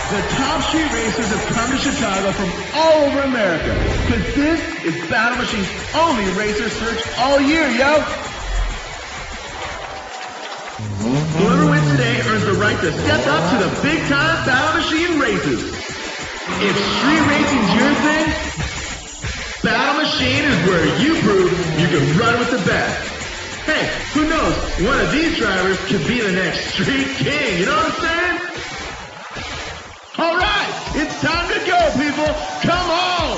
The top street racers have come to Chicago from all over America, because this is Battle Machine's only racer search all year, yo! Whoever wins today earns the right to step up to the big-time Battle Machine races. If street racing's your thing, Battle Machine is where you prove you can run with the best. Hey, who knows, one of these drivers could be the next street king, you know what I'm saying? Alright, it's time to go, people! Come on!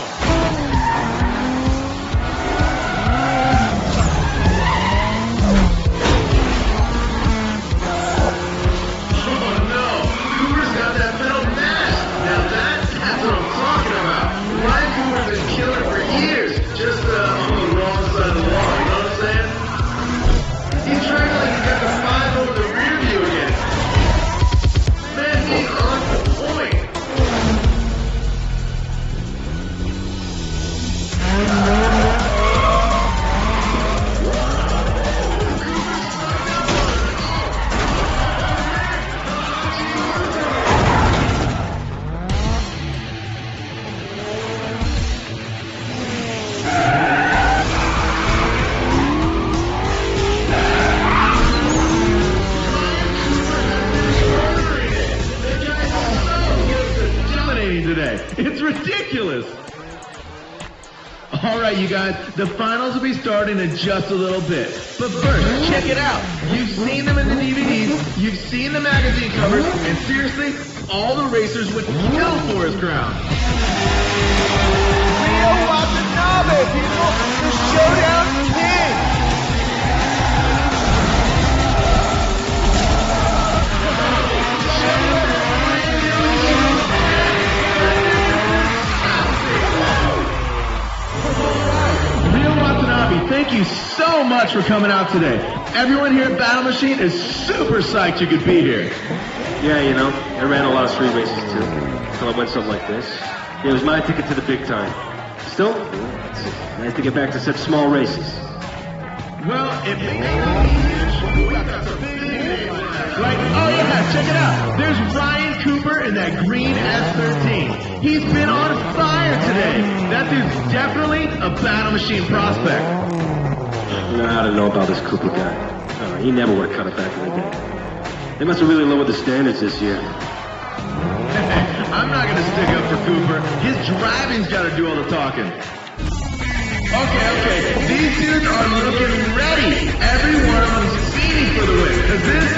It's ridiculous! Alright, you guys, the finals will be starting in just a little bit. But first, check it out. You've seen them in the DVDs, you've seen the magazine covers, and seriously, all the racers would kill for his crown. Rio Watanabe, people! The Showdown King! Thank you so much for coming out today. Everyone here at Battle Machine is super psyched you could be here. Yeah, you know, I ran a lot of street races too, until I went something like this. It was my ticket to the big time. Still, it's nice to get back to such small races. Well, if they we got some big names. Like, oh yeah, check it out. There's Ryan Cooper in that green S13. He's been on fire today. That dude's definitely a Battle Machine prospect. You know, I don't know about this Cooper guy. He never would have cut it back in the day. They must have really lowered the standards this year. I'm not going to stick up for Cooper. His driving's got to do all the talking. Okay. These dudes are looking ready. Every one of them's feeding for the win. Because this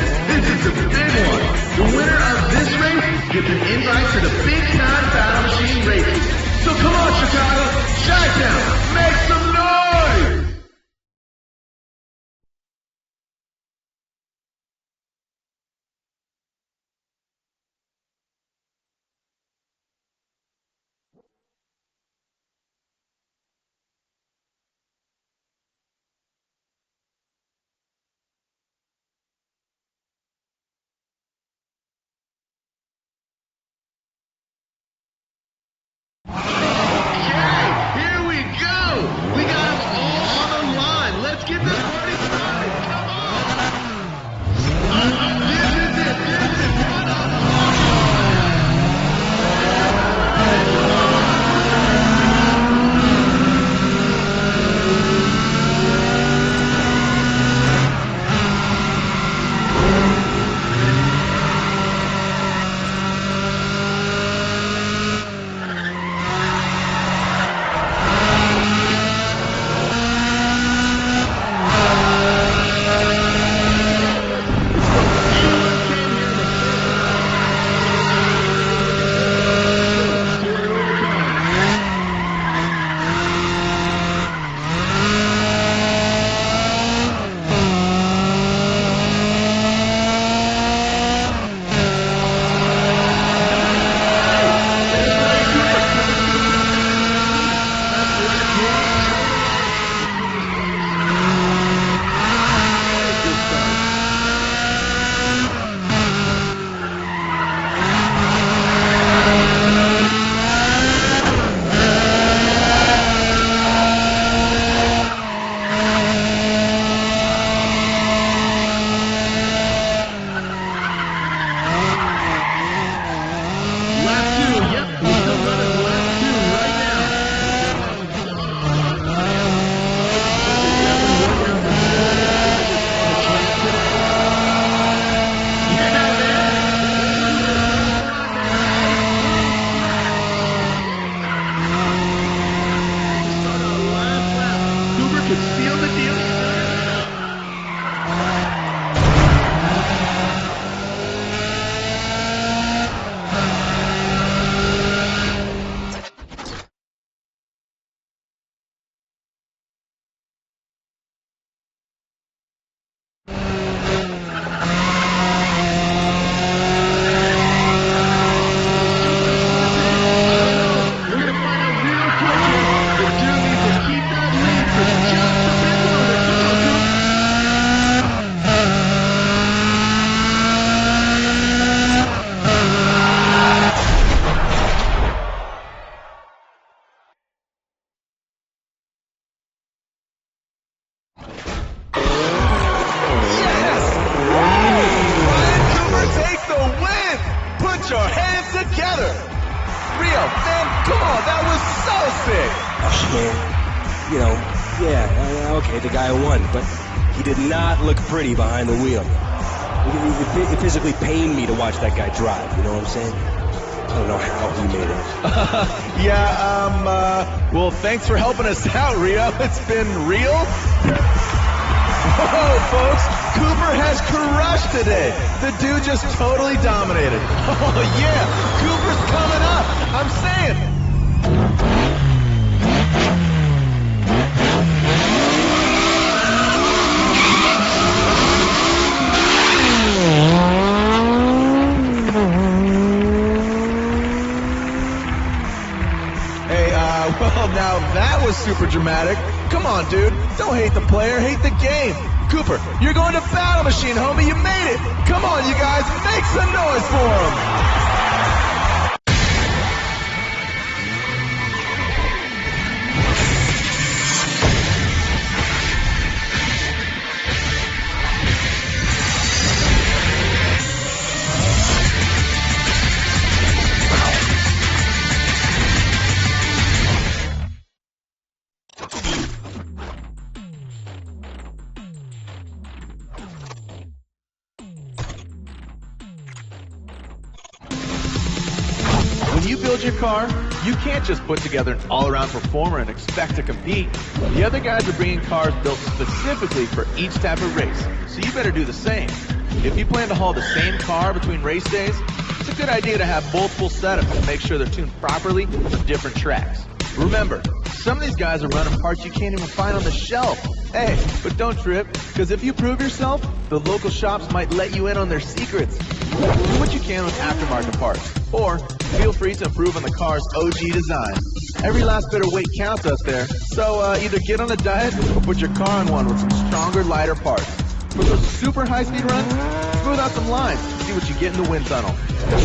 is the big one. The winner of this race gets an invite to the big-time Battle Machine races. So come on, Chicago. Chi-Town, make some noise! Rio, man, come on, that was so sick. You know, yeah, okay, the guy won, but he did not look pretty behind the wheel. It physically pained me to watch that guy drive, you know what I'm saying? I don't know how he made it. Well, thanks for helping us out, Rio. It's been real. Whoa, folks, Cooper has crushed today. The dude just totally dominated. Oh, yeah, Cooper's coming up. I'm saying. Well, now that was super dramatic. Come on, dude. Don't hate the player, hate the game. Cooper, you're going to Battle Machine, homie. You made it. Come on, you guys. Make some noise for him. When you build your car, you can't just put together an all-around performer and expect to compete. The other guys are bringing cars built specifically for each type of race, so you better do the same. If you plan to haul the same car between race days, it's a good idea to have multiple setups to make sure they're tuned properly for different tracks. Remember, some of these guys are running parts you can't even find on the shelf. Hey, but don't trip, because if you prove yourself, the local shops might let you in on their secrets. Do what you can with aftermarket parts, or feel free to improve on the car's OG design. Every last bit of weight counts out there, so either get on a diet or put your car on one with some stronger, lighter parts. For those super high-speed runs, smooth out some lines to see what you get in the wind tunnel.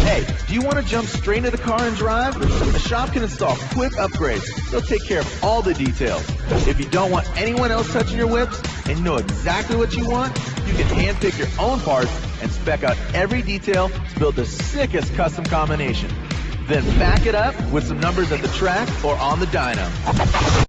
Hey, do you want to jump straight into the car and drive? The shop can install quick upgrades. They'll take care of all the details. If you don't want anyone else touching your whips and you know exactly what you want, you can handpick your own parts and spec out every detail to build the sickest custom combination. Then back it up with some numbers at the track or on the dyno.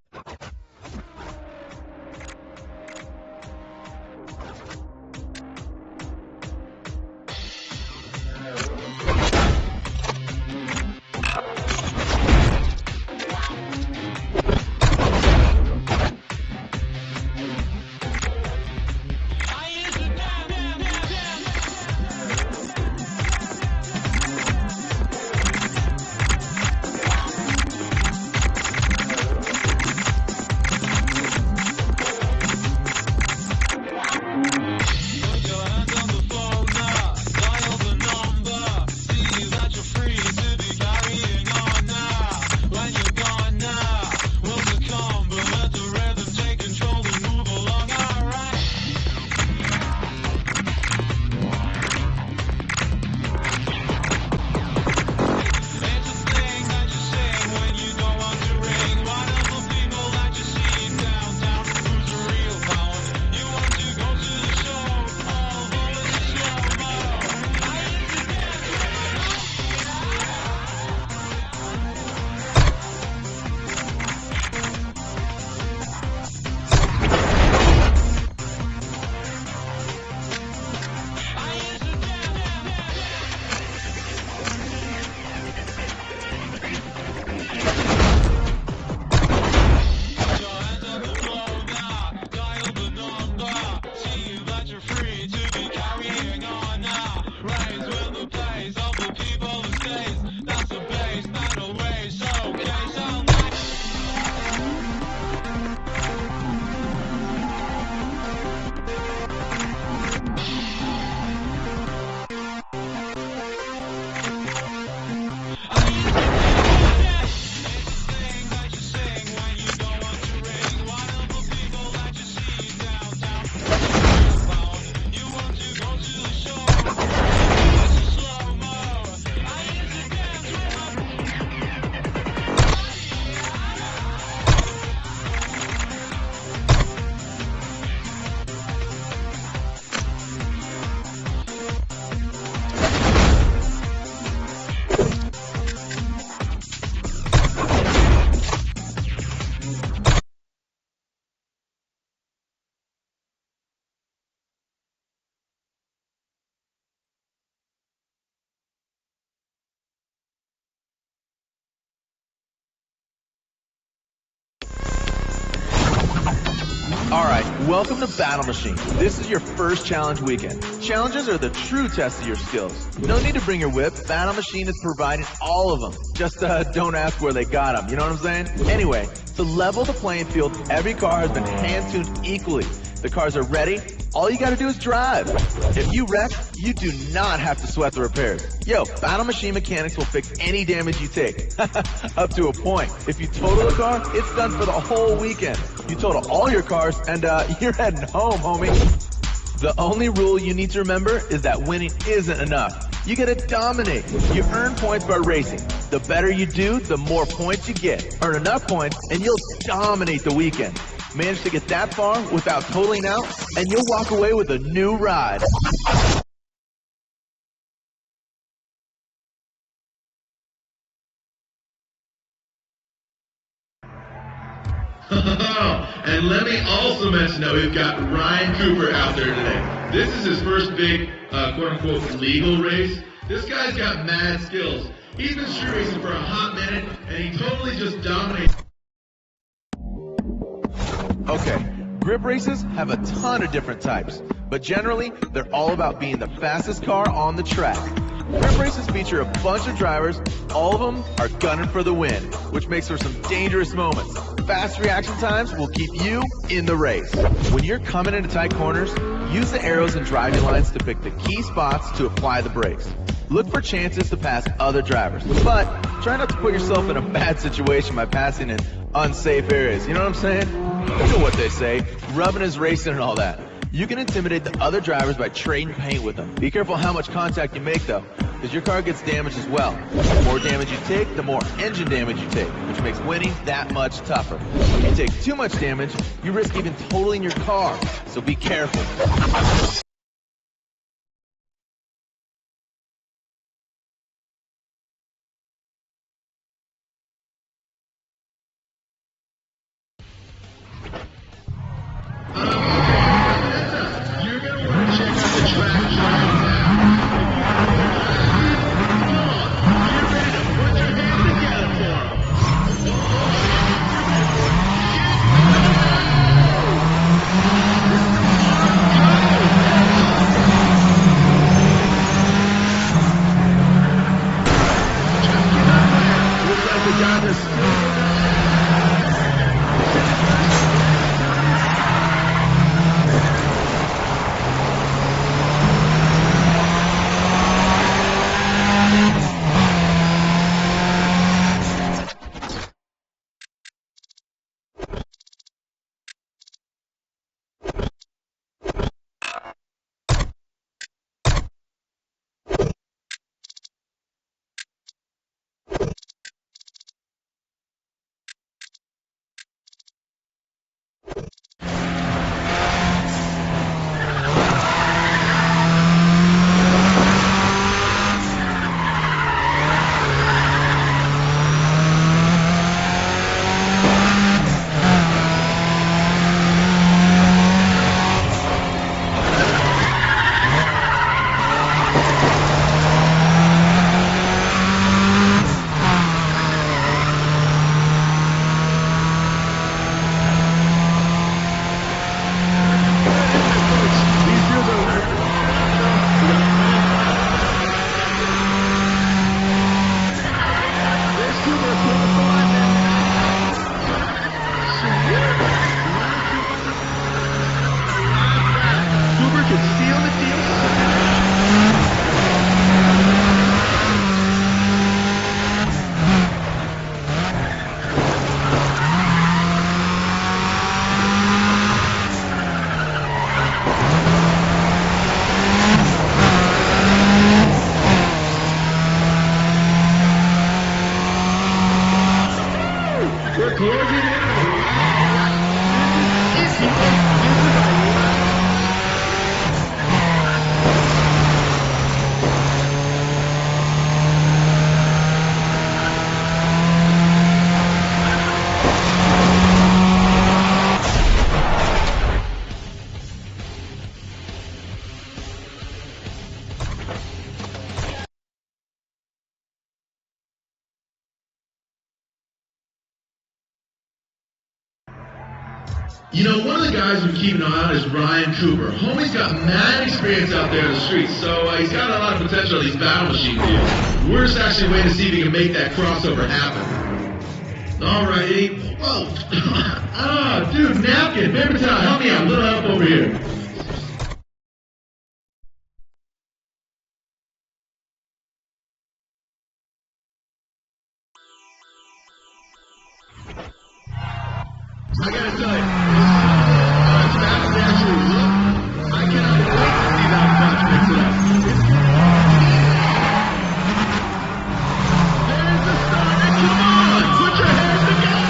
Alright, welcome to Battle Machine. This is your first challenge weekend. Challenges are the true test of your skills. No need to bring your whip. Battle Machine is providing all of them. Just don't ask where they got them, you know what I'm saying? Anyway, to level the playing field, every car has been hand-tuned equally. The cars are ready. All you gotta do is drive. If you wreck, you do not have to sweat the repairs. Yo, Battle Machine mechanics will fix any damage you take. Up to a point. If you total a car, it's done for the whole weekend. You total all your cars, and you're heading home, homie. The only rule you need to remember is that winning isn't enough. You gotta dominate. You earn points by racing. The better you do, the more points you get. Earn enough points, and you'll dominate the weekend. Manage to get that far without totaling out, and you'll walk away with a new ride. And let me also mention that we've got Ryan Cooper out there today. This is his first big, quote-unquote, legal race. This guy's got mad skills. He's been street racing for a hot minute, and he totally just dominates. Okay, grip races have a ton of different types, but generally, they're all about being the fastest car on the track. Grip races feature a bunch of drivers. All of them are gunning for the win, which makes for some dangerous moments. Fast reaction times will keep you in the race. When you're coming into tight corners, use the arrows and driving lines to pick the key spots to apply the brakes. Look for chances to pass other drivers, but try not to put yourself in a bad situation by passing in unsafe areas. You know what I'm saying? You know what they say, rubbing is racing and all that. You can intimidate the other drivers by trading paint with them. Be careful how much contact you make though, because your car gets damaged as well. The more damage you take, the more engine damage you take, which makes winning that much tougher. If you take too much damage, you risk even totaling your car, so be careful. You're going to want to check out the track now. Come on, get ready to put your hands together for him. Looks like the guys are still You know, one of the guys we keep an eye on is Ryan Cooper. Homie's got mad experience out there in the streets, so he's got a lot of potential on these battle machine deals. We're just actually waiting to see if he can make that crossover happen. Alrighty. Whoa. Dude, napkin, paper towel, help me out. A little help over here. I gotta tell you, it's fast as actually look. I cannot wait to see that punch mix it up. There's the start, and come on, put your hands together.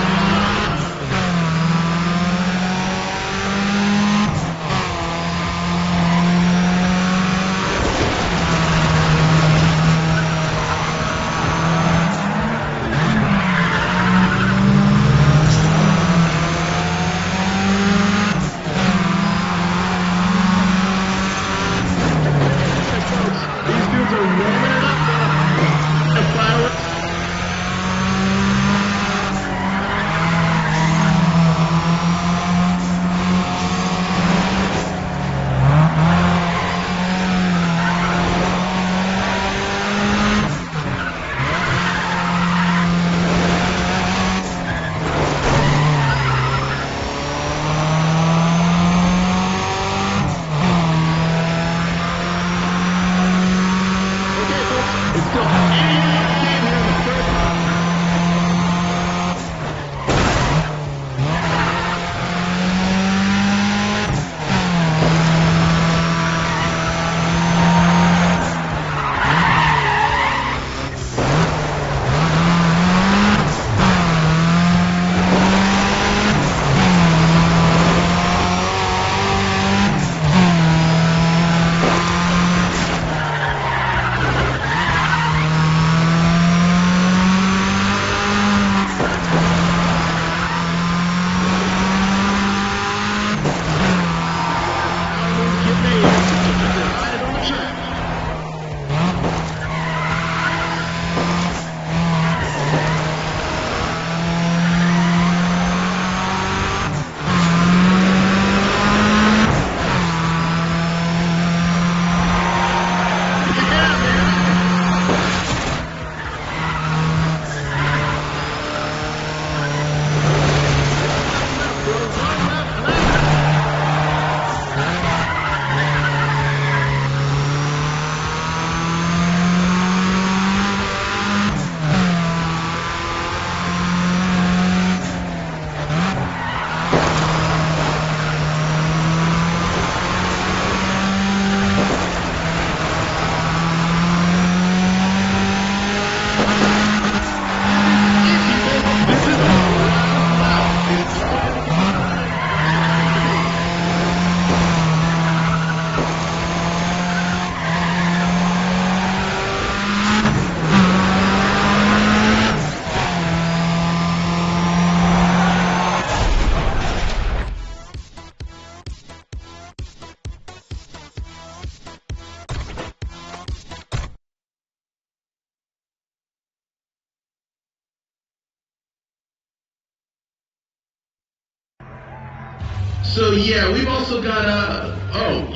So yeah, we've also got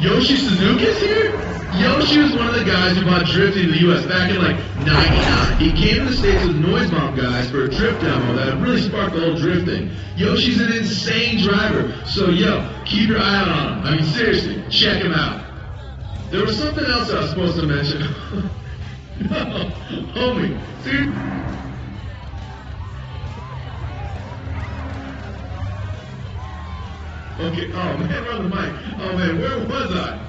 Yoshi Suzuki's here? Yoshi was one of the guys who brought drifting to the US back in like '99. He came to the States with Noise Bomb guys for a drift demo that really sparked the whole drifting. Yoshi's an insane driver, so yo, keep your eye out on him. I mean seriously, check him out. There was something else I was supposed to mention. No, homie, dude. Okay, oh man, we're on the mic. Oh man, where was I?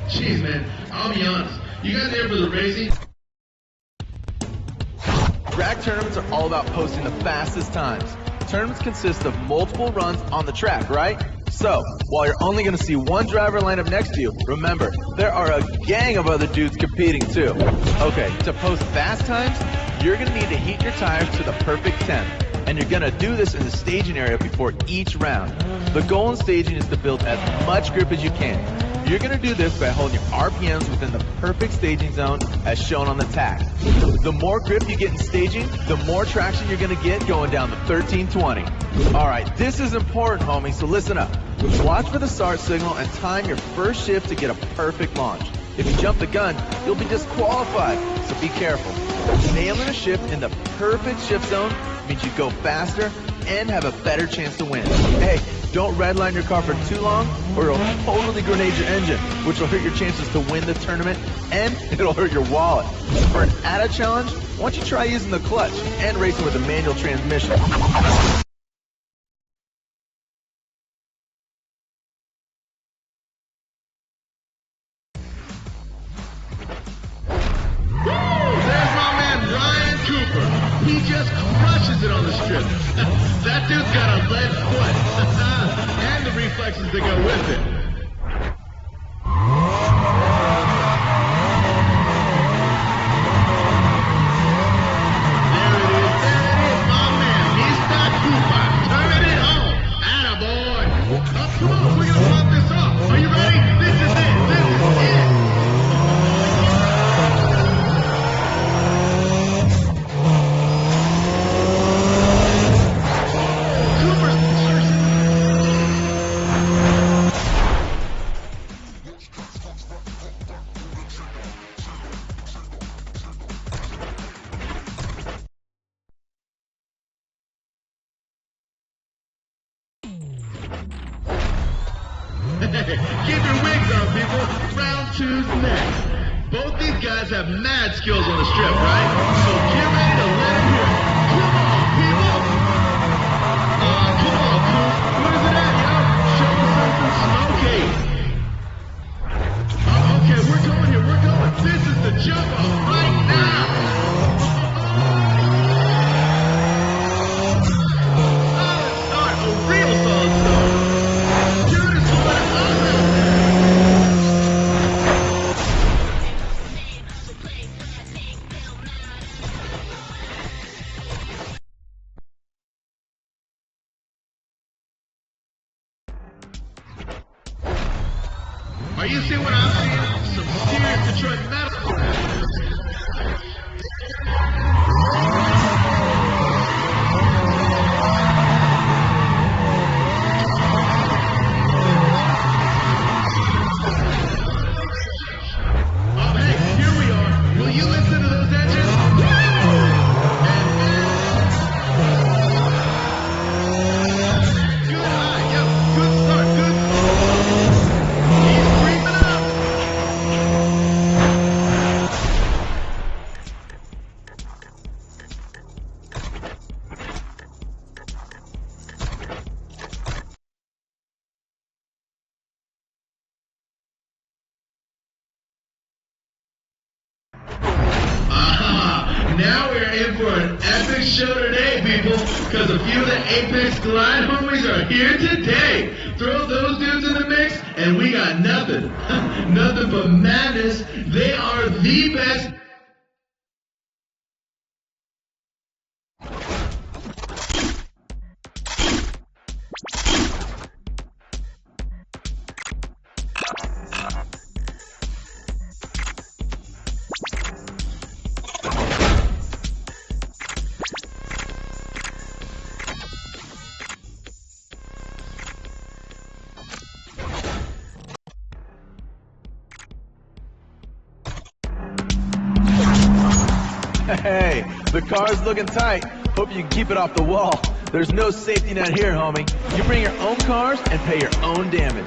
Jeez man, I'll be honest. You guys here for the racing? Drag tournaments are all about posting the fastest times. Tournaments consist of multiple runs on the track, right? So, while you're only going to see one driver line up next to you, remember, there are a gang of other dudes competing too. Okay, to post fast times, you're going to need to heat your tires to the perfect temp. And you're going to do this in the staging area before each round. The goal in staging is to build as much grip as you can. You're going to do this by holding your RPMs within the perfect staging zone as shown on the tag. The more grip you get in staging, the more traction you're going to get going down the 1320. All right, this is important, homie, so listen up. Watch for the start signal and time your first shift to get a perfect launch. If you jump the gun, you'll be disqualified, so be careful. Nailing a shift in the perfect shift zone means you go faster and have a better chance to win. Hey, don't redline your car for too long or it'll totally grenade your engine, which will hurt your chances to win the tournament and it'll hurt your wallet. For an added challenge, why don't you try using the clutch and racing with a manual transmission? He just crushes it on the strip. That dude's got a lead foot. And the reflexes that go with it. There it is, my man, Mr. Cooper. Turn it home. Attaboy. Come on, we're gonna run this off. Are you ready? This is it. This is it. Keep your wigs on, people. Round two's next. Both these guys have mad skills on the strip, right? So get ready to let them hear it. Come on, people. Come on, Coop. What is it at, yo? Show us something smoky. Okay, we're going here. We're going. This is the jump off right now. Solid start. A real solid start. Are you seeing what I'm seeing? Some serious Detroit metal. Oh, hey, here we are. Will you listen to those engines? Good eye, yep. Good start, good start. He's creeping up. Now we're in for an epic show today, people, because a few of the Apex Glide homies are here today. Throw those dudes in the mix, and we got nothing. Nothing but madness. They are the best. Hey, the car's looking tight. Hope you can keep it off the wall. There's no safety net here, homie. You bring your own cars and pay your own damage.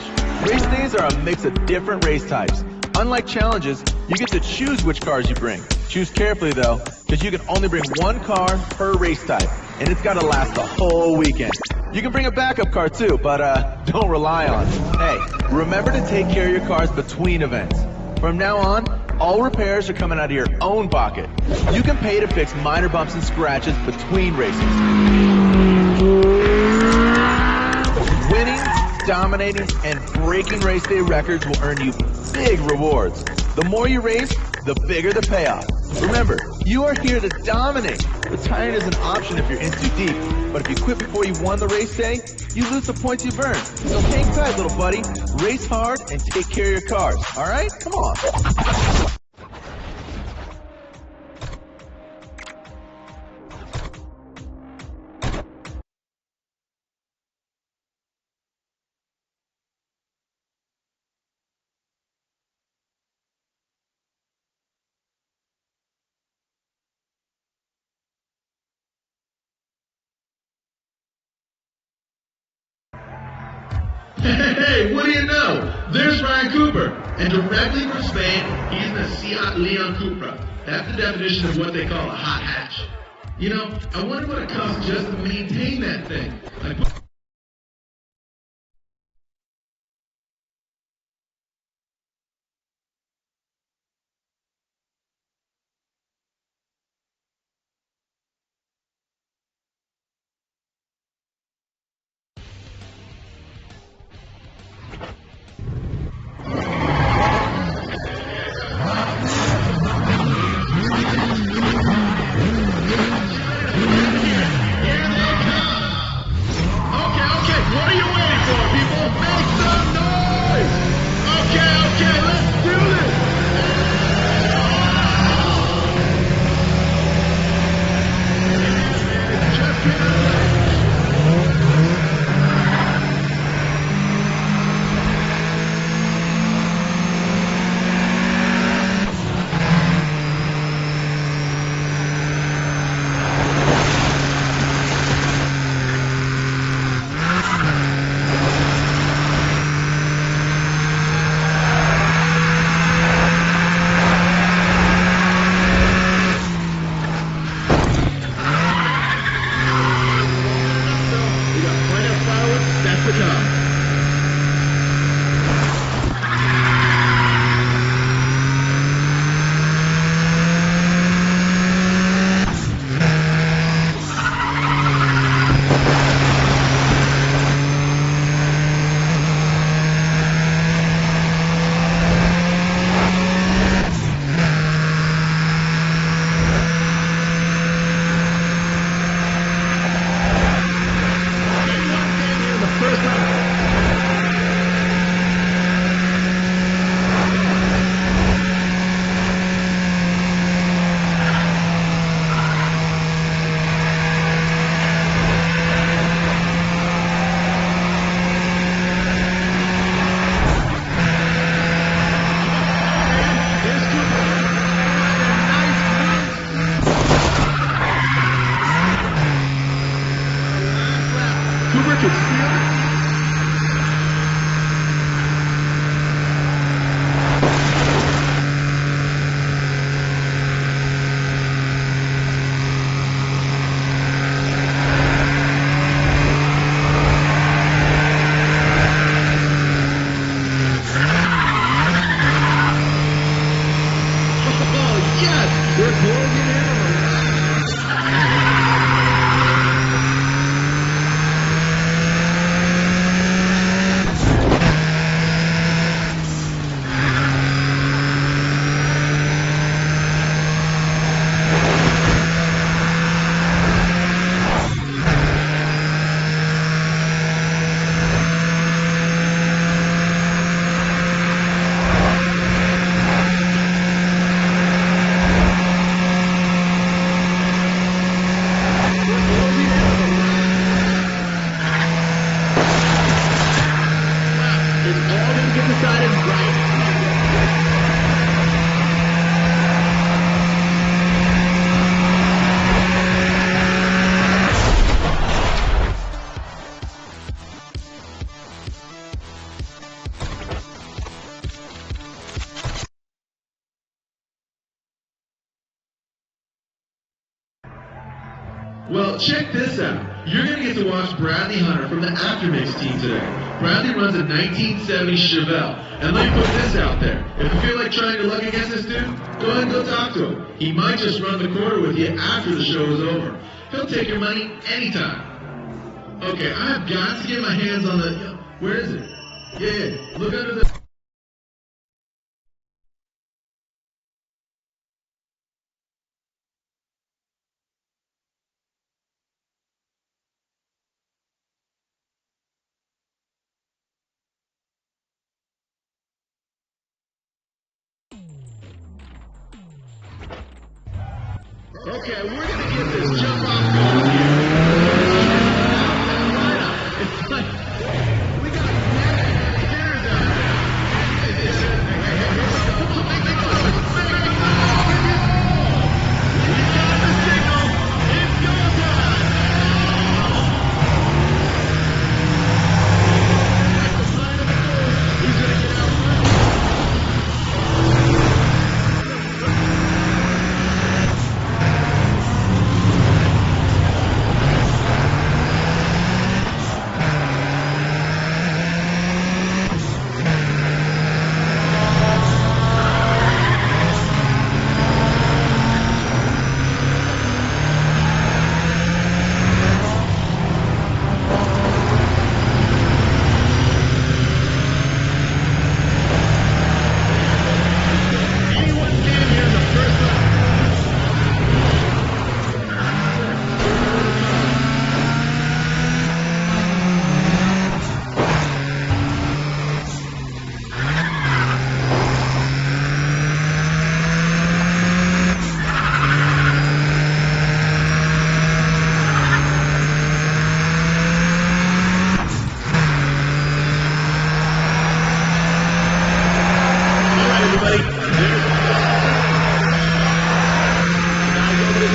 Race days are a mix of different race types. Unlike challenges, you get to choose which cars you bring. Choose carefully though, because you can only bring one car per race type, and it's gotta last the whole weekend. You can bring a backup car too, but don't rely on it. Hey, remember to take care of your cars between events. From now on, all repairs are coming out of your own pocket. You can pay to fix minor bumps and scratches between races. Winning, dominating, and breaking race day records will earn you big rewards. The more you race, the bigger the payoff. Remember, you are here to dominate. Retiring is an option if you're in too deep, but if you quit before you won the race day, you lose the points you've earned. So hang tight, little buddy. Race hard and take care of your cars. All right? Come on. Hey, what do you know? There's Ryan Cooper. And directly from Spain, he's in a Seat Leon Cupra. That's the definition of what they call a hot hatch. You know, I wonder what it costs just to maintain that thing. Like, Well, check this out. You're going to get to watch Bradley Hunter from the Aftermix team today. Bradley runs a 1970 Chevelle. And let me put this out there. If you feel like trying your luck against this dude, go ahead and go talk to him. He might just run the quarter with you after the show is over. He'll take your money anytime. Okay, I've got to get my hands on the... Where is it? Yeah, look under the... Okay, we're gonna get this jump off going here. It's like we got stairs out there. We got the signal. It's go time.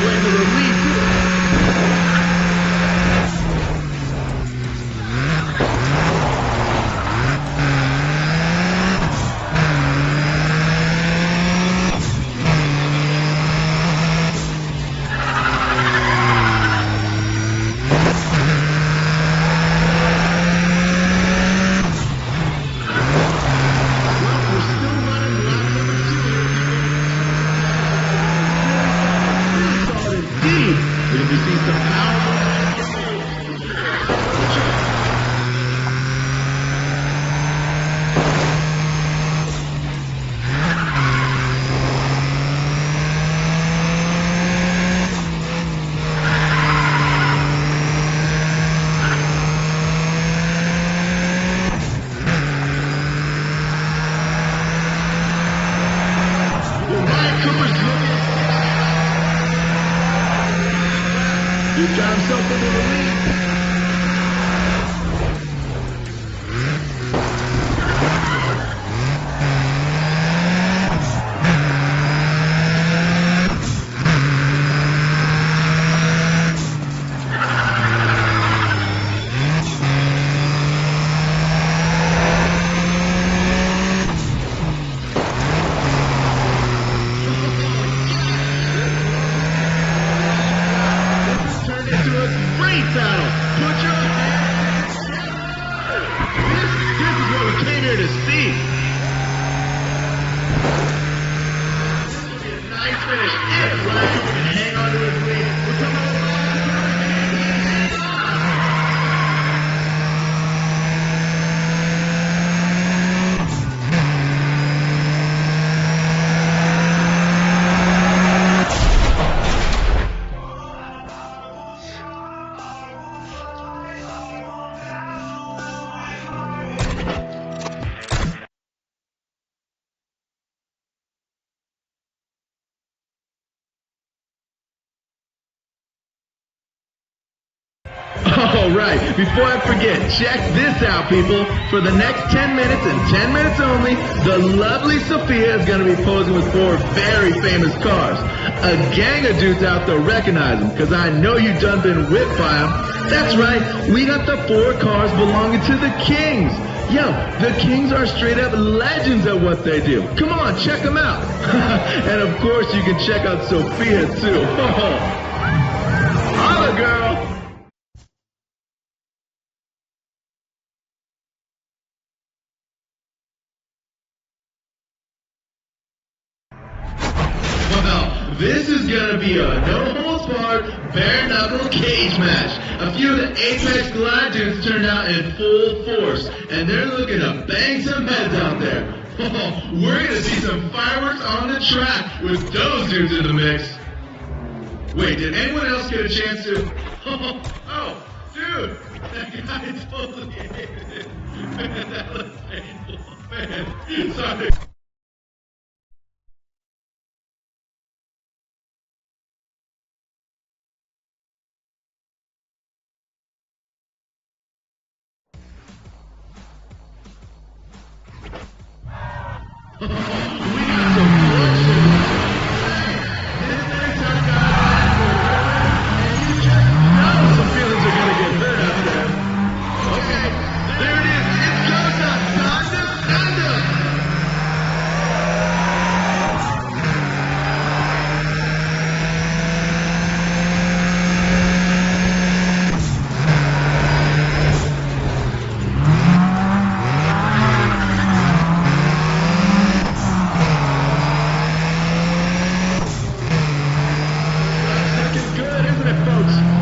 waiting to release it. He's got himself into the lead. All right, before I forget, check this out, people. For the next 10 minutes and 10 minutes only, the lovely Sophia is going to be posing with 4 very famous cars. A gang of dudes out there recognize them, because I know you done been whipped by them. That's right, we got the 4 cars belonging to the Kings. Yo, the Kings are straight up legends at what they do. Come on, check them out. And of course, you can check out Sophia, too. Holla, girl. Well, this is gonna be a no-holds-barred, bare-knuckle cage match. A few of the Apex Glide dudes turned out in full force, and they're looking to bang some heads out there. We're gonna see some fireworks on the track with those dudes in the mix. Wait, did anyone else get a chance to? Oh, dude, that guy totally hated it. Man, that was painful. Man, sorry. We got some questions. This next time, guys, now some feelings are gonna get hurt out there. Okay, there it is. It's Showdown. Showdown.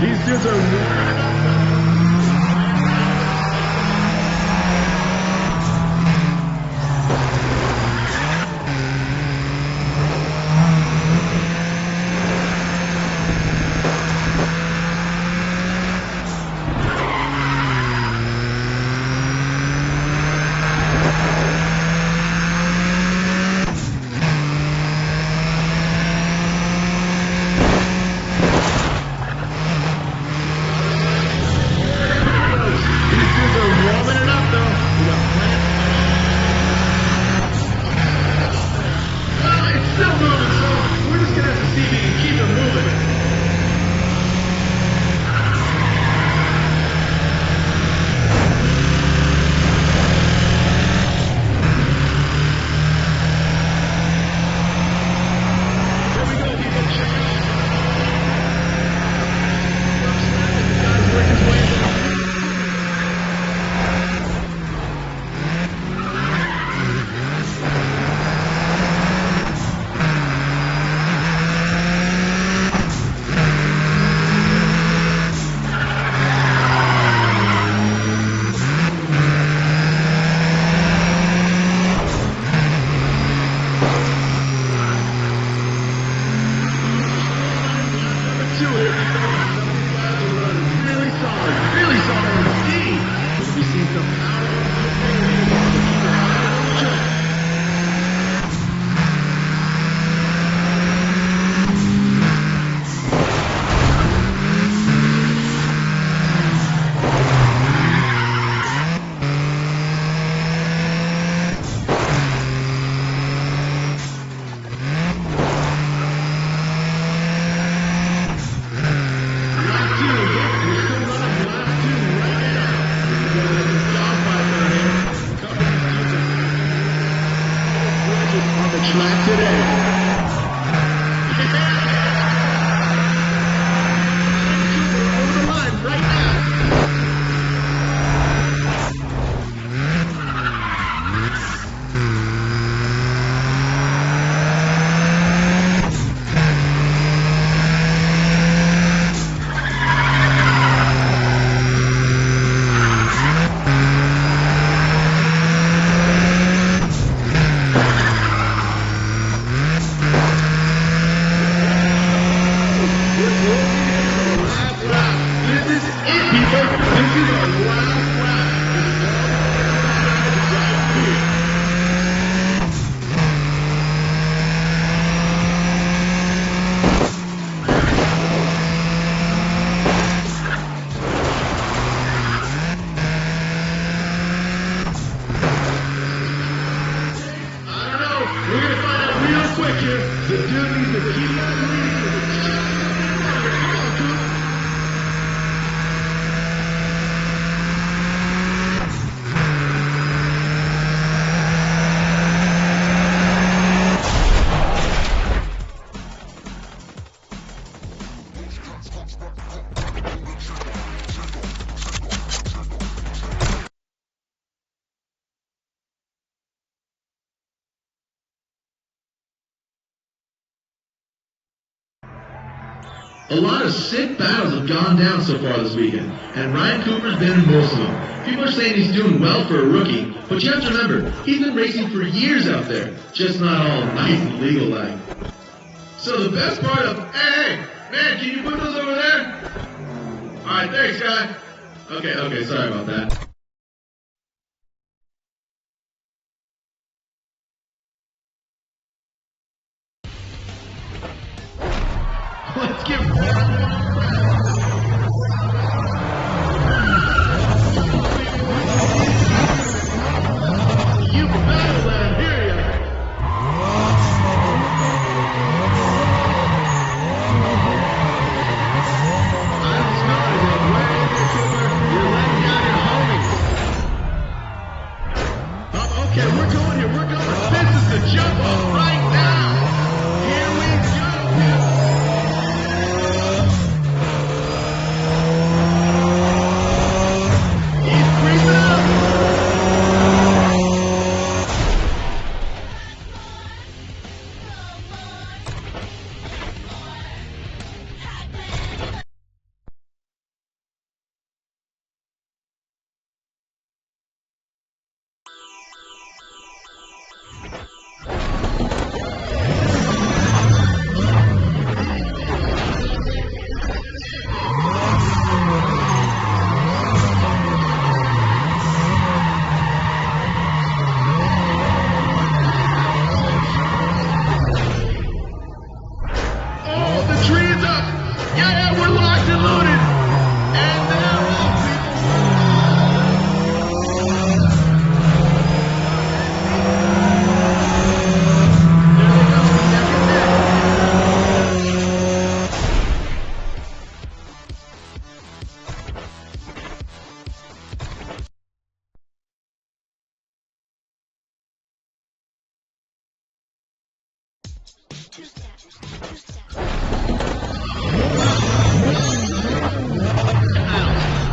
These dudes are to it. Really solid indeed. We've seen some power. Track today. Over the line right now. The dude needs to keep that lead. A lot of sick battles have gone down so far this weekend, and Ryan Cooper's been in most of them. People are saying he's doing well for a rookie, but you have to remember, he's been racing for years out there, just not all nice and legal like. So the best part of, hey, man, can you put those over there? Alright, thanks, guy. Okay, sorry about that. Let's get you better let him hear you. I don't smell anything. Where is it, Cooper? You're letting down your homies. Okay, we're going here. We're going. This is the jump off right now. Here we go.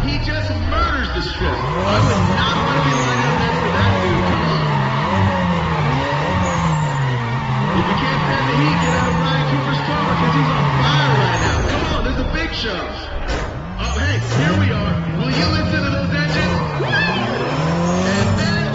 He just murders the strip. I would not want to be lined up next to that dude. Come on. If you can't stand the heat, get out of Ryan Cooper's car because he's on fire right now. Come on, there's a big show. Oh, hey, here we are. Will you listen to those engines? And then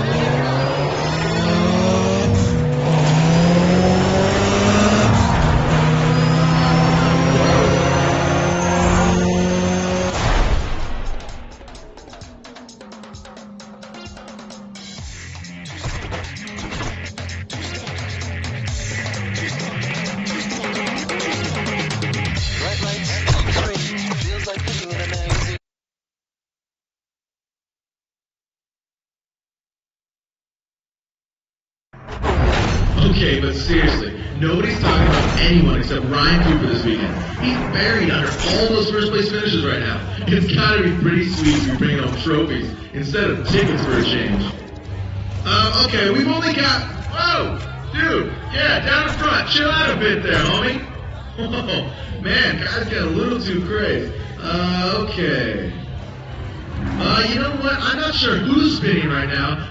but seriously, nobody's talking about anyone except Ryan Cooper this weekend. He's buried under all those first place finishes right now. It's gotta be pretty sweet to be bringing home trophies instead of tickets for a change. Okay, we've only got... Whoa! Dude, yeah, down in front. Chill out a bit there, homie. Whoa, man, guys get a little too crazy. Okay. You know what? I'm not sure who's spinning right now.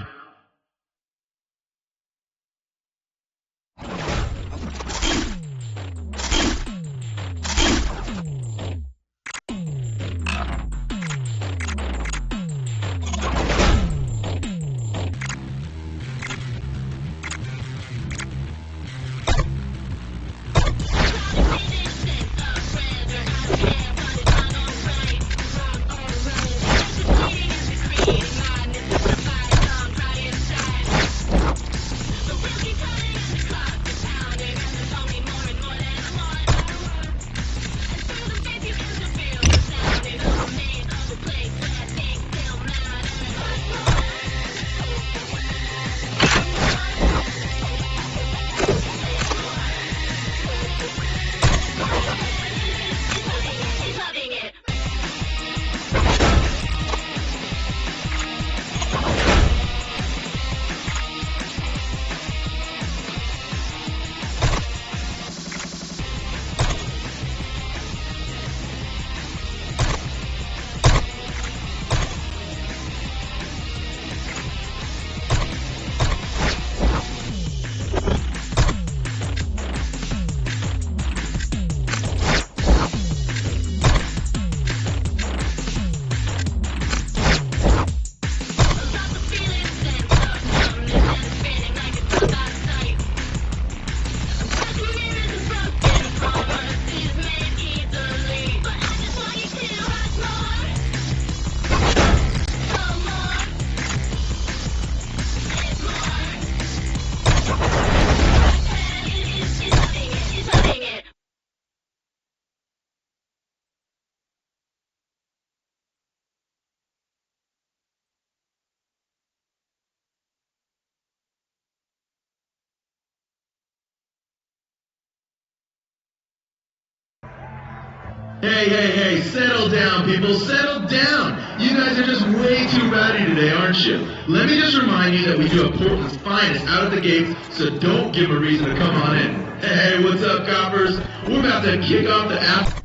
Hey, settle down, people, settle down. You guys are just way too rowdy today, aren't you? Let me just remind you that we do have Portland's finest out of the gates, so don't give 'em a reason to come on in. Hey, what's up, coppers? We're about to kick off the after...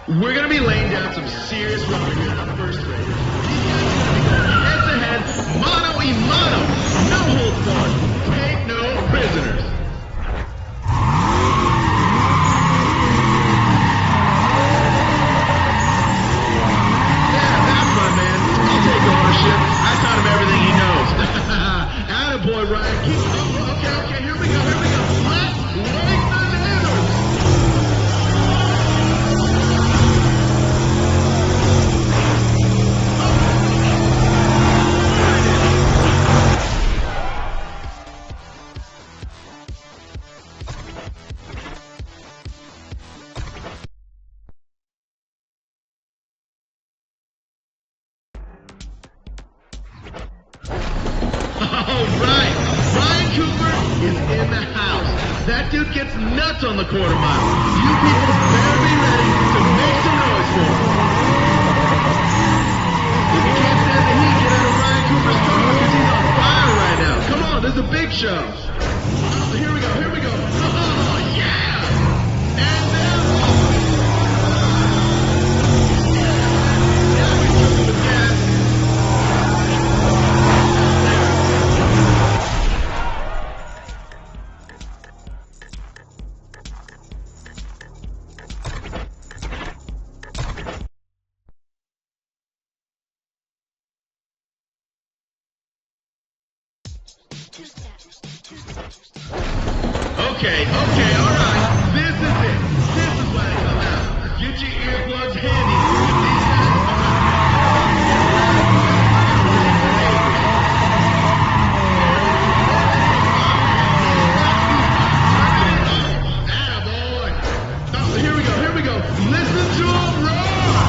We're gonna be laying down some serious rubber here on the first race. Head to head, mano y mano, no holds barred, take no prisoners. Yeah, that's my man. I'll take ownership. I taught him everything he knows. Attaboy, Ryan. Okay, here we go. Let's break the news. Alright, Ryan Cooper is in the house. That dude gets nuts on the quarter mile. You people better be ready to make some noise for him. If you can't stand the heat, get out of Ryan Cooper's car because he's on fire right now. Come on, this is a big show. Oh, here we go. Oh, yeah! And then... Now he's cooking with gas. Okay, alright. This is it. This is when it comes out. Get your earplugs handy. These guys Attaboy. Oh, here we go. Listen to him roar.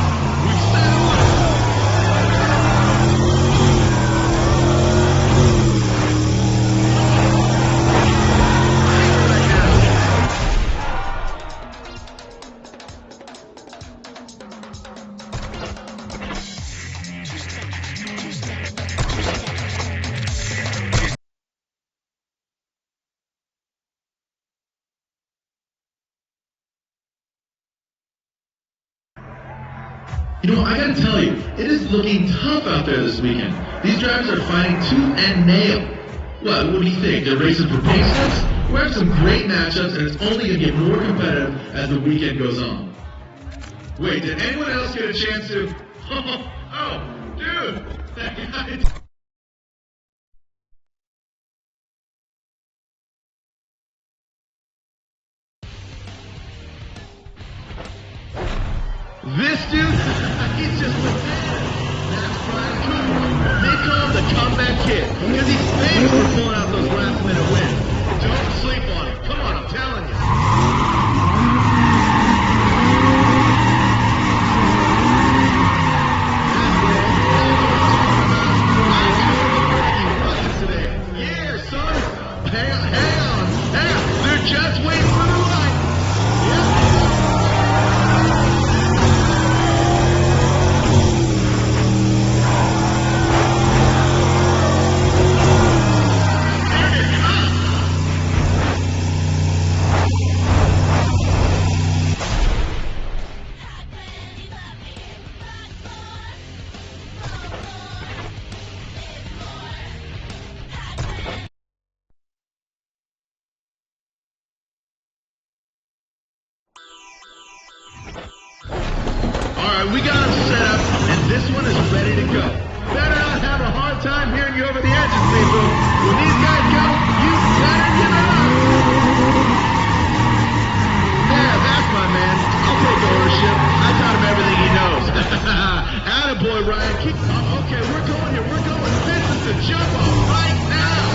You know, I gotta tell you, it is looking tough out there this weekend. These drivers are fighting tooth and nail. What do you think? They're racing for pace slips? We have some great matchups, and it's only gonna get more competitive as the weekend goes on. Wait, did anyone else get a chance to... Oh, dude, that guy... This dude, he's just legit. That's Brian Cooper. They call him the comeback kid because he's famous for pulling out those last-minute wins. Don't sleep on him. Come on, I'm telling you. Yeah, son. Hang on. They're just waiting for the light. Yep. We got them set up, and this one is ready to go. Better not have a hard time hearing you over the edges, people. When these guys go, you better give it up. There, that's my man. I'll take ownership. I taught him everything he knows. Attaboy, Ryan. Okay, we're going here. We're going. This is the jump off right now.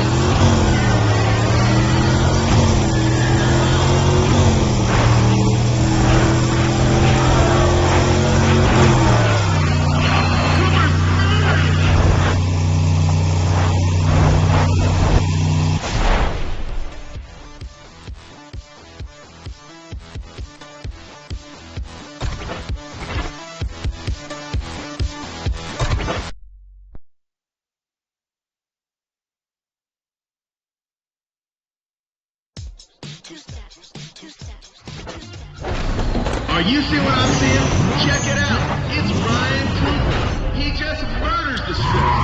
Are you seeing what I'm seeing? Check it out. It's Ryan Cooper. He just murders the strips.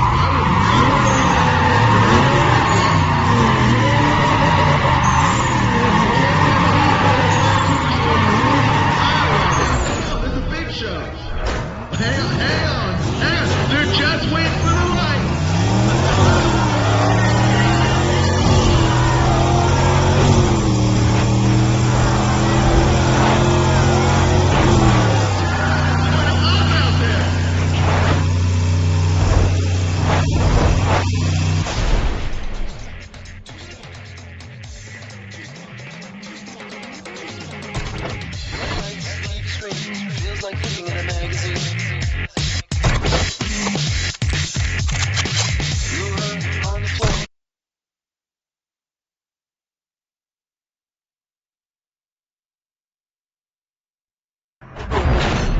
This is a big show. Hang on. They're just waiting for the light.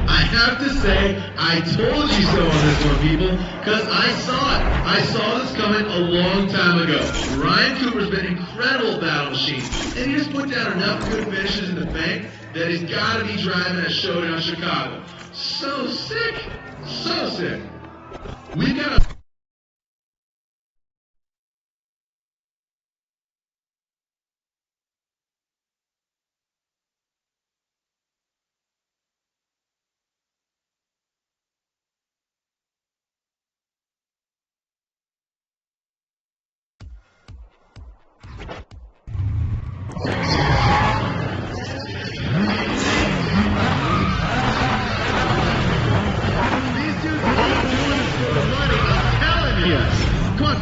I have to say, I told you so on this one, people, because I saw it. I saw this coming a long time ago. Ryan Cooper's been an incredible battle machine, and he just put down enough good finishes in the bank that he's got to be driving at Showdown Chicago. So sick. So sick. We got to...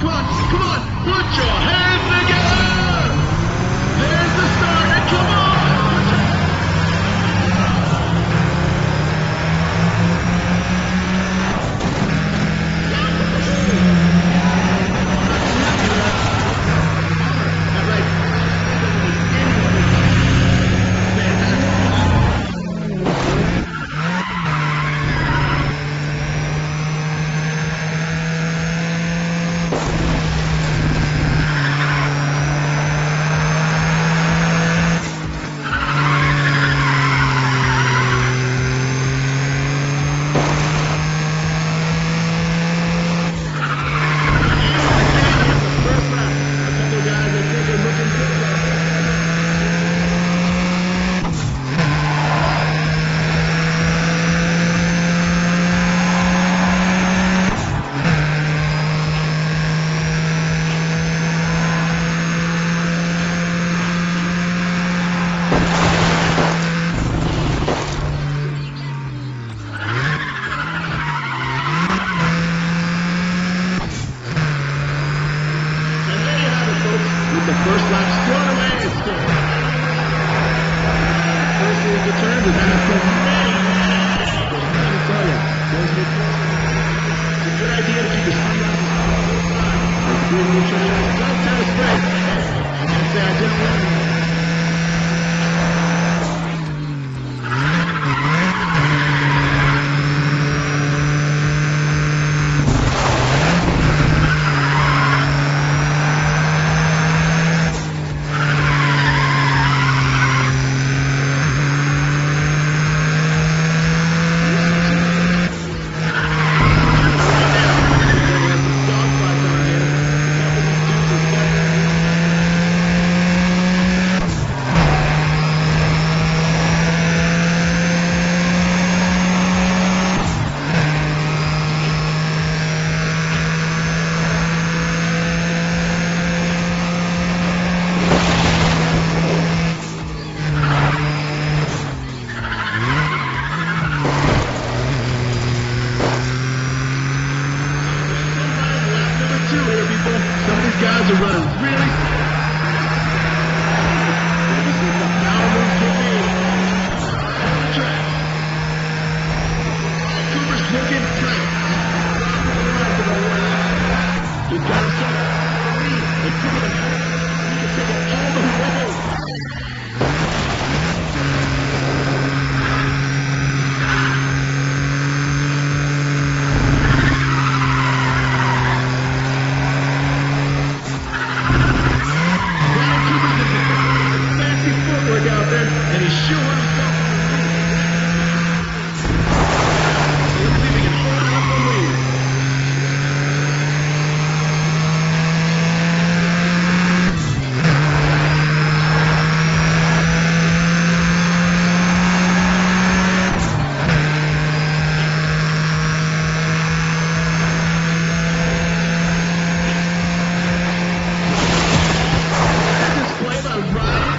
Come on, put your hands together! There's the start, and come on! First lap's thrown away. It's still. First lead the turn is after many. Let me tell you, it's a good idea to keep your speed on the side. Like the new Showdowns don't tell us straight. I'm going to say I didn't win. Guys are running really Cooper's looking tight. You've got to set up the lead. It's going to you can take it all the way. Out there, and he's showing himself on the lead. Let's see if he can hold up the lead. This play by Ryan.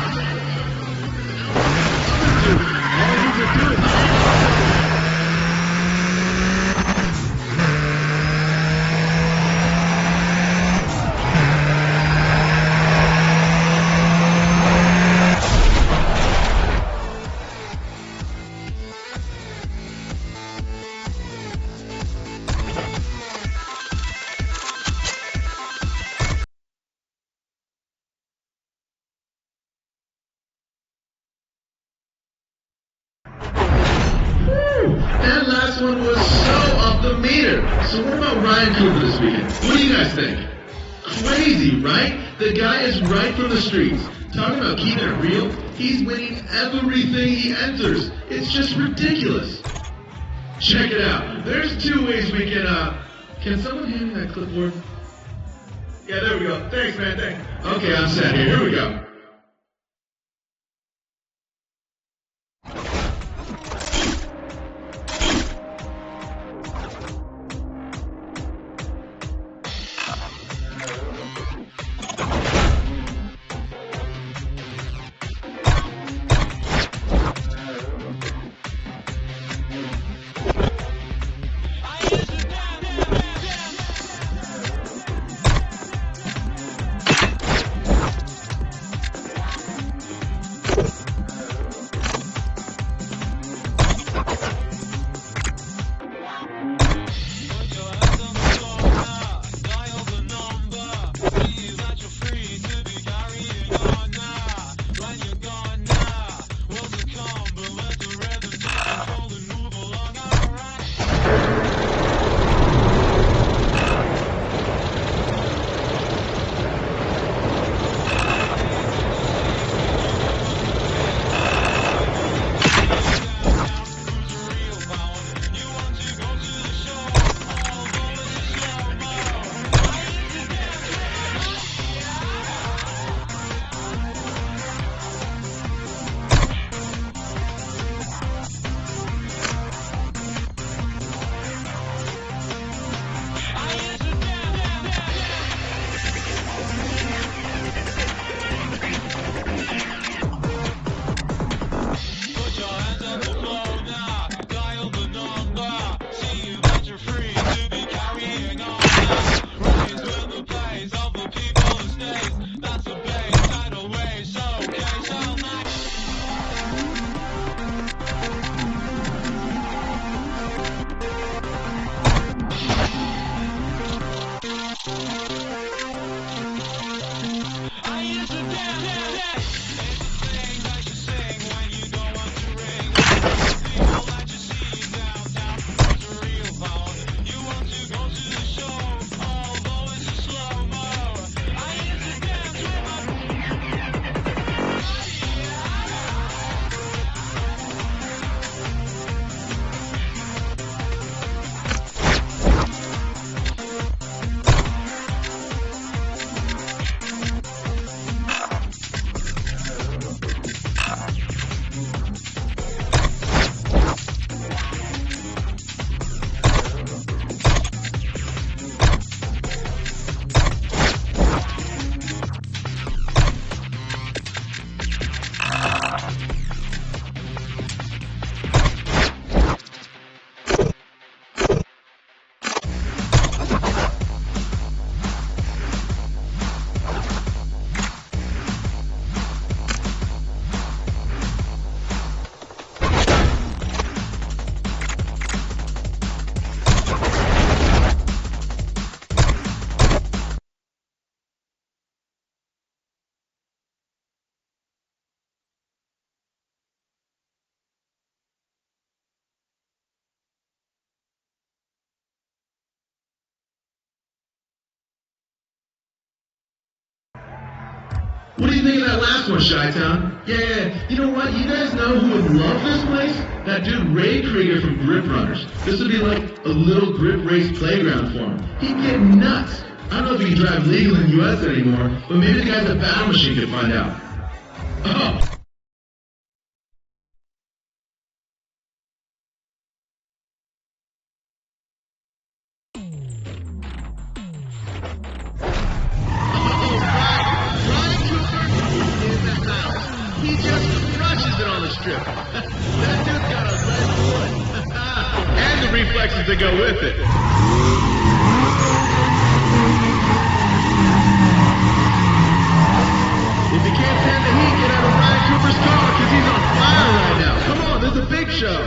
That last one was so off the meter. So what about Ryan Cooper this weekend? What do you guys think? Crazy, right? The guy is right from the streets. Talking about keeping it real, he's winning everything he enters. It's just ridiculous. Check it out. There's two ways we can someone hand me that clipboard? Yeah, there we go. Thanks, man, thanks. Okay, I'm set here. Here we go. What do you think of that last one, Chi-Town? Yeah. You know what? You guys know who would love this place? That dude Ray Krieger from Grip Runners. This would be like a little grip race playground for him. He'd get nuts. I don't know if he can drive legal in the U.S. anymore, but maybe the guys at Battle Machine could find out. Oh. He just crushes it on the strip. That dude's got a red foot. And the reflexes that go with it. If you can't stand the heat, get out of Ryan Cooper's car because he's on fire right now. Come on, there's a big show.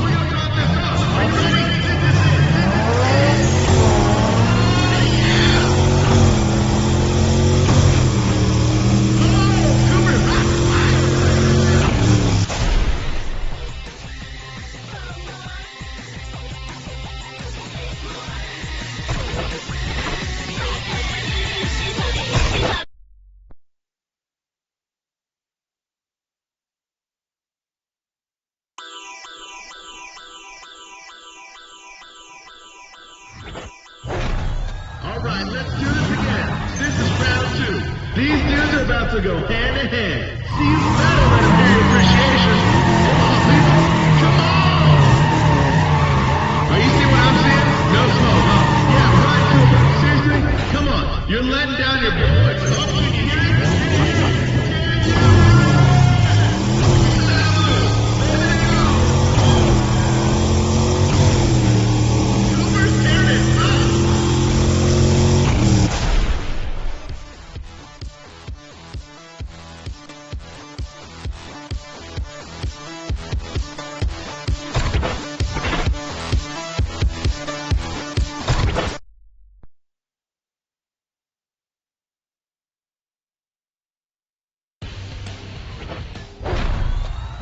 We're gonna drop this up. Are you ready? Alright, let's do this again. This is round 2. These dudes are about to go hand in hand. See, you better let them hear your appreciation. Come on, people. Come on! Are you seeing what I'm seeing? No smoke, huh? Yeah, Ryan Cooper. Seriously? Come on. You're letting down your boys. Oh, you hear it?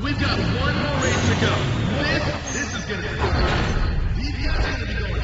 We've got one more race to go. This is going to be fun. These guys are going to be going.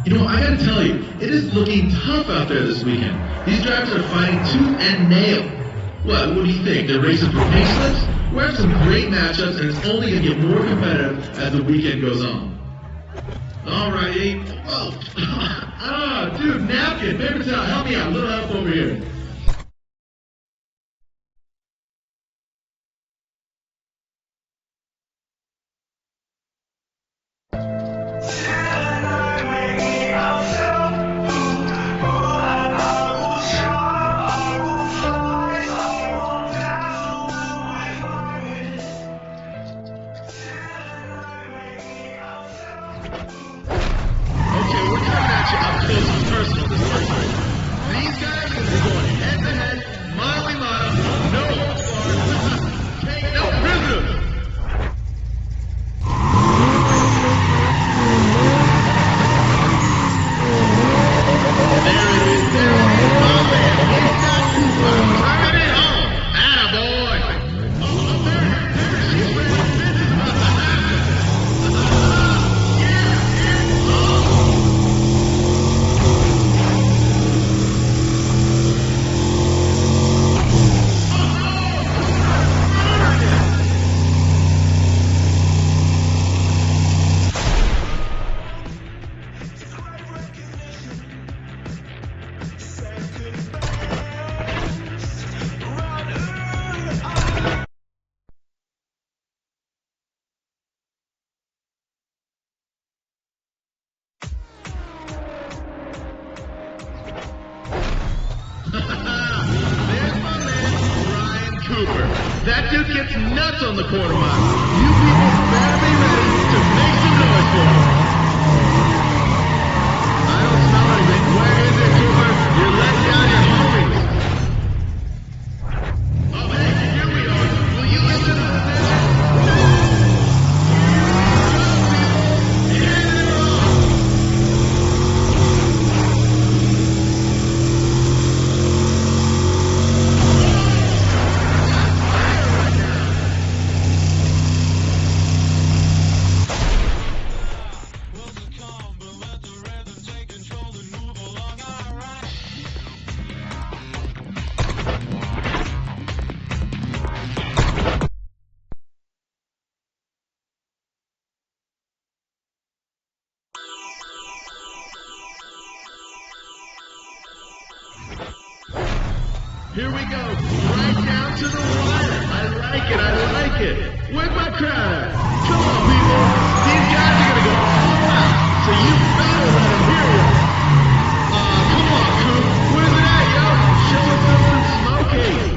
You know, I gotta tell you, it is looking tough out there this weekend. These drivers are fighting tooth and nail. What do you think? They're racing for pink slips? We're having some great matchups, and it's only gonna get more competitive as the weekend goes on. Alrighty. Oh, dude, napkin, paper towel, help me out. A little help over here. Up close and personal this first race. These guys are going dude gets nuts on the quarter mile. You people better be ready to make some noise for him. I don't smell anything. Where is it, Cooper? You're letting down your homies. Oh, hey, here we are. Will you listen to the message? Here we go, right down to the wire. I like it. Where's my crowd at? Come on, people. These guys are gonna go all out, so you better let them hear you. Come on, Coop. Where's it at, yo? Show us something smoky.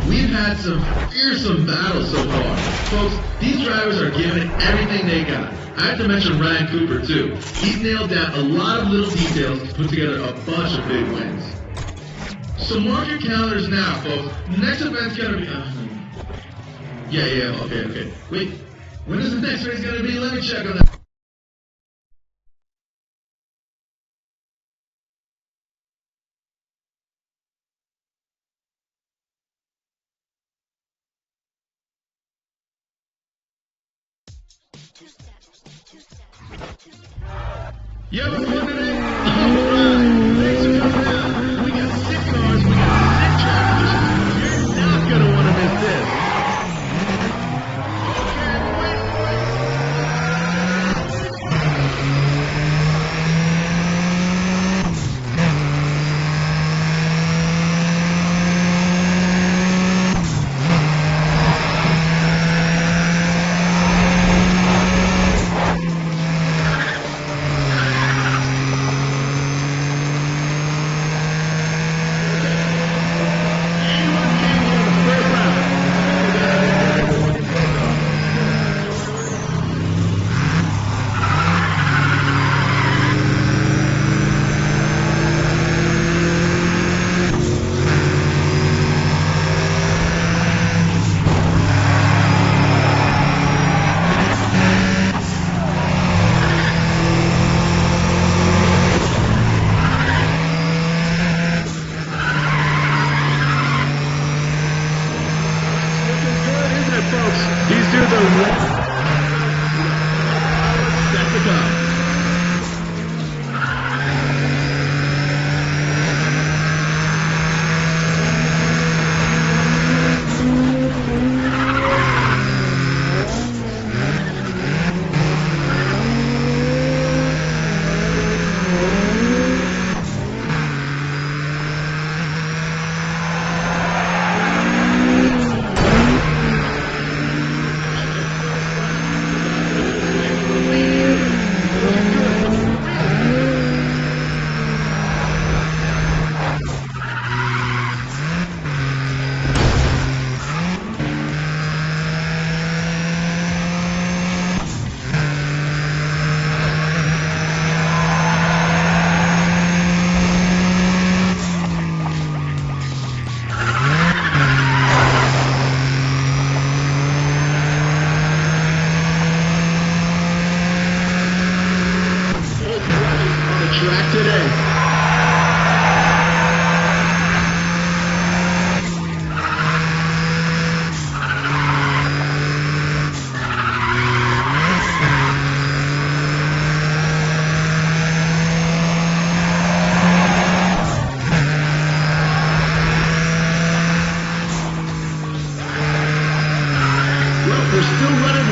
We've had some fearsome battles so far. Folks, these drivers are giving everything they got. I have to mention Ryan Cooper, too. He's nailed down a lot of little details to put together a bunch of big wins. So mark your calendars now, folks. Next event's gonna be... okay. Wait, when is the next race gonna be? Let me check on that. You ever wondered it? Alright, thanks for coming out. We got 6 cars, we got 6 track positions. You're not gonna want to miss this.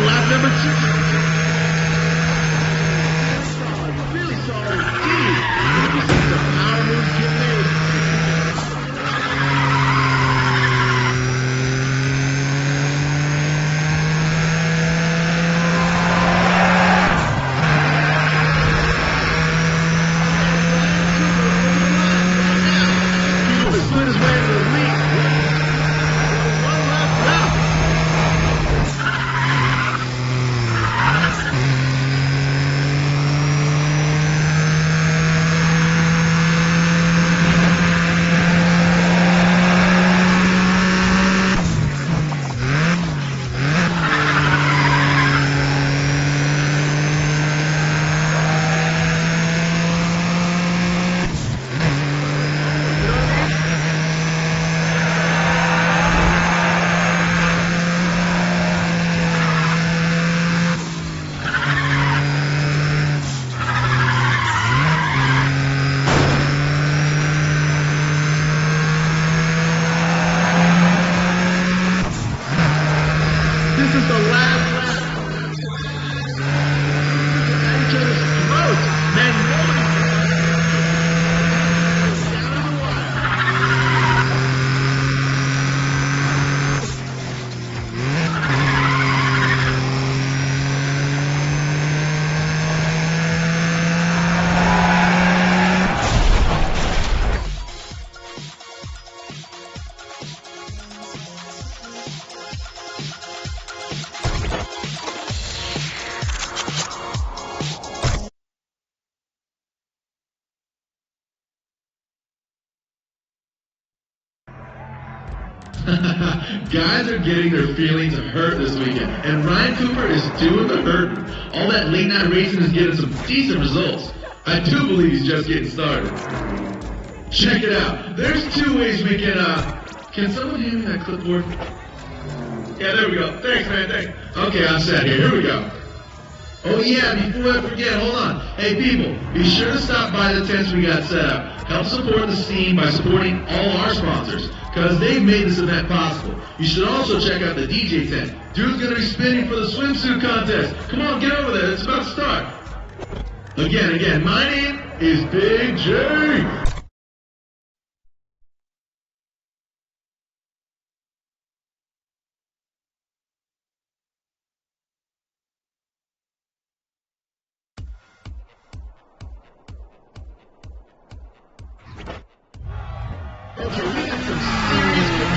lap number 2. Really solid indeed. Maybe some power moves get made. This is the last lap. Each other's throats. Man, nobody. Down to the wire. Guys are getting their feelings hurt this weekend, and Ryan Cooper is doing the hurting. All that late night racing is getting some decent results. I do believe he's just getting started. Check it out. There's 2 ways we can someone hand me that clipboard? Yeah, there we go. Thanks, man, thanks. Okay, I'm set here. Here we go. Oh yeah, before I forget, hold on. Hey people, be sure to stop by the tents we got set up. Help support the scene by supporting all our sponsors, because they've made this event possible. You should also check out the DJ tent. Dude's gonna be spinning for the swimsuit contest. Come on, get over there, it's about to start. Again, my name is Big J. Okay, we got some serious good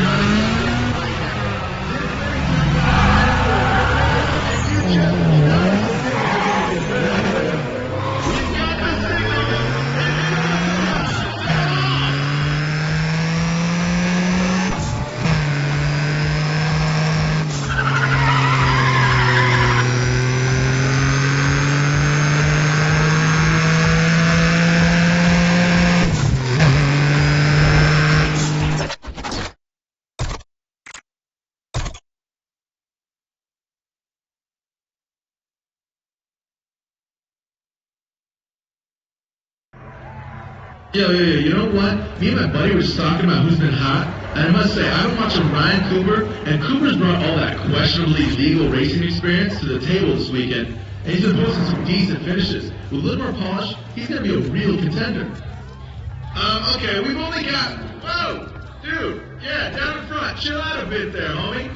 Yo, you know what? Me and my buddy were just talking about who's been hot, and I must say, I've been watching Ryan Cooper, and Cooper's brought all that questionably legal racing experience to the table this weekend, and he's been posting some decent finishes. With a little more polish, he's gonna be a real contender. Okay, we've only got, whoa, dude, yeah, down in front, chill out a bit there, homie.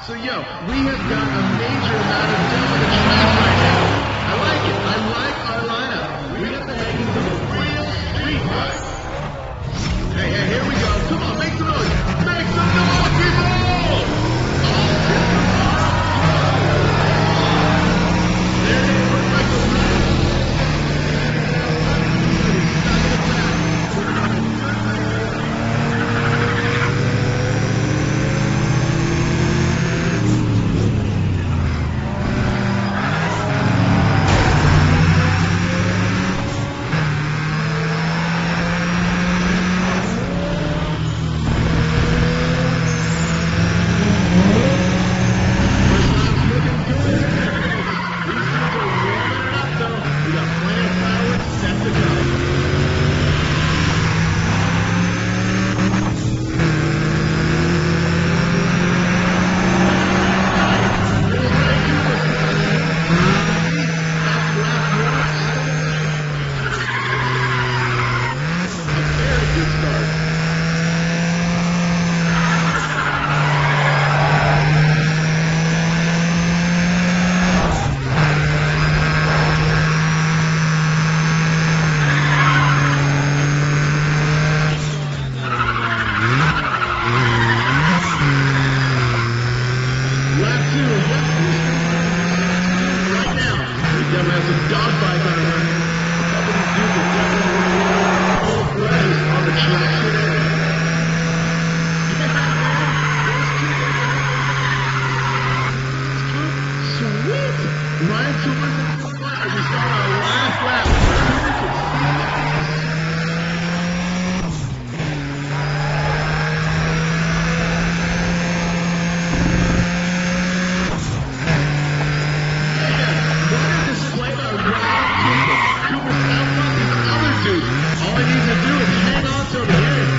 So yo, we have got a major amount of dough on the track right now. I like it. I like our lineup. We got the makings of a real street fight. Hey, here we go. Come on, make some noise. Make some noise, people! All systems are go. There it is. Looks like the dogfight on the run. A couple of these dudes are definitely old brothers on the track today. Sweet! Ryan Cooper's in the front as we start our last lap. All I need to do is hang on till the end.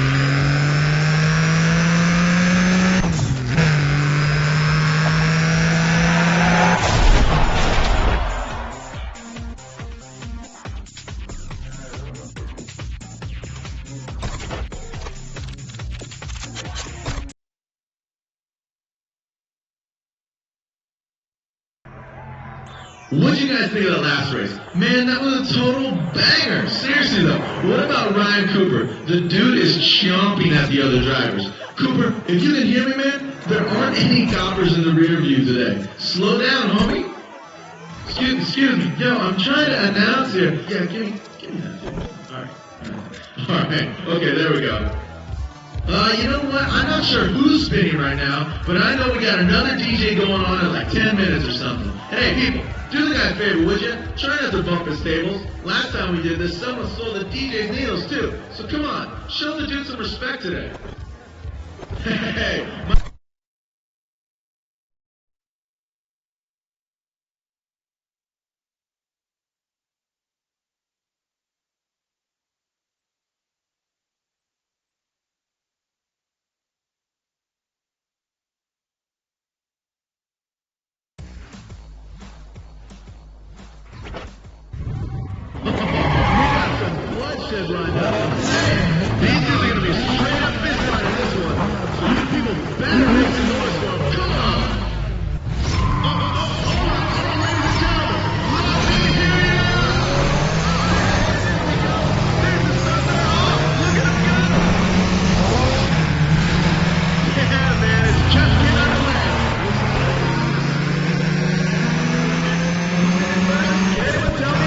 What'd you guys think of that last race? Man, that was a total banger. Seriously though, what about Ryan Cooper? The dude is chomping at the other drivers. Cooper, if you can hear me, man, there aren't any coppers in the rear view today. Slow down, homie. Excuse me. Yo, I'm trying to announce here. Yeah, give me that thing. Alright. Okay, there we go. You know what? I'm not sure who's spinning right now, but I know we got another DJ going on in like 10 minutes or something. Hey, people, do the guy a favor, would you? Try not to bump his tables. Last time we did this, someone stole the DJ's needles too. So come on, show the dude some respect today. Hey, bloodshed right now. These dudes are going to be straight up fist fight in this one. So you people better make some noise for them. Come on. Ladies and gentlemen, let me hear you. There we go. There's the thunder. Look at him go. Yeah, man, it's just getting underway. Anyone tell me?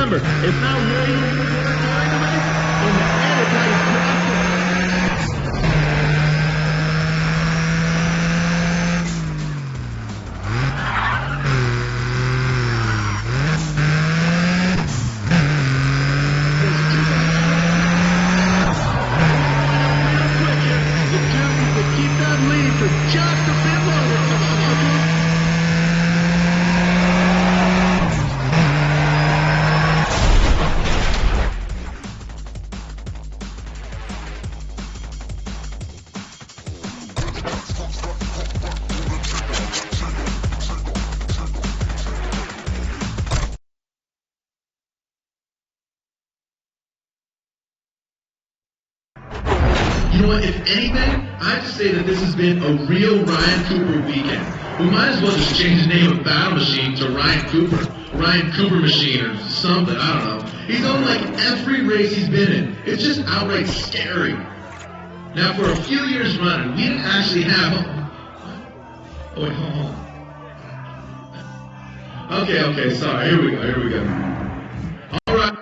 Remember, it's not where you win the race. In the end, it's how you cross it. Keep that lead for just a bit longer. Come on, Marco. You know what, if anything, I'd say that this has been a real Ryan Cooper weekend. We might as well just change the name of Battle Machine to Ryan Cooper. Ryan Cooper Machine or something, I don't know. He's on like every race he's been in. It's just outright scary. Now for a few years running, we didn't actually have... Oh wait, hold on. Okay, sorry, here we go. All right.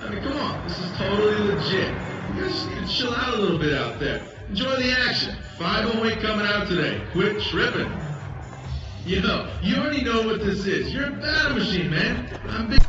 I mean, come on, this is totally legit. You guys need to chill out a little bit out there. Enjoy the action. 508 coming out today. Quit tripping. You know, you already know what this is. You're a Battle Machine, man. I'm big.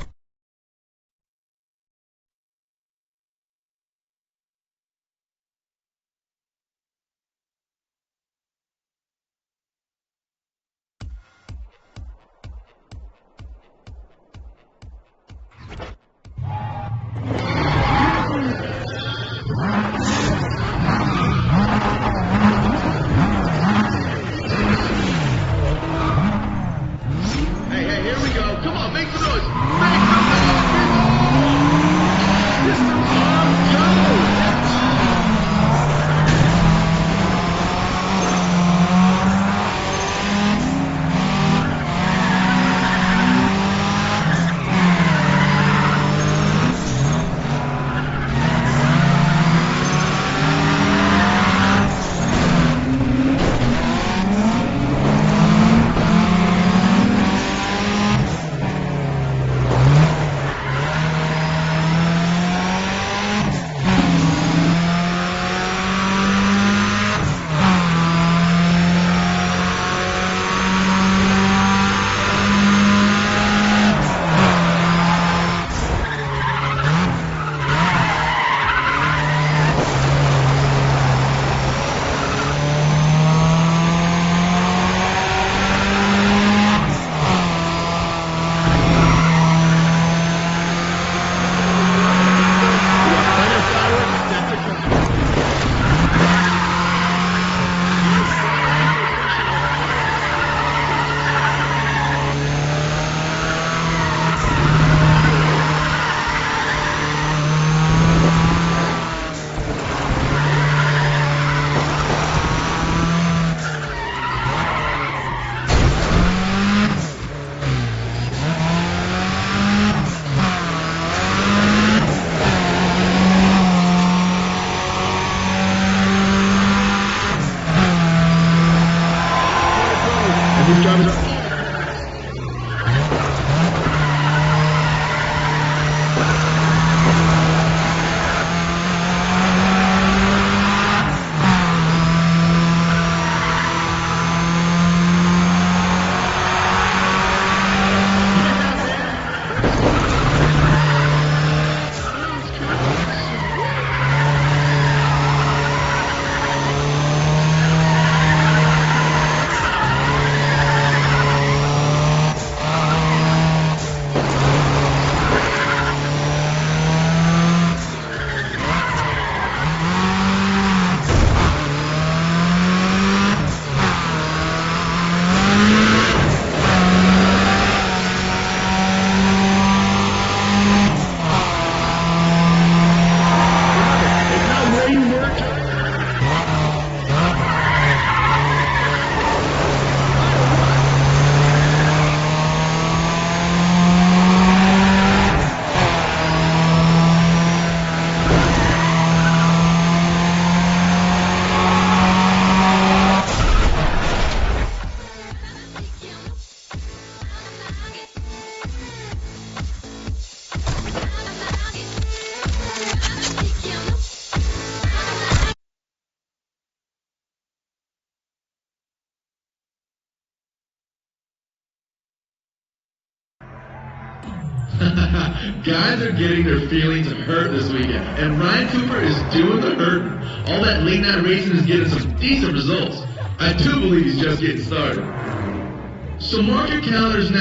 Hey, here we go. Come on, make some noise. Make some noise. This is Guys are getting their feelings hurt this weekend, and Ryan Cooper is doing the hurting. All that late night racing is getting some decent results. I do believe he's just getting started. So mark your calendars now.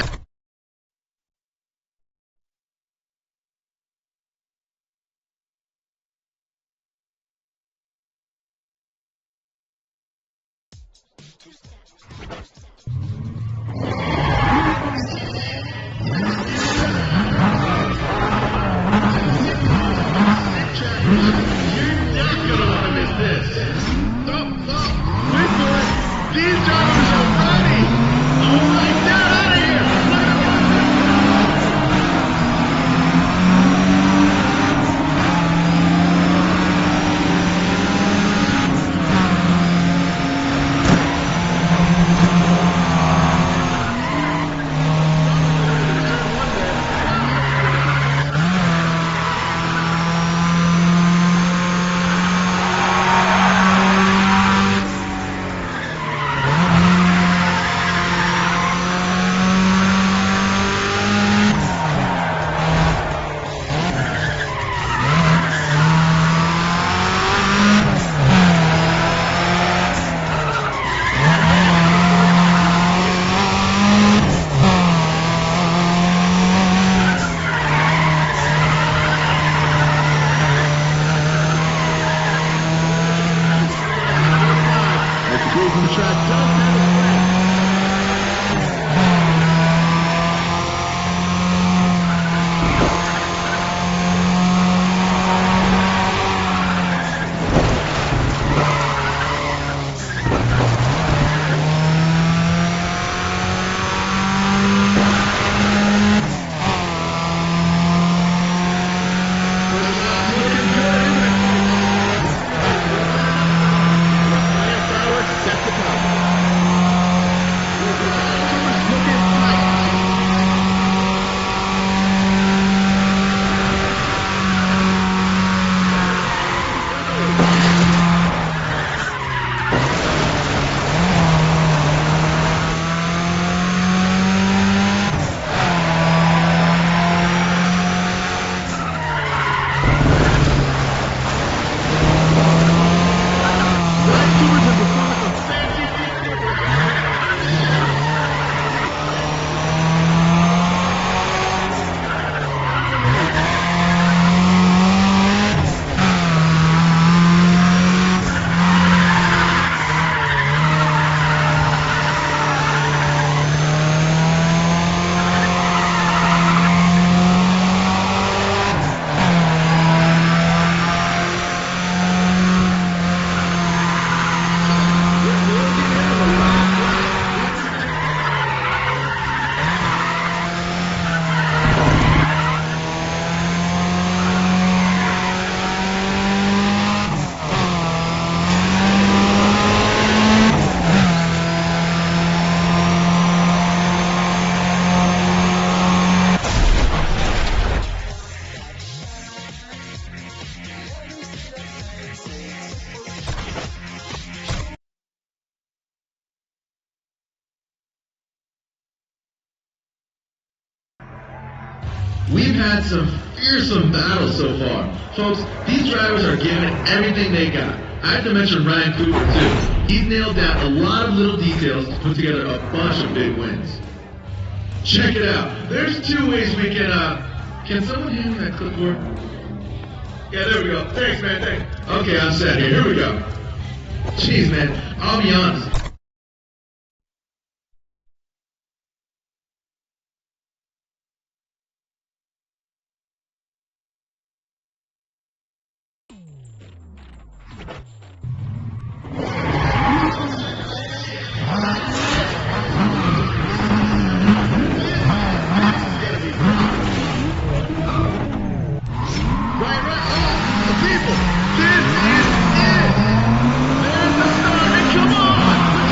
We've had some fearsome battles so far. Folks, these drivers are giving it everything they got. I have to mention Ryan Cooper too. He's nailed down a lot of little details to put together a bunch of big wins. Check it out. There's two ways we can someone hand me that clipboard? Yeah, there we go. Thanks, man, thanks. Okay, I'm set here. Here we go. Jeez, man, I'll be honest. People, this is it! There's the start, and come on!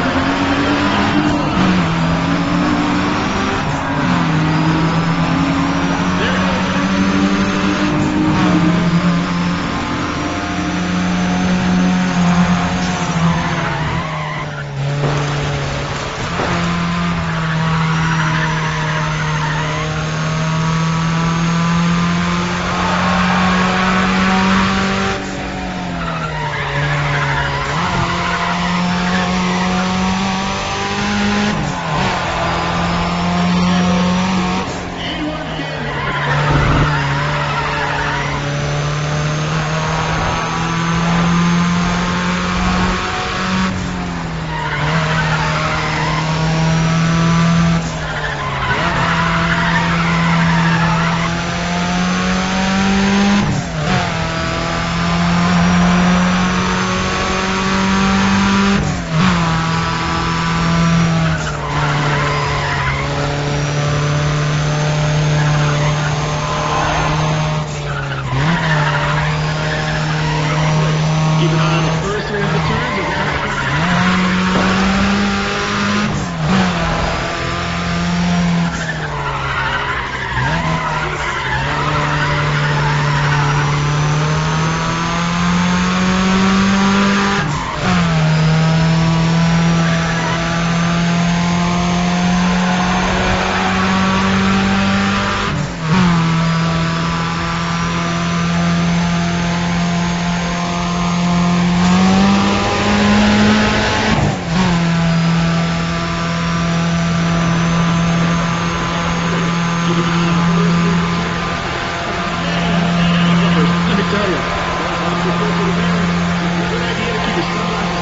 Let me tell you. Good idea to keep your sunglasses.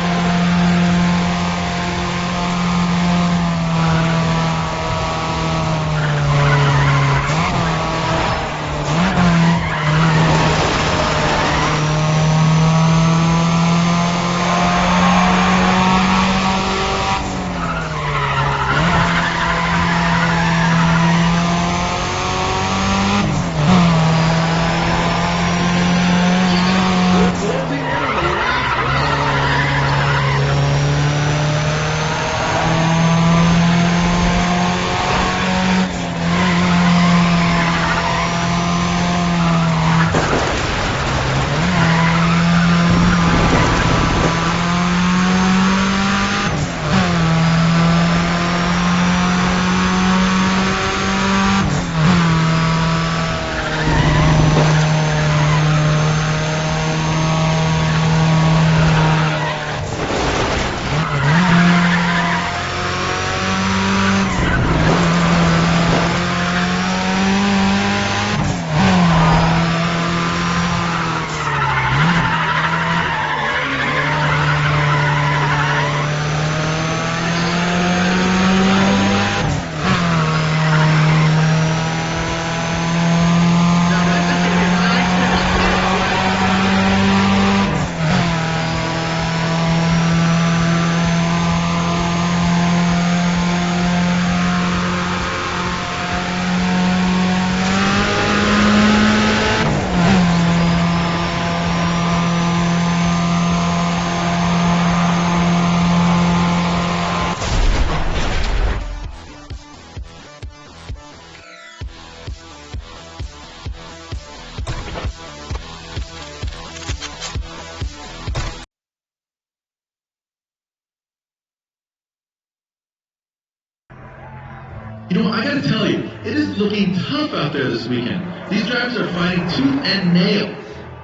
You know, I gotta tell you, it is looking tough out there this weekend. These drivers are fighting tooth and nail.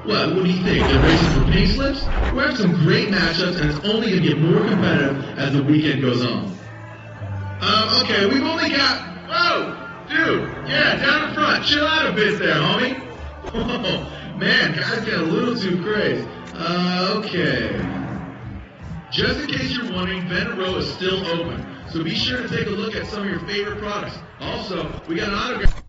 What do you think? They're racing for pink slips? We're having some great matchups, and it's only gonna get more competitive as the weekend goes on. Okay, we've only got... Whoa! Dude, yeah, down in front. Chill out a bit there, homie. Oh, man, guys get a little too crazy. Okay. Just in case you're wondering, Vendor Row is still open. So be sure to take a look at some of your favorite products. Also, we got an autograph.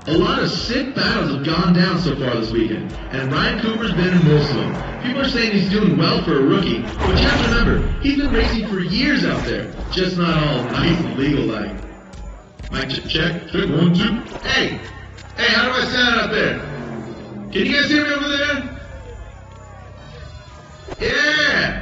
A lot of sick battles have gone down so far this weekend, and Ryan Cooper's been in most of them. People are saying he's doing well for a rookie, but you have to remember, he's been racing for years out there, just not all nice and legal-like. Mic check, 1, 2. Hey, how do I sound out there? Can you guys hear me over there? Yeah!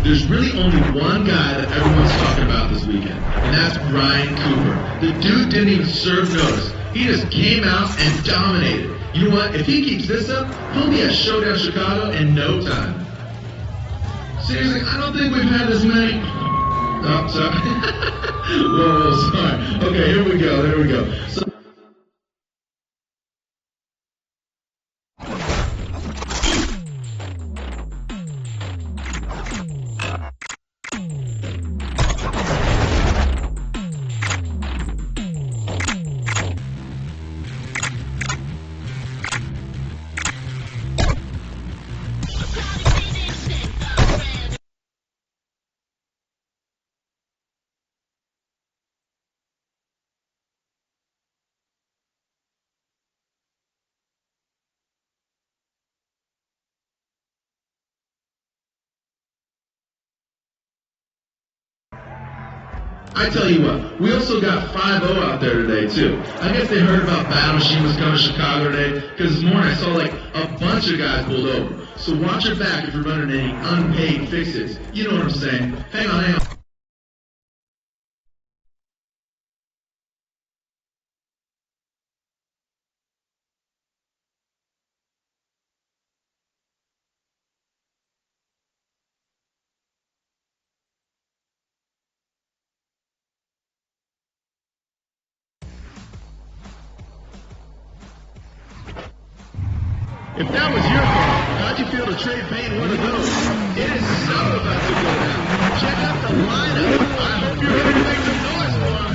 there's really only one guy that everyone's talking about this weekend, and that's Ryan Cooper. The dude didn't even serve notice. He just came out and dominated. You know what? If he keeps this up, he'll be at Showdown Chicago in no time. Seriously, I don't think we've had this many. Oh, sorry. Whoa, sorry. Okay, here we go. So I tell you what, we also got 5-0 out there today, too. I guess they heard about Battle Machine was coming to Chicago today, because this morning I saw, like, a bunch of guys pulled over. So watch your back if you're running any unpaid fixes. You know what I'm saying. Hang on. If that was your car, how'd you feel to trade paint one of those? It is so about to go down. Check out the lineup. I hope you're ready to make some noise for him.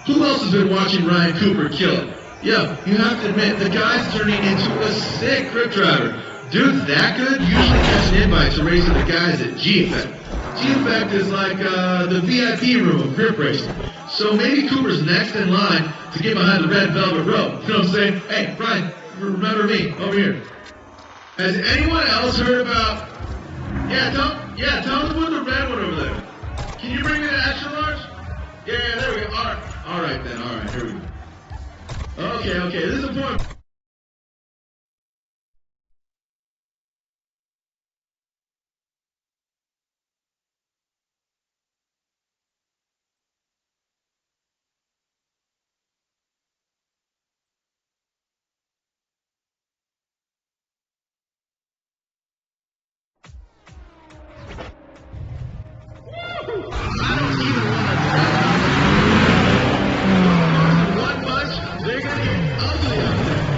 Who else has been watching Ryan Cooper kill it? Yeah, you have to admit, the guy's turning into a sick grip driver. Dude's that good, usually catching invites to racing the guys at G-Effect. G-Effect is like the VIP room of grip racing. So maybe Cooper's next in line to get behind the red velvet rope. You know what I'm saying? Hey, Brian, remember me, over here. Has anyone else heard about... tell them to put the red one over there. Can you bring me the extra large? Yeah, there we go. All right then. All right, here we go. Okay. This is important. One punch, they're gonna get ugly out there.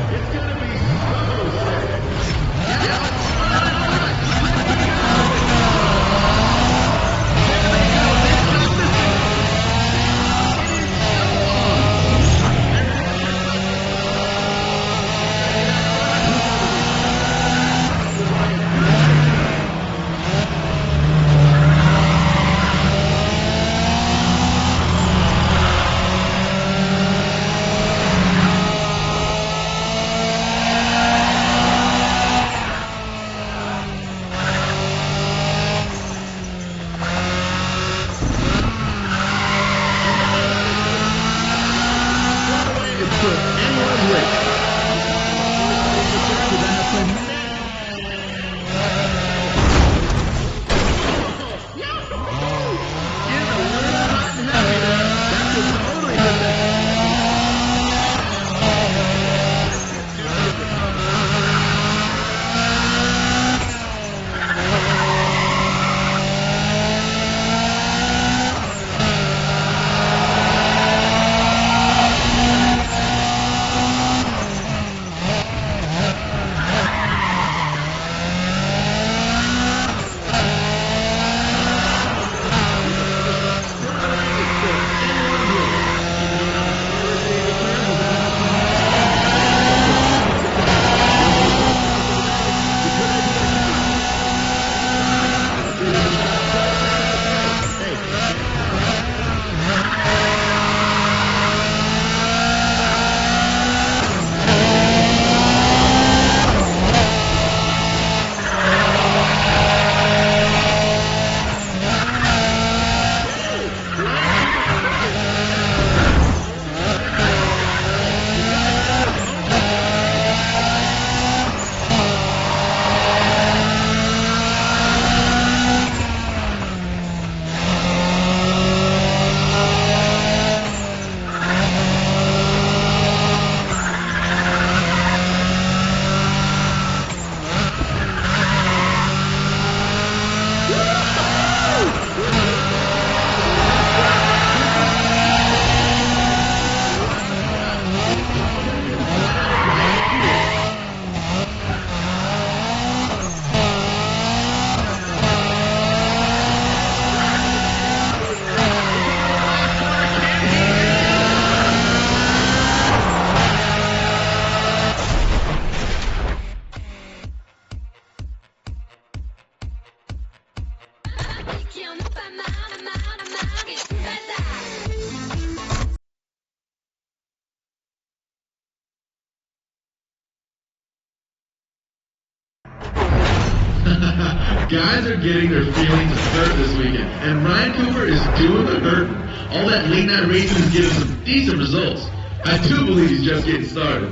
Guys are getting their feelings hurt this weekend, and Ryan Cooper is doing the hurting. All that late night racing is giving some decent results. I do believe he's just getting started.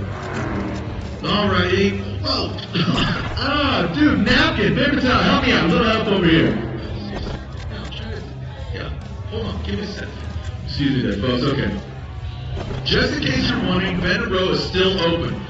Alrighty. Whoa. Dude, napkin, paper towel, help me out. A little help over here. Yeah, hold on, give me a sec. Excuse me there, folks. Okay. Just in case you're wondering, Bennett Row is still open.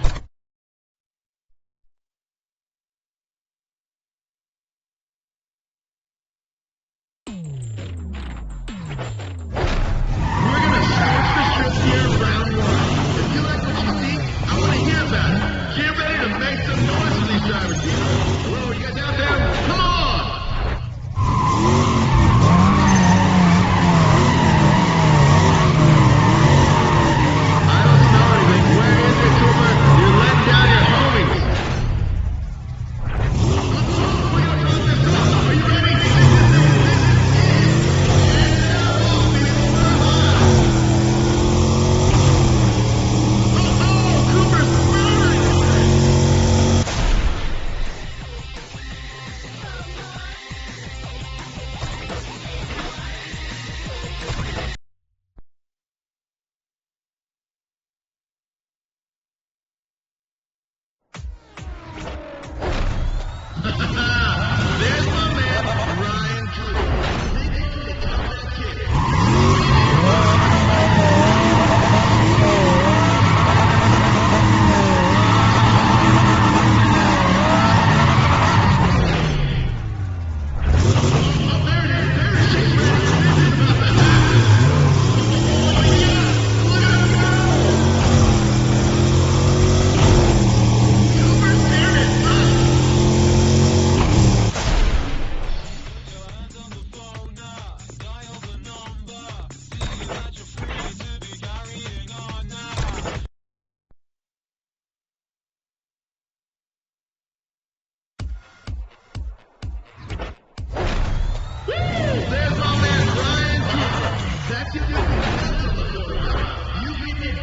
There's my man, Ryan Cooper. There's my man, Ryan Cooper. That's your You can get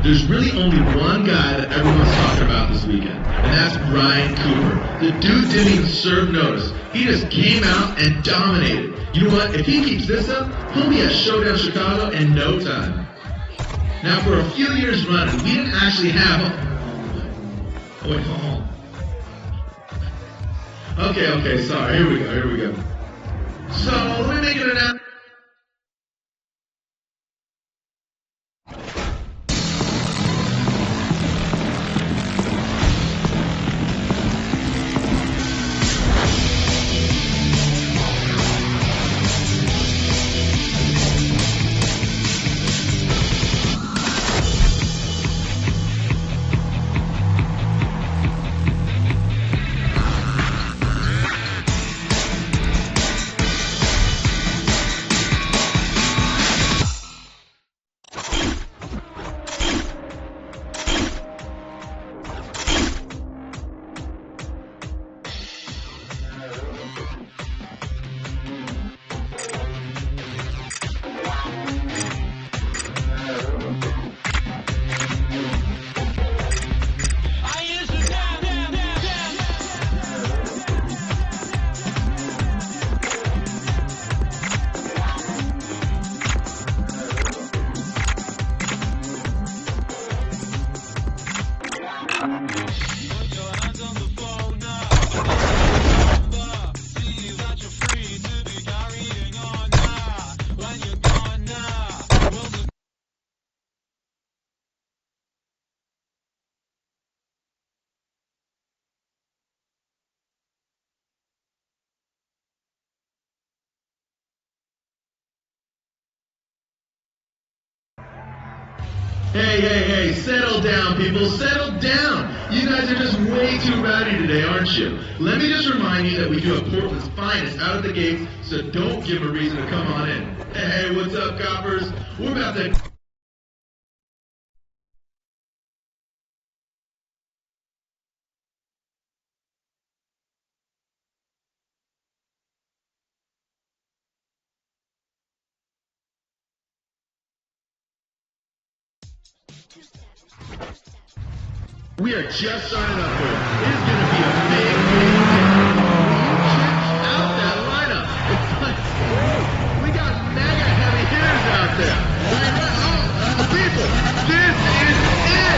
There's really only one guy that everyone's talking about this weekend, and that's Ryan Cooper. The dude didn't even serve notice. He just came out and dominated. You know what? If he keeps this up, he'll be at Showdown Chicago in no time. Now, for a few years running, we didn't actually have... Oh, wait, hold on. Okay, sorry. Here we go. So, let me make it an announcement. Hey, settle down, people, settle down. You guys are just way too rowdy today, aren't you? Let me just remind you that we do have Portland's finest out at the gates, so don't give a reason to come on in. Hey, what's up, coppers? We're about to... We are just signing up for it. It is going to be a big day. Check out that lineup. It's like, we got mega heavy hitters out there. People, this is it.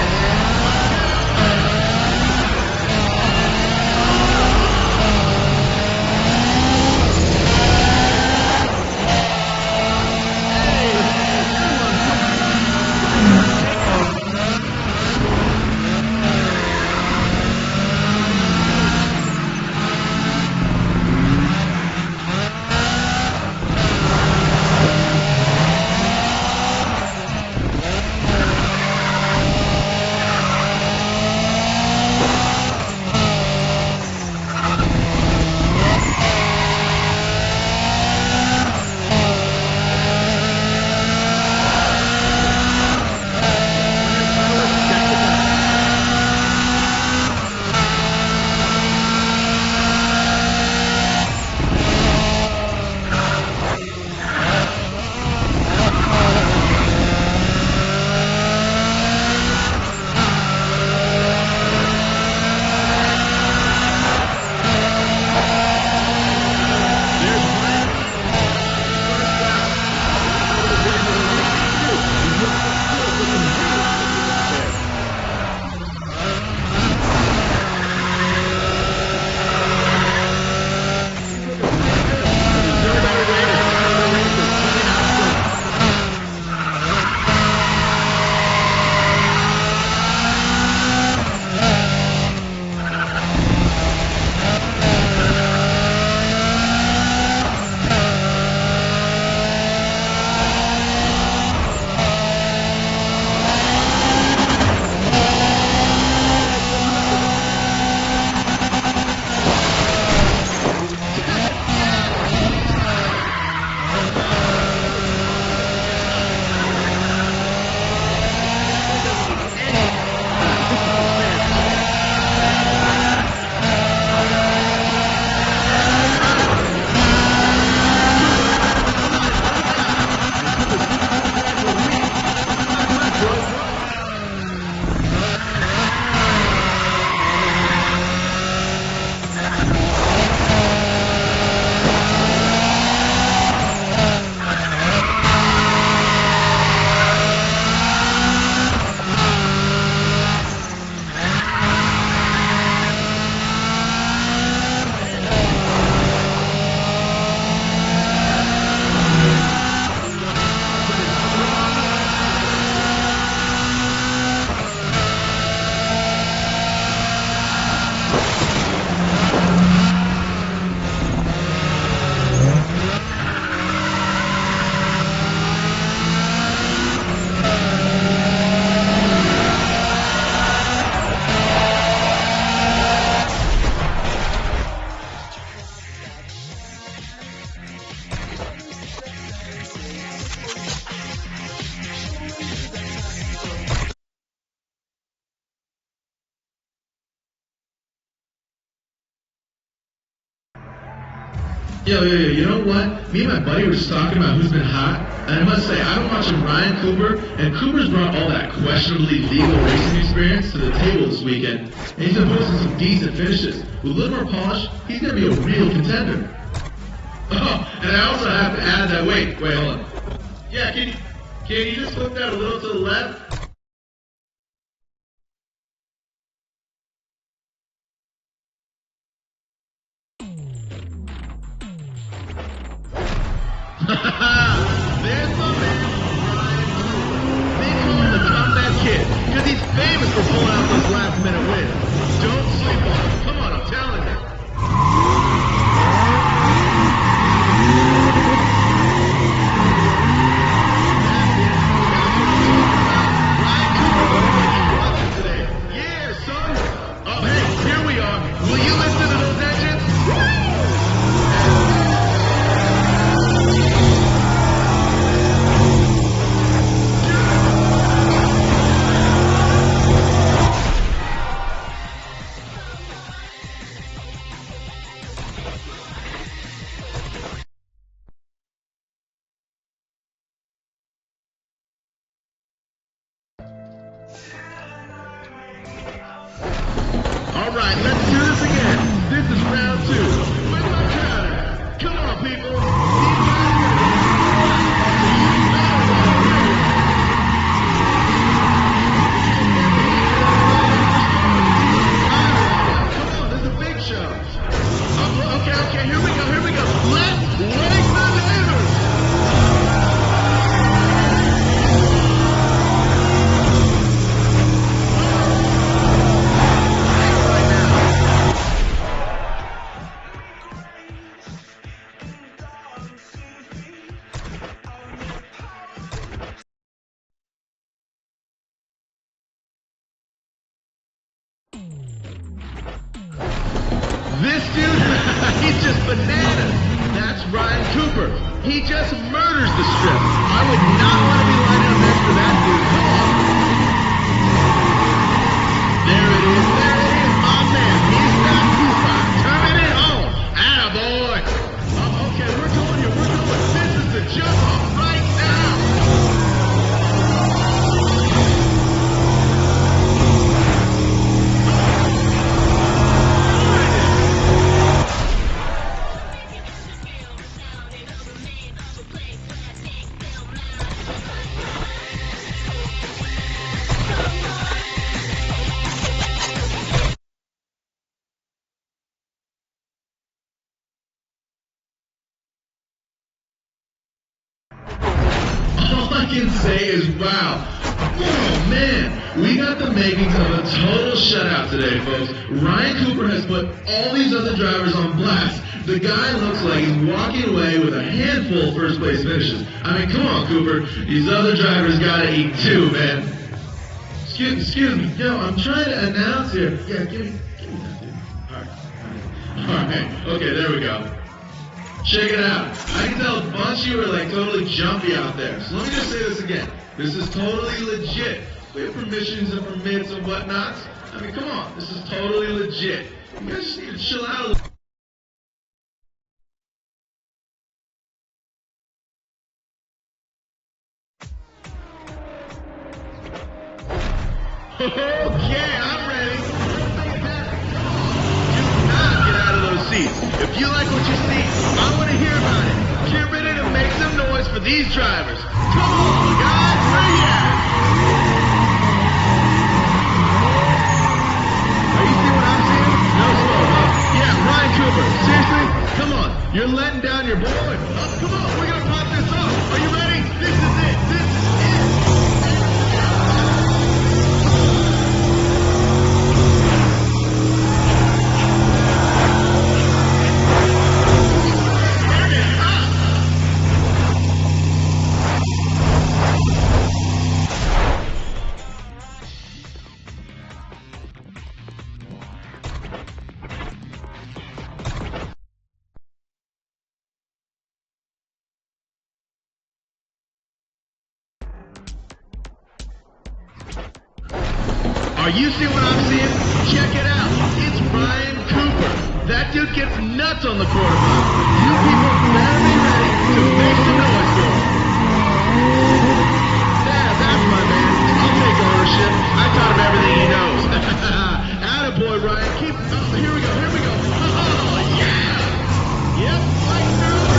Yo, you know what? Me and my buddy were just talking about who's been hot, and I must say, I've been watching Ryan Cooper, and Cooper's brought all that questionably legal racing experience to the table this weekend, and he's been posting some decent finishes. With a little more polish, he's going to be a real contender. Oh, and I also have to add that, wait, hold on. Yeah, can you just flip that a little to the left? There's my man, Ryan Cooper. They call him the comeback kid, because he's famous for pulling out those last-minute wins. Don't sleep on him. Come on, I'm telling you. All right, let's do this again. This is round 2. Where's my crowd at? Come on, people. Come on, this is a big show. Okay, here we go. Let's wake the neighbors. This dude, he's just bananas. That's Ryan Cooper. He just murders the strip. I would not want to be lining up next to that dude. Come on. There it is, my man. He's got Cooper. Turning it home. Attaboy. Okay, we're going here. This is the jump off right now. All I can say is wow. Oh man, we got the makings of a total shutout today, folks. Ryan Cooper has put all these other drivers on blast. The guy looks like he's walking away with a handful of first place finishes. I mean, come on, Cooper. These other drivers gotta eat too, man. Excuse me. Yo, I'm trying to announce here. Yeah, give me that, dude. All right. Okay, there we go. Check it out. I can tell a bunch of you are like totally jumpy out there. So let me just say this again. This is totally legit. We have permissions and permits and whatnot. I mean, come on. This is totally legit. You guys just need to chill out a little. Okay, I'm ready. Do not get out of those seats. If you like what you see, I want to hear about it. Get ready to make some noise for these drivers. Come on, guys, where you at? Are you seeing what I'm seeing? No slow. Yeah, Ryan Cooper. Seriously? Come on. You're letting down your boy. Come on, we're going to pop this off. Are you ready? This is it. This is it. Are you seeing what I'm seeing? Check it out. It's Ryan Cooper. That dude gets nuts on the quarter mile. You people better be ready to make some noise for him. Yeah, that's my man. I'll take ownership. I taught him everything he knows. Attaboy, Ryan. Keep. Oh, here we go. Oh, yeah. Yep, right through.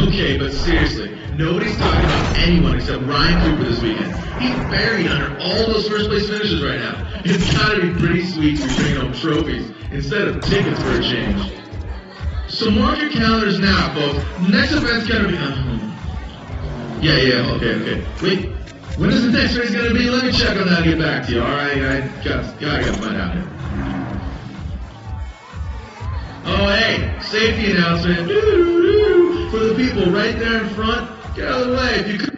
Okay, but seriously, nobody's talking about anyone except Ryan Cooper this weekend. He's buried under all those first place finishes right now. It's gotta be pretty sweet to be bringing home trophies instead of tickets for a change. So mark your calendars now, folks. Next event's gonna be... okay. Wait, when is the next race gonna be? Let me check on that and get back to you, alright? I gotta find out here. Oh, hey, safety announcement. For the people right there in front, get out of the way if you could.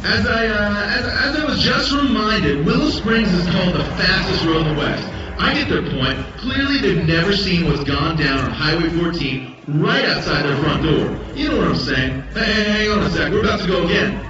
As I was just reminded, Willow Springs is called the fastest road in the West. I get their point. Clearly they've never seen what's gone down on Highway 14 right outside their front door. You know what I'm saying? Hey, hang on a sec. We're about to go again.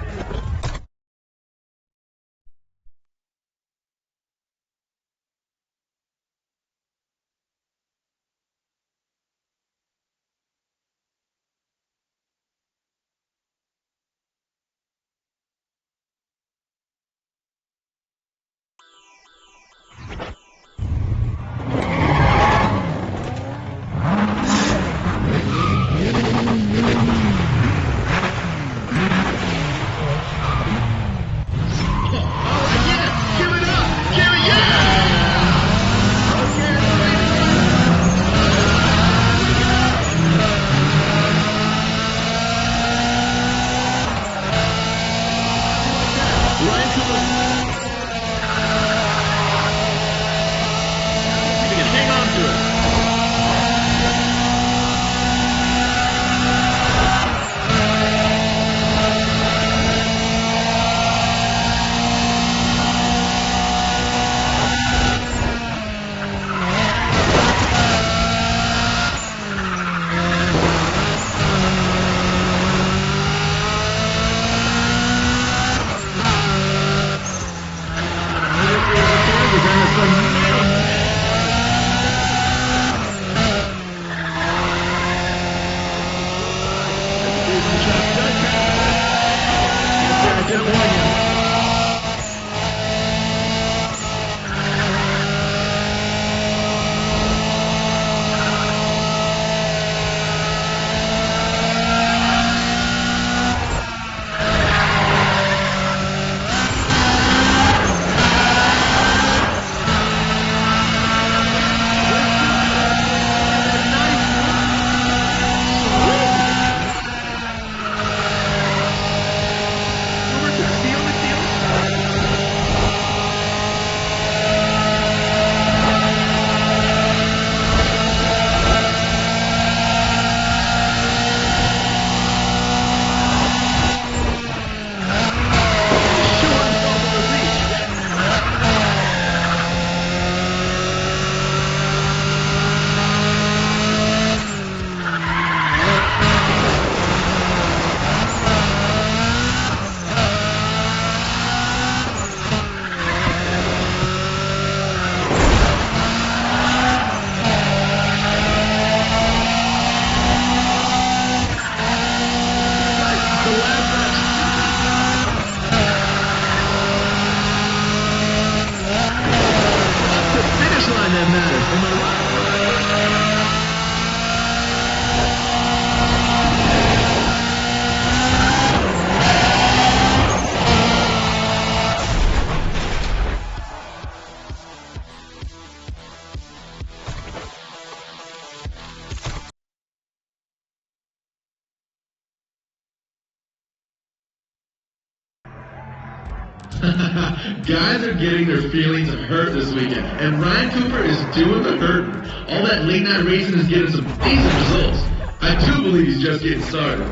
Guys are getting their feelings hurt this weekend, and Ryan Cooper is doing the hurting. All that late night racing is getting some decent results. I do believe he's just getting started.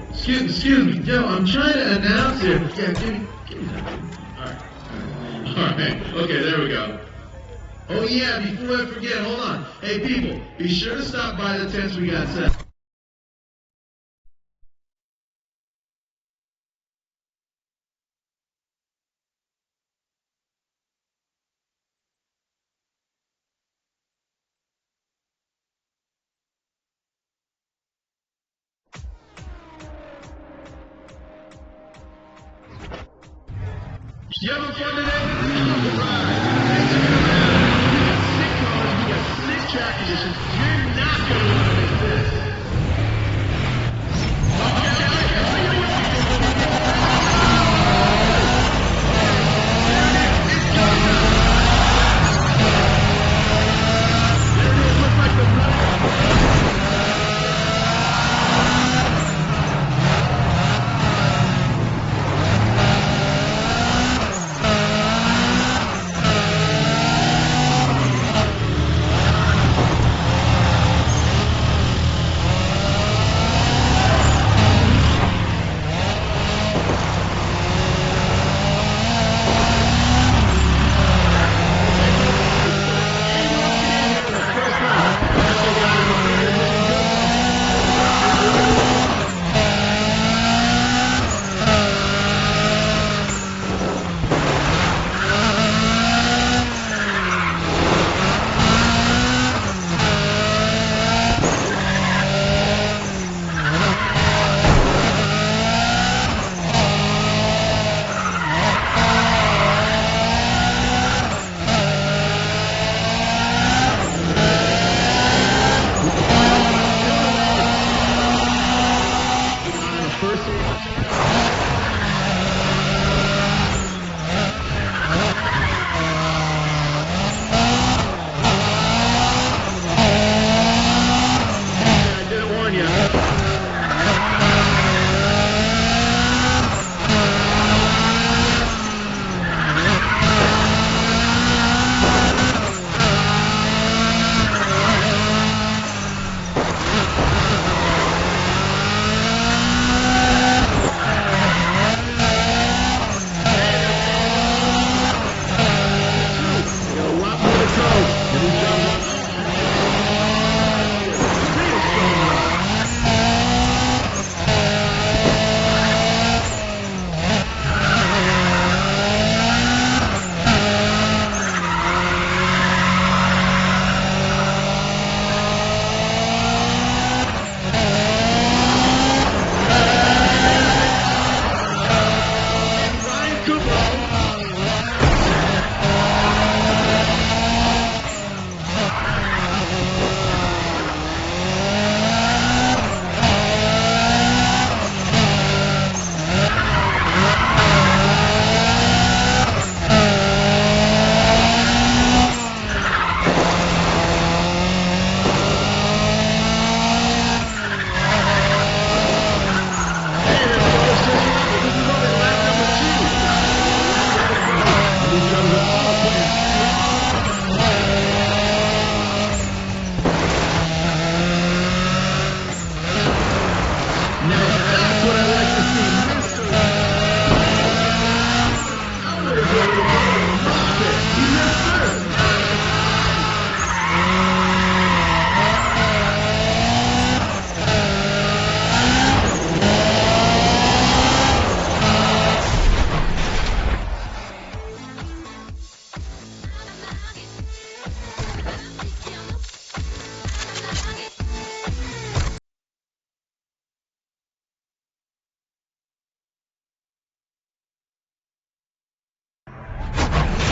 Excuse me, yo, I'm trying to announce here. Yeah, give me that. Alright, okay, there we go. Oh yeah, before I forget, hold on. Hey people, be sure to stop by the tents we got set. You having fun today? All right. Thanks for coming out. We got sick cars, we got sick track conditions. You're not going to want to miss this.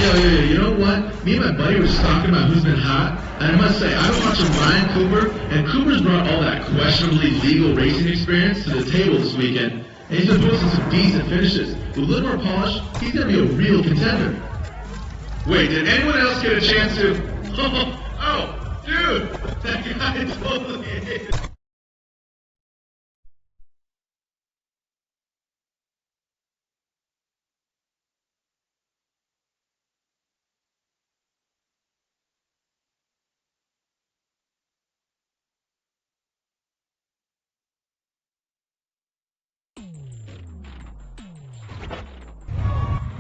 Yo, you know what? Me and my buddy were just talking about who's been hot, and I must say, I was watching Ryan Cooper, and Cooper's brought all that questionably legal racing experience to the table this weekend, and he's been posting some decent finishes. With a little more polish, he's gonna be a real contender. Wait, did anyone else get a chance to... Oh, dude! That guy totally hated it.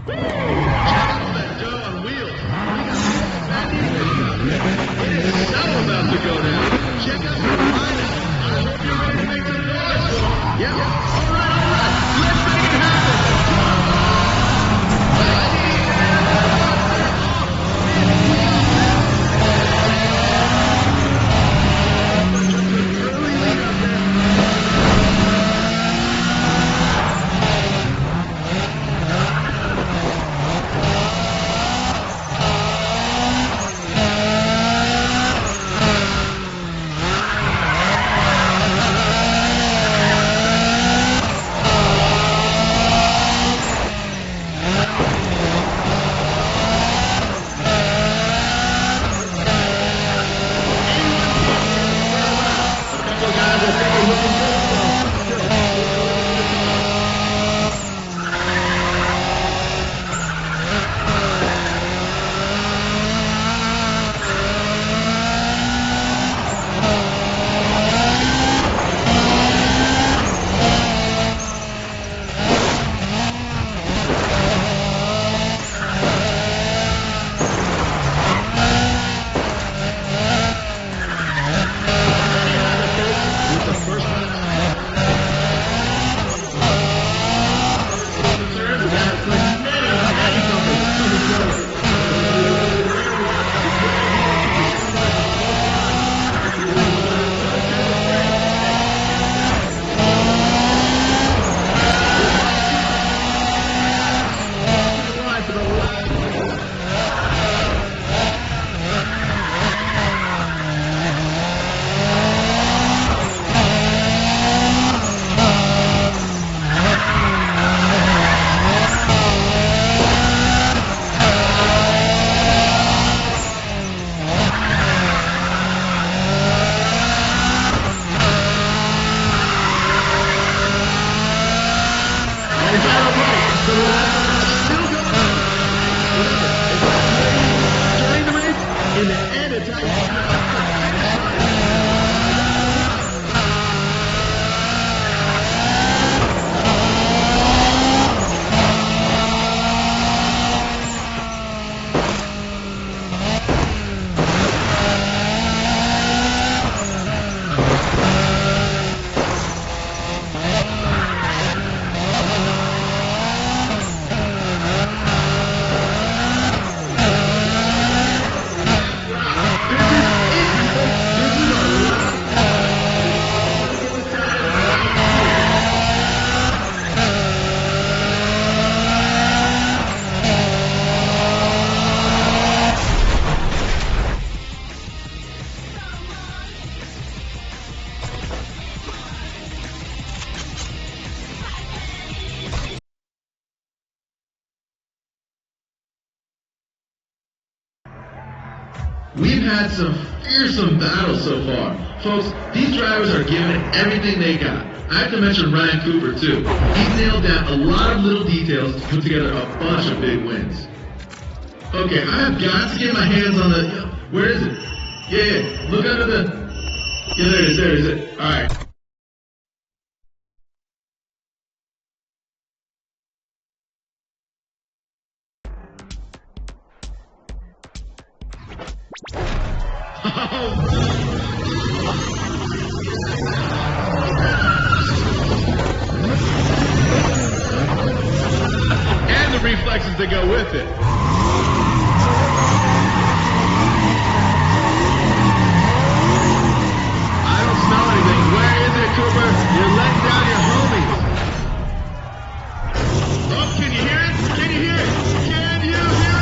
Check out all that dough on wheels. We got bad news. Is that all right? The lap still going on. During the race, in the end, it's We've had some fearsome battles so far. Folks, these drivers are giving everything they got. I have to mention Ryan Cooper, too. He's nailed down a lot of little details to put together a bunch of big wins. Okay, I have got to get my hands on the... Where is it? Yeah, look under the... Yeah, there it is. All right. And the reflexes that go with it. I don't smell anything. Where is it, Cooper? You're letting down your homies. Oh, can you hear it? Can you hear it? Can you hear it?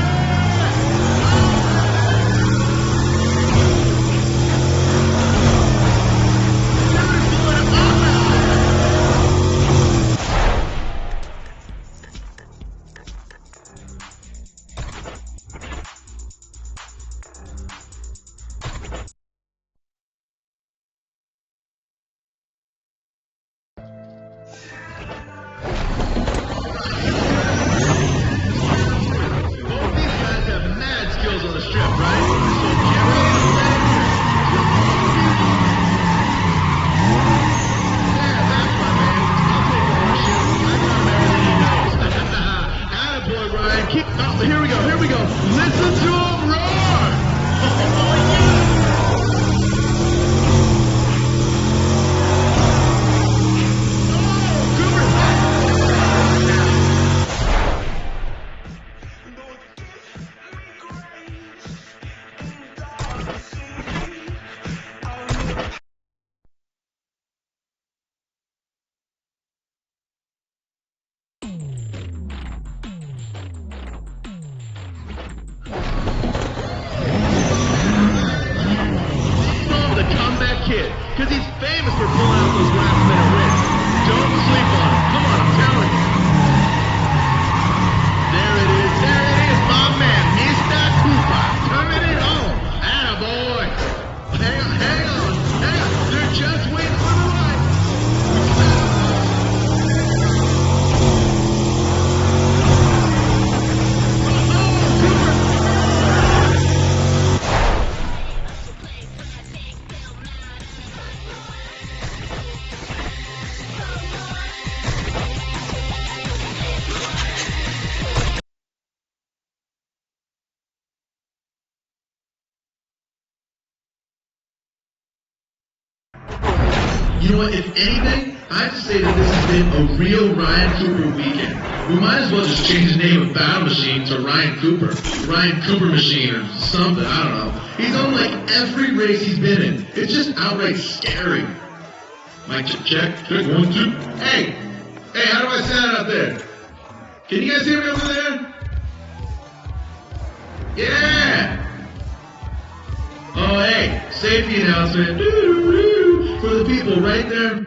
Here we go. Listen to him roar! Oh, because he's famous for pulling out those last-minute wins. Don't sleep on him. Come on, I'm telling you. There it is, my man, Mr. Cooper, turning it on. Attaboy. Hang on. They're just waiting for the light. You know what, if anything, I have to say that this has been a real Ryan Cooper weekend. We might as well just change the name of Battle Machine to Ryan Cooper. Ryan Cooper Machine or something, I don't know. He's on like every race he's been in. It's just outright scary. Mic check, 1, 2. Hey, how do I sound out there? Can you guys hear me over there? Yeah! Oh, hey, safety announcement. Doo-doo-doo, for the people right there.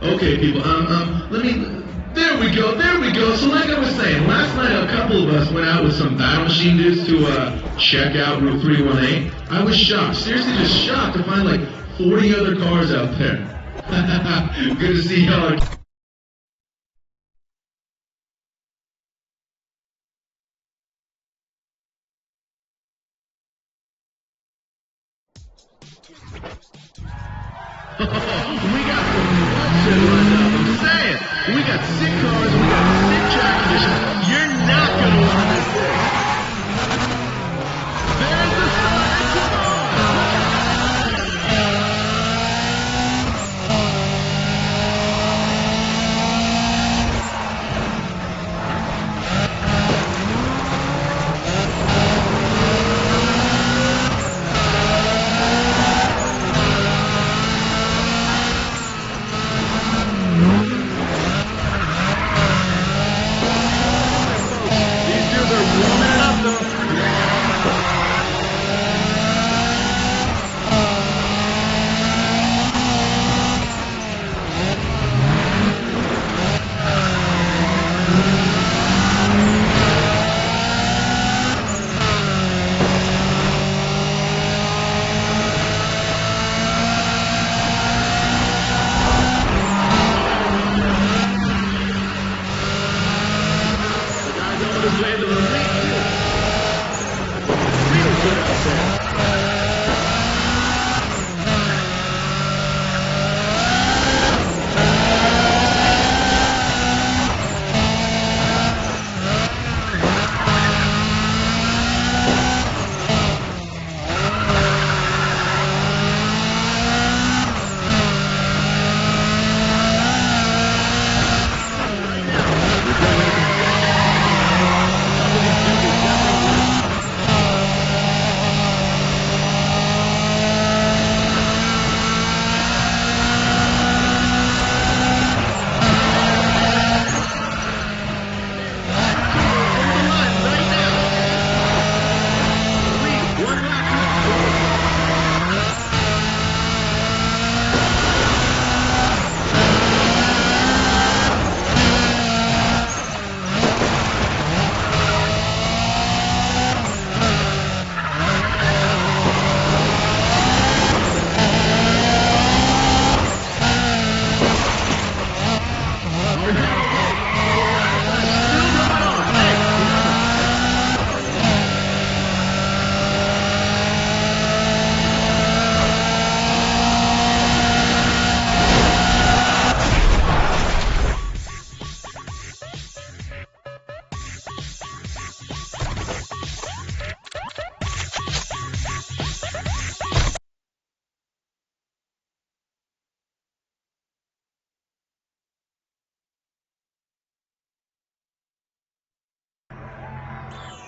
Okay, people, there we go. So like I was saying, last night a couple of us went out with some battle machine dudes to check out Route 318. I was shocked, seriously just shocked to find like 40 other cars out there. Good to see y'all. We got some shit lined up. I'm saying, we got sick cars, we got sick track conditions. You're not gonna want to miss this. There's the sign. Come on.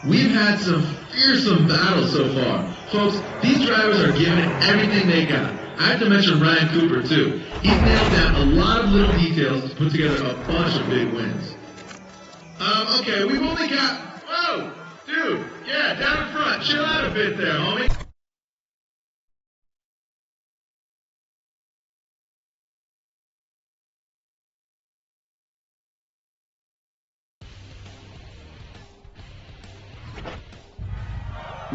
We've had some fearsome battles so far. Folks, these drivers are giving it everything they got. I have to mention Ryan Cooper, too. He's nailed down a lot of little details to put together a bunch of big wins. Okay, we've only got... Whoa! Dude, yeah, down in front. Chill out a bit there, homie.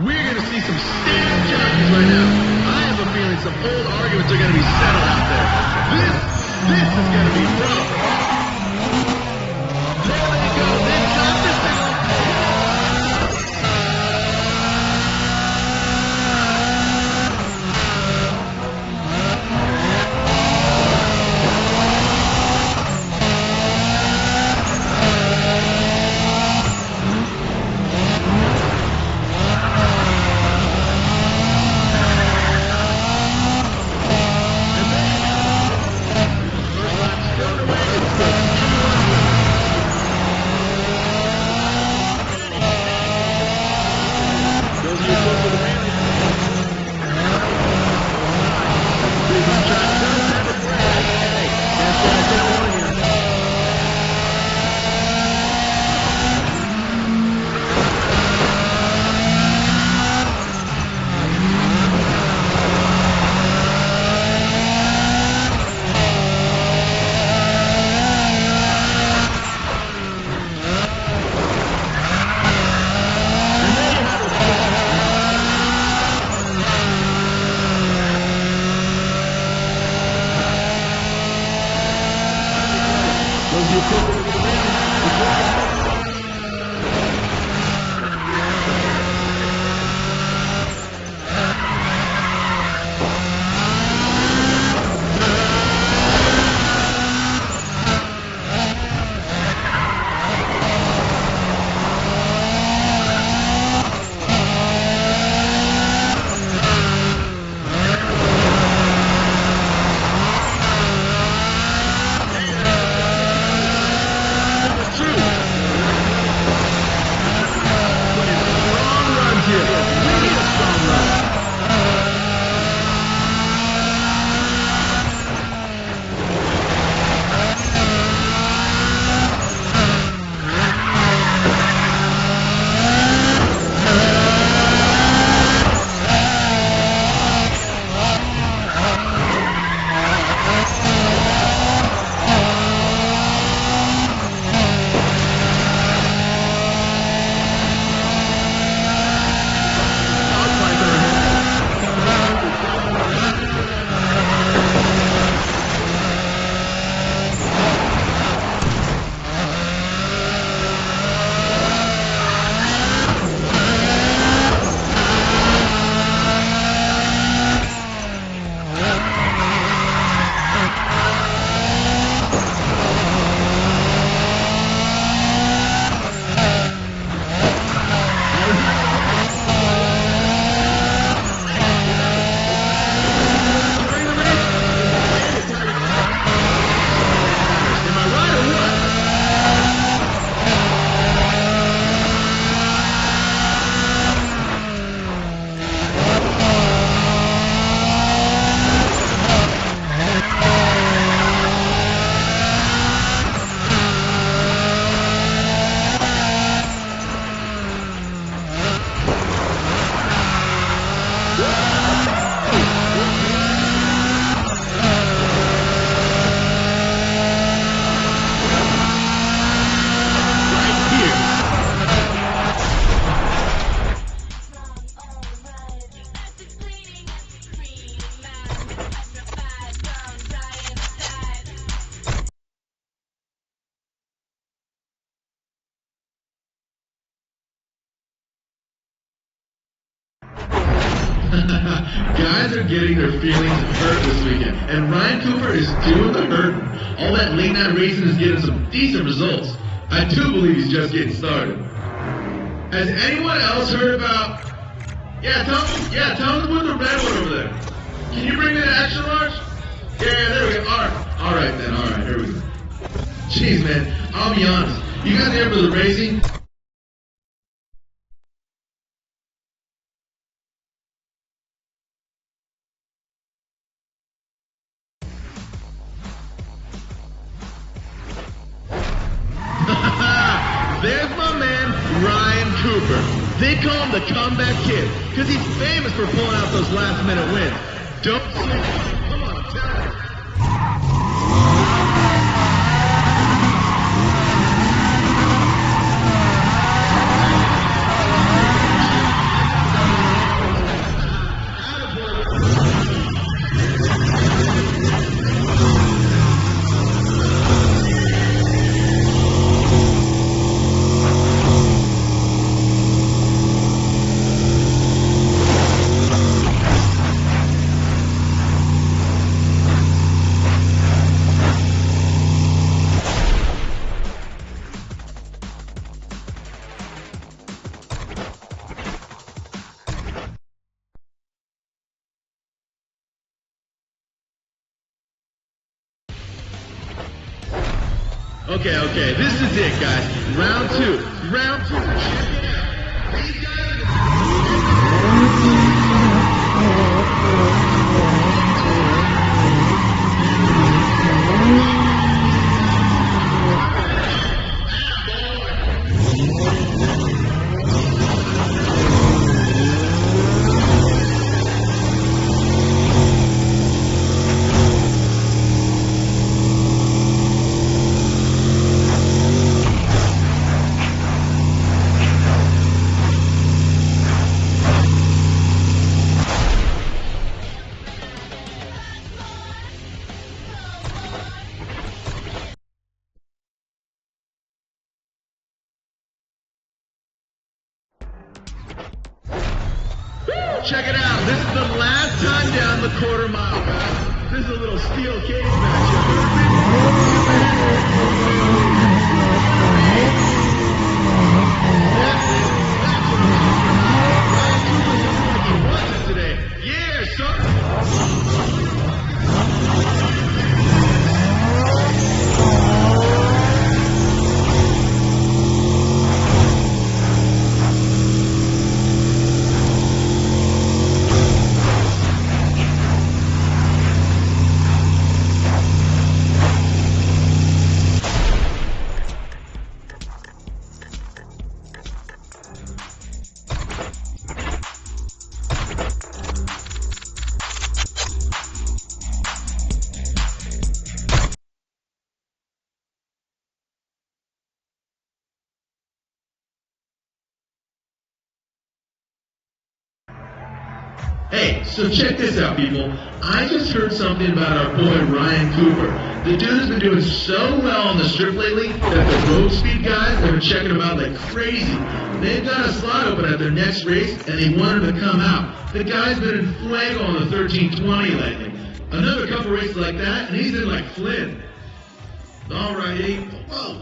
We're going to see some stand judges right now. I have a feeling some old arguments are going to be settled out there. This is going to be rough. There they go. They got this thing. Guys are getting their feelings hurt this weekend, and Ryan Cooper is doing the hurting. All that late night racing is getting some decent results. I do believe he's just getting started. Has anyone else heard about... tell them with the red one over there. Can you bring me the action large? Yeah, there we go. All right then. All right, here we go. Jeez, man, I'll be honest. You guys here for the racing? There's my man, Ryan Cooper. They call him the comeback kid, because he's famous for pulling out those last-minute wins. Don't sleep. Come on, tell him. Okay, this is it, guys. Round two. Round two. Check it out. These Check it out. This is the last time down the quarter mile, guys. This is a little steel cage match. Today. Yeah, son. Hey, so check this out, people. I just heard something about our boy Ryan Cooper. The dude has been doing so well on the strip lately that the road speed guys have been checking him out like crazy. They've got a slot open at their next race, and they want him to come out. The guy's been in Fuego on the 1320 lately. Another couple races like that, and he's in like Flynn. Alrighty. Whoa.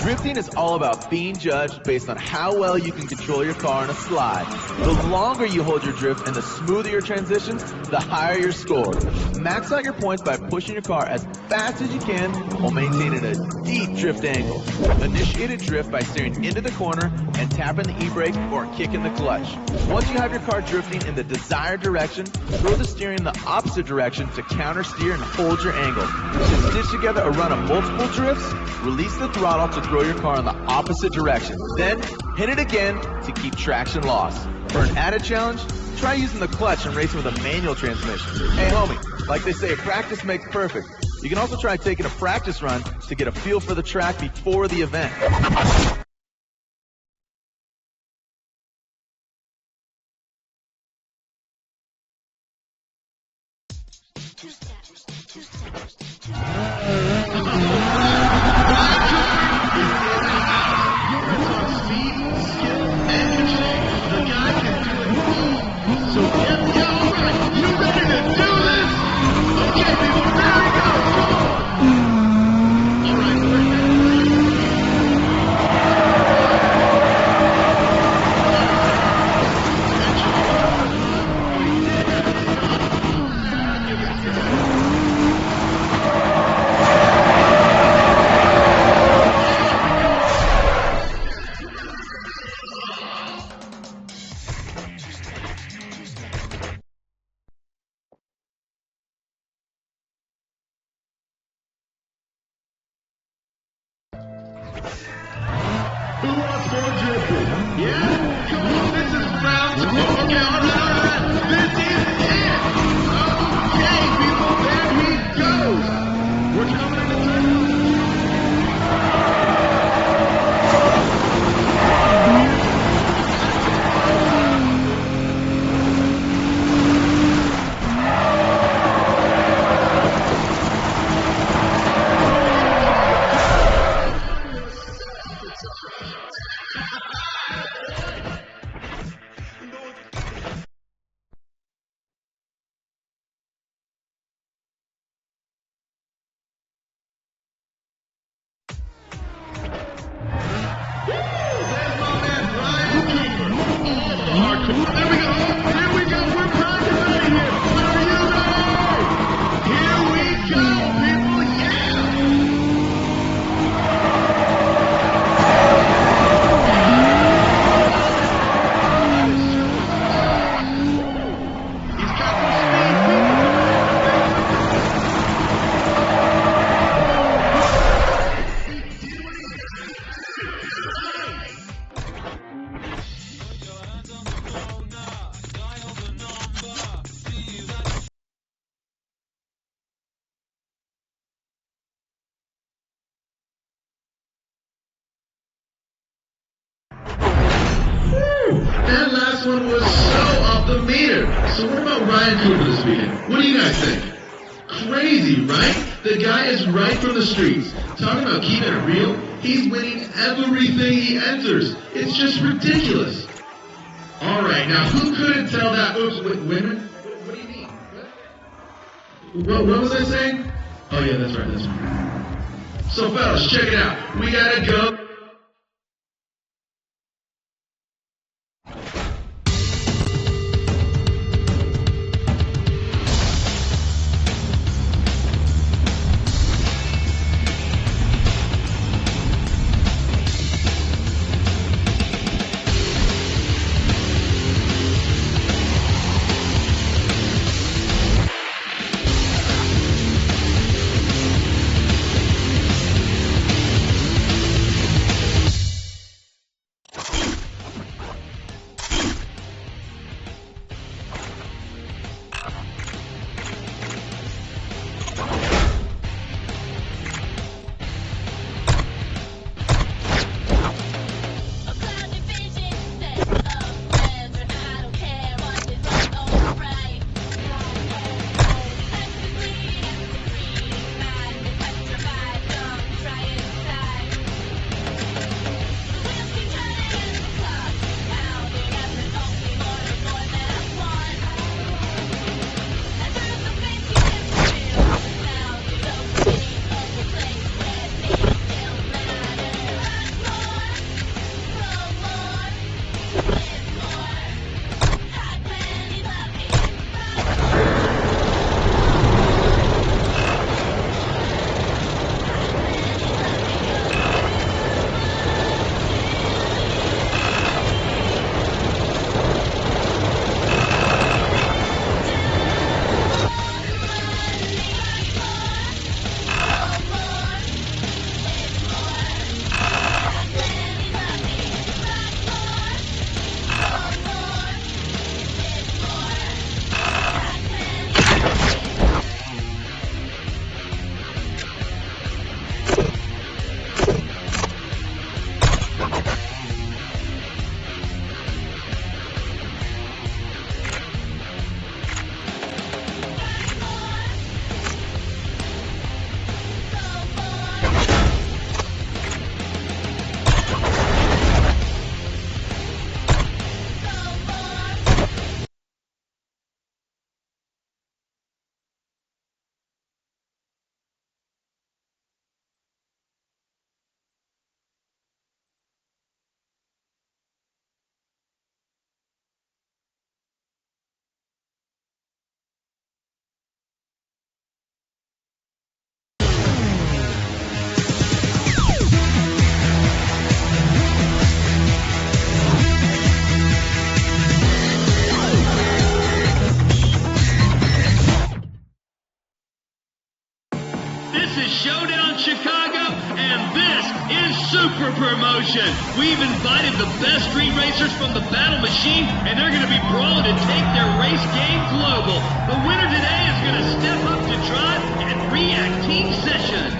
Drifting is all about being judged based on how well you can control your car on a slide. The longer you hold your drift and the smoother your transitions, the higher your score. Max out your points by pushing your car as fast as you can while maintaining a deep drift angle. Initiate a drift by steering into the corner and tapping the e-brake or kicking the clutch. Once you have your car drifting in the desired direction, throw the steering in the opposite direction to counter steer and hold your angle. To stitch together a run of multiple drifts, release the throttle to throw your car in the opposite direction. Then hit it again to keep traction loss. For an added challenge, try using the clutch and racing with a manual transmission. Hey homie, like they say, practice makes perfect. You can also try taking a practice run to get a feel for the track before the event. Who wants more drifting? Yeah? Come on, this is round two. Okay, alright. This is it. Okay, people, there he goes. We're coming into turn. last one was so off the meter. So what about Ryan Cooper this weekend? What do you guys think? Crazy, right? The guy is right from the streets. Talking about keeping it real, he's winning everything he enters. It's just ridiculous. All right, now who couldn't tell that? Oops, women? What do you mean? What was I saying? Oh yeah, that's right, that's right. So fellas, check it out. We gotta go. This is Showdown Chicago, and this is Super Promotion. We've invited the best street racers from the Battle Machine, and they're going to be brawling to take their race game global. The winner today is going to step up to drive at React Team Sessions.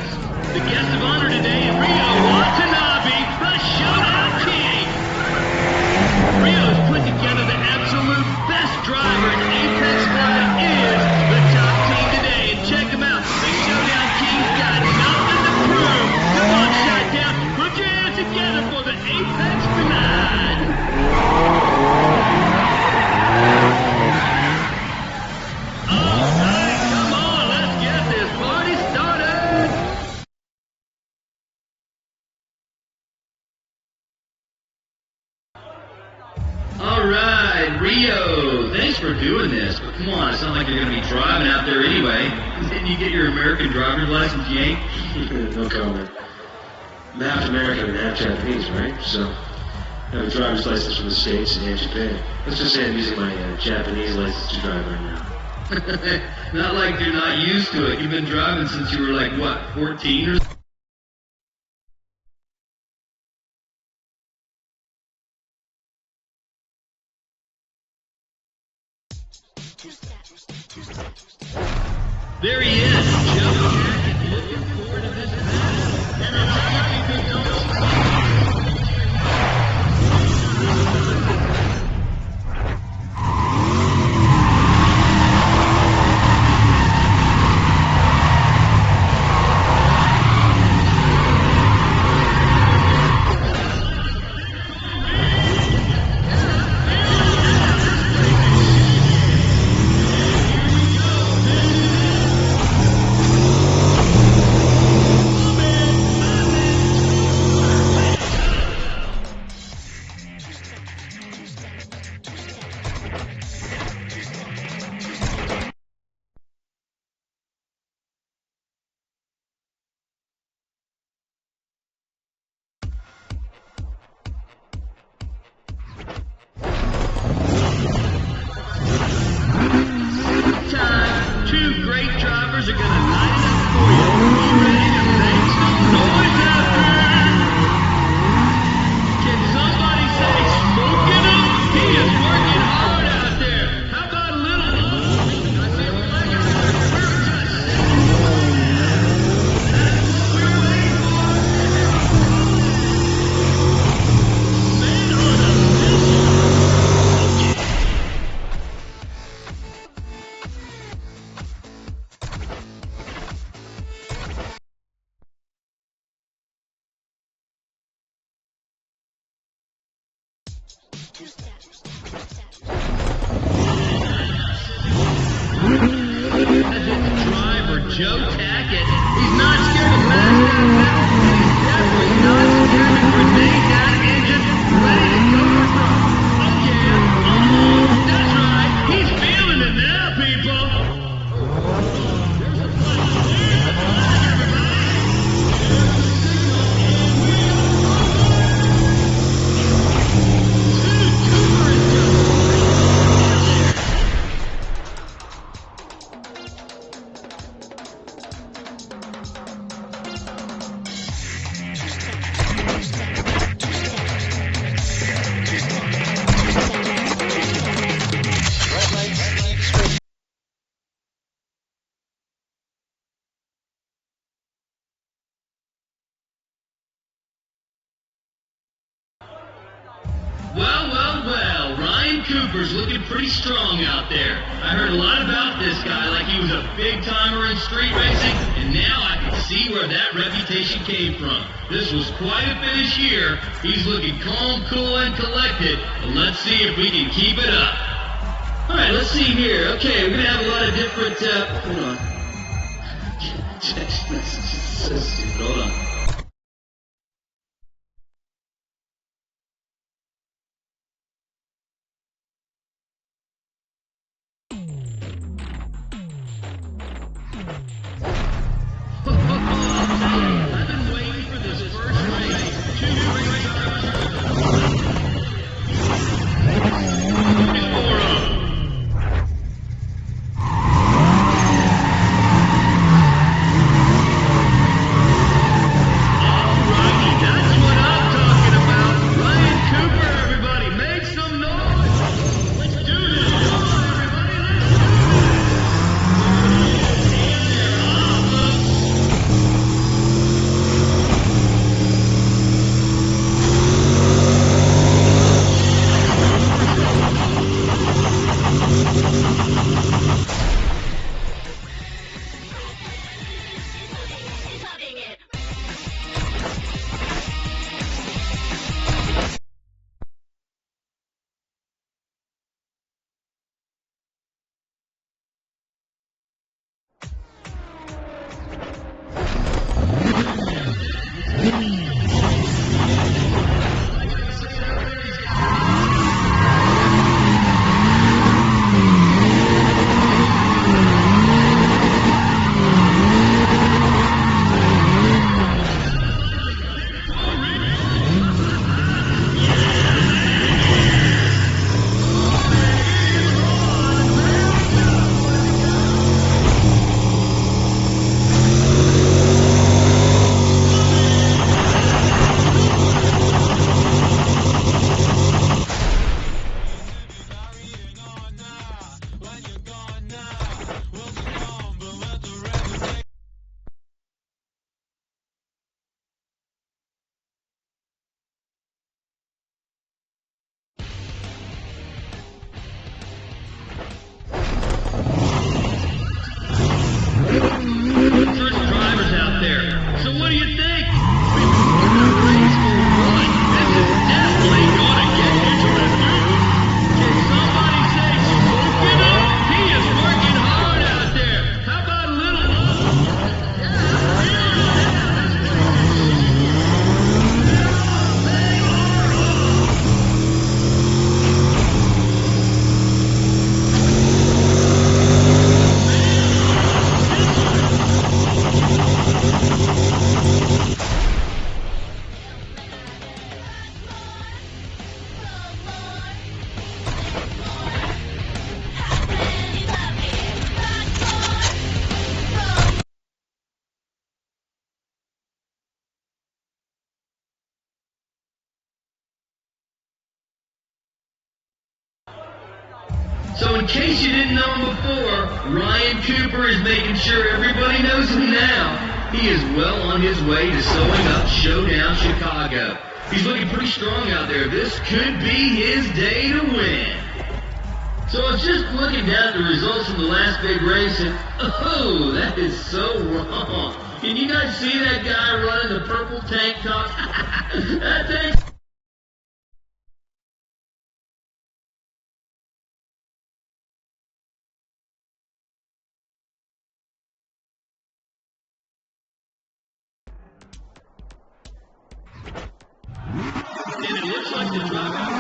The guest of honor today is Rio Watanabe, the Showdown King. Rio has put together the absolute best driver in Apex Florida is the top team today, and check them out. The Showdown King's got nothing to prove. Come on, Showdown, put your hands together for the Apex Blood. All right, come on, let's get this party started. All right, Rio, thanks for doing this, but come on, it's not like you're going to be driving out there anyway. Didn't you get your American driver's license yanked? No comment. I'm half American and half Japanese, right? So I have a driver's license from the States and Japan. Let's just say I'm using my Japanese license to drive right now. Not like you're not used to it. You've been driving since you were like, what, 14 or something? There he is, Joe. Looking forward to this match. And it's happy to great drivers are gonna line it up for you. Be ready to make some noise out there. Can somebody say smoking up? He is working hard out there. How about a little love? I say we like it out there. We're just that's what we're waiting for. Men on a mission. Driver Joe Tackett. He's not scared to mash that pedal, and he's definitely not scared to grenade that engine, ready to go for broke. Oh yeah, that's right. He's feeling it now, people. There's a flag. Well, Ryan Cooper's looking pretty strong out there. I heard a lot about this guy like he was a big-timer in street racing, and now I can see where that reputation came from. This was quite a finish here. He's looking calm, cool, and collected, but let's see if we can keep it up. All right, let's see here. Okay, we're going to have a lot of different, hold on. Text messages, so stupid. Hold on. I've been waiting for this first race. Alrighty, that's what I'm talking about. Ryan Cooper, everybody, make some noise. Let's do this. Come on, everybody, let's do this. So in case you didn't know him before, Ryan Cooper is making sure everybody knows him now. He is well on his way to sewing up Showdown Chicago. He's looking pretty strong out there. This could be his day to win. So I was just looking down at the results from the last big race, and oh, that is so wrong. Can you guys see that guy running the purple tank top? That thing... And it looks like the dropout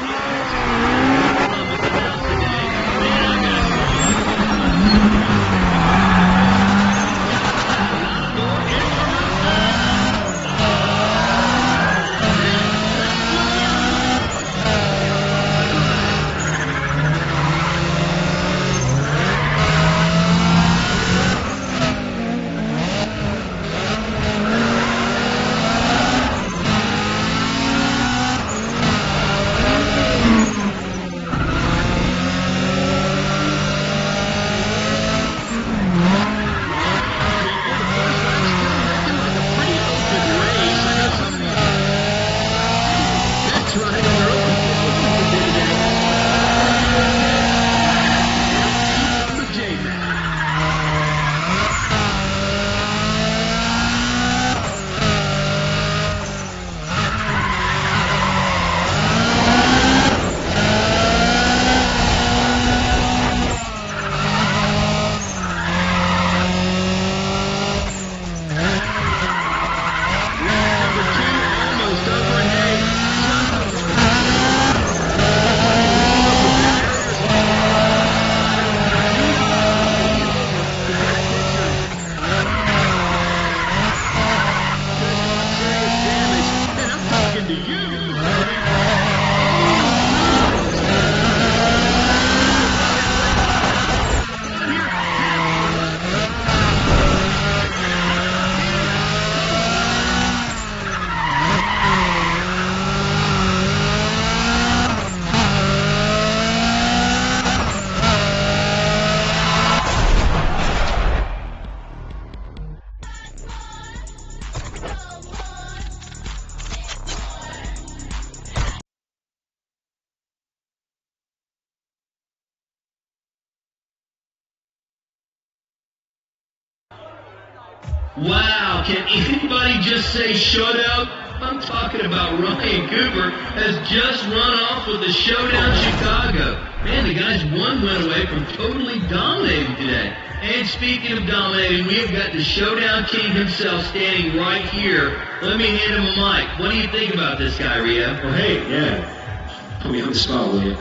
Wow, can anybody just say Showdown? I'm talking about Ryan Cooper has just run off with the Showdown Chicago. Man, the guy's one win away from totally dominating today. And speaking of dominating, we have got the Showdown King himself standing right here. Let me hand him a mic. What do you think about this guy, Rio? Well, hey, yeah. Put me on the spot, will you?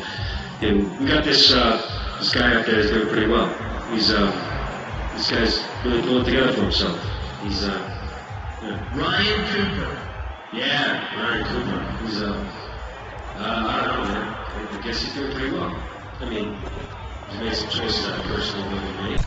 And we got this guy out there that's doing pretty well. This guy's really pulling together for himself. He's, yeah. Ryan Cooper. Yeah, Ryan Cooper. He's, I don't know, man. I guess he's doing pretty well. I mean, he's made some choices that I personally wouldn't have made.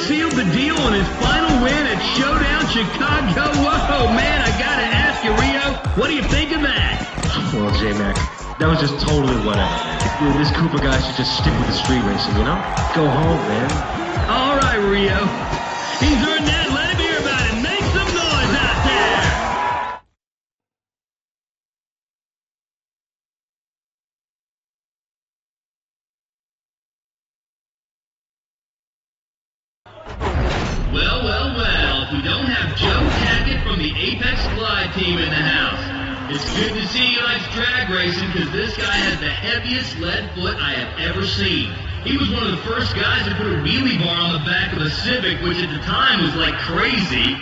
sealed the deal on his final win at Showdown Chicago. Whoa, man, I gotta ask you, Rio, what do you think of that? Well, J-Mac, that was just totally whatever, man. This Cooper guy should just stick with the street racing, you know? Go home, man. All right, Rio. He's earned that. Let him hear about it. Make some noise out there. Well, well, well. If we don't have Joe Tackett from the Apex Glide team in the house. It's good to see he likes drag racing because this guy has the heaviest lead foot I have ever seen. He was one of the first guys to put a wheelie bar on the back of a Civic, which at the time was like crazy.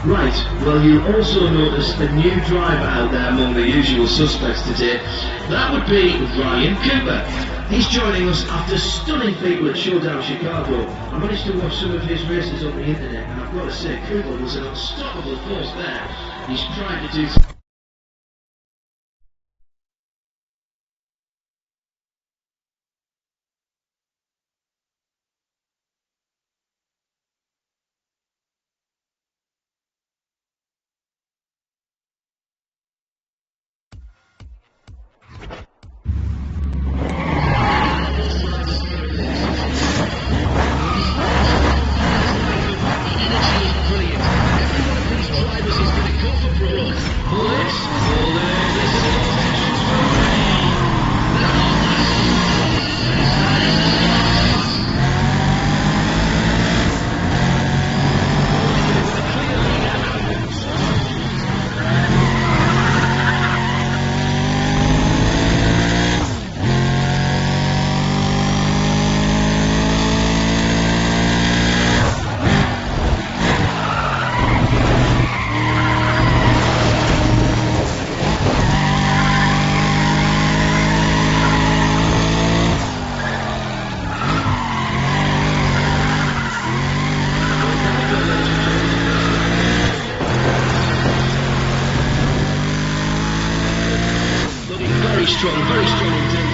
Right, well you also noticed a new driver out there among the usual suspects today. That would be Ryan Cooper. He's joining us after stunning people at Showdown Chicago. I managed to watch some of his races on the internet and I've got to say Cooper was an unstoppable force there. He's trying to do very strong indeed.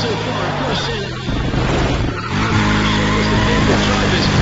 So far, of course, drivers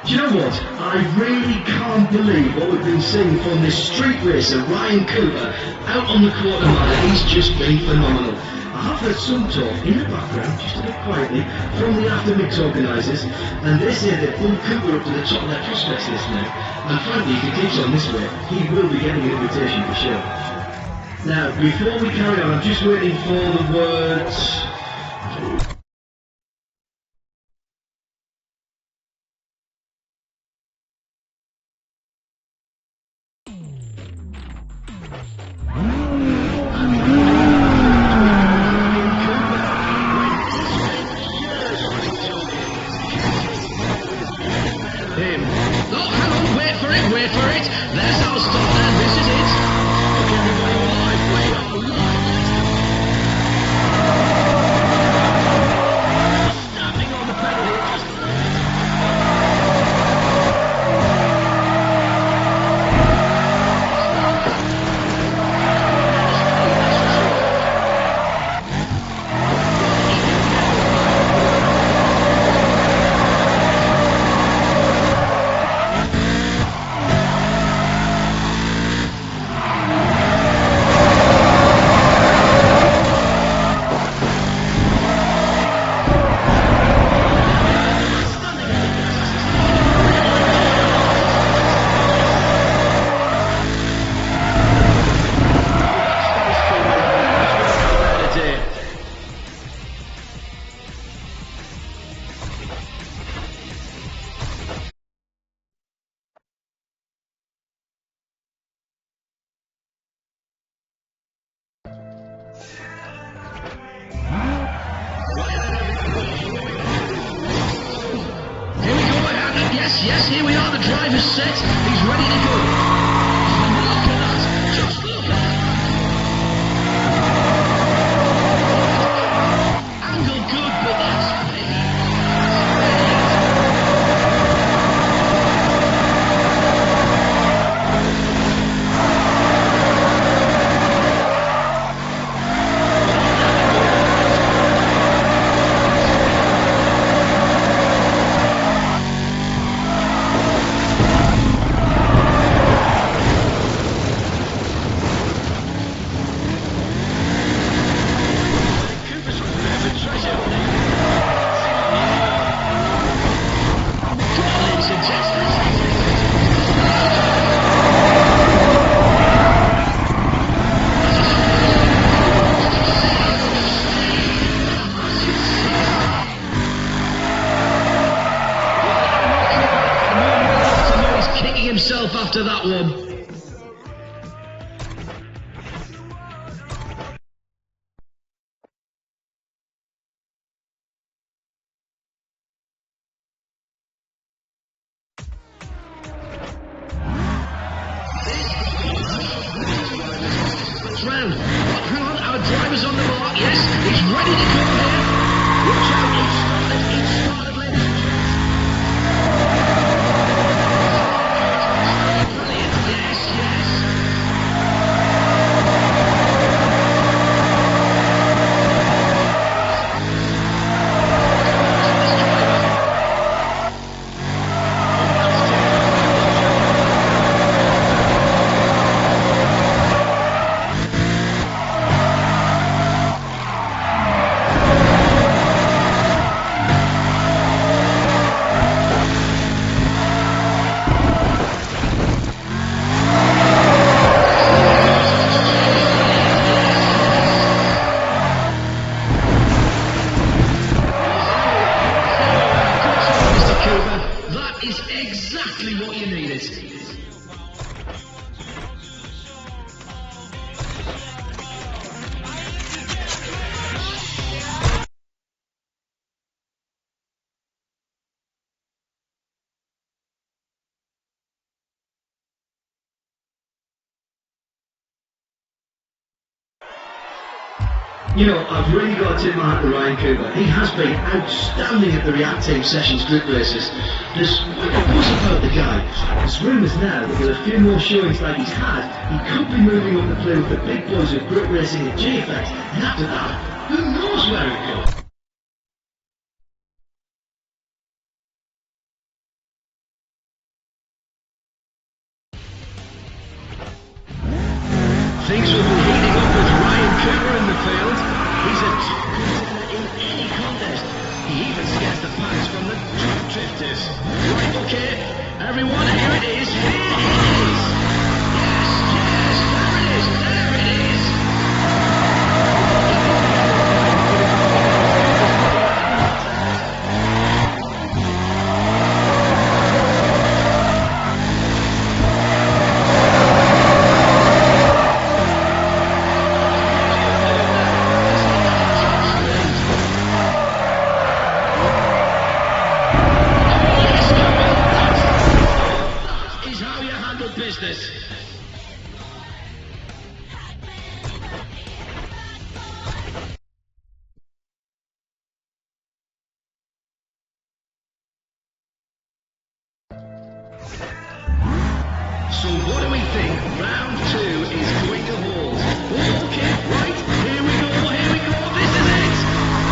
Do you know what? I really can't believe what we've been seeing from this street racer, Ryan Cooper, out on the quarter mile. He's just been phenomenal. I have heard some talk in the background, just a bit quietly, from the after mix organisers, and they say they've pulled Cooper up to the top of their prospects list now. And frankly, if he keeps on this way, he will be getting an invitation for sure. Now, before we carry on, I'm just waiting for the words. Wait for it. There's our stop and this is it. Okay, everybody, we're live. We are live. Snapping on the pedal here. Yes, here we are, the driver's set. He's ready to go. Look at that. Just look at that. Angle good, but that's himself after that one. Round. Hang on, our driver's on the mark. Yes, he's ready to go here. Watch out, it started, ladies and gentlemen. Exactly what you needed. You know, I've really got to tip my hat to Ryan Cooper. He has been outstanding at the React Team Sessions group races. There's quite a buzz about the guy. There's rumours now that with a few more showings like he's had, he could be moving up the play with the big boys of group racing at GFX, and after that, who knows where it goes? So what do we think? Round 2 is going to hold. Okay, right, here we go, this is it!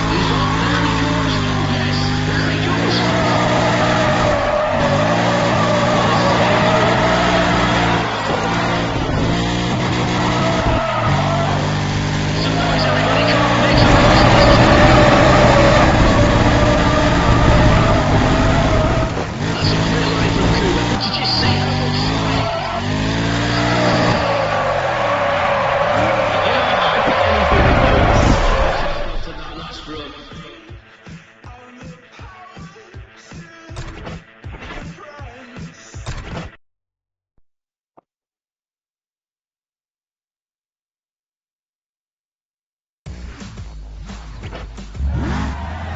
He's on, there he goes, oh yes, there he goes! Some noise, everybody, come on, make some noise! That's a clear line from Cooper, but did you see how much?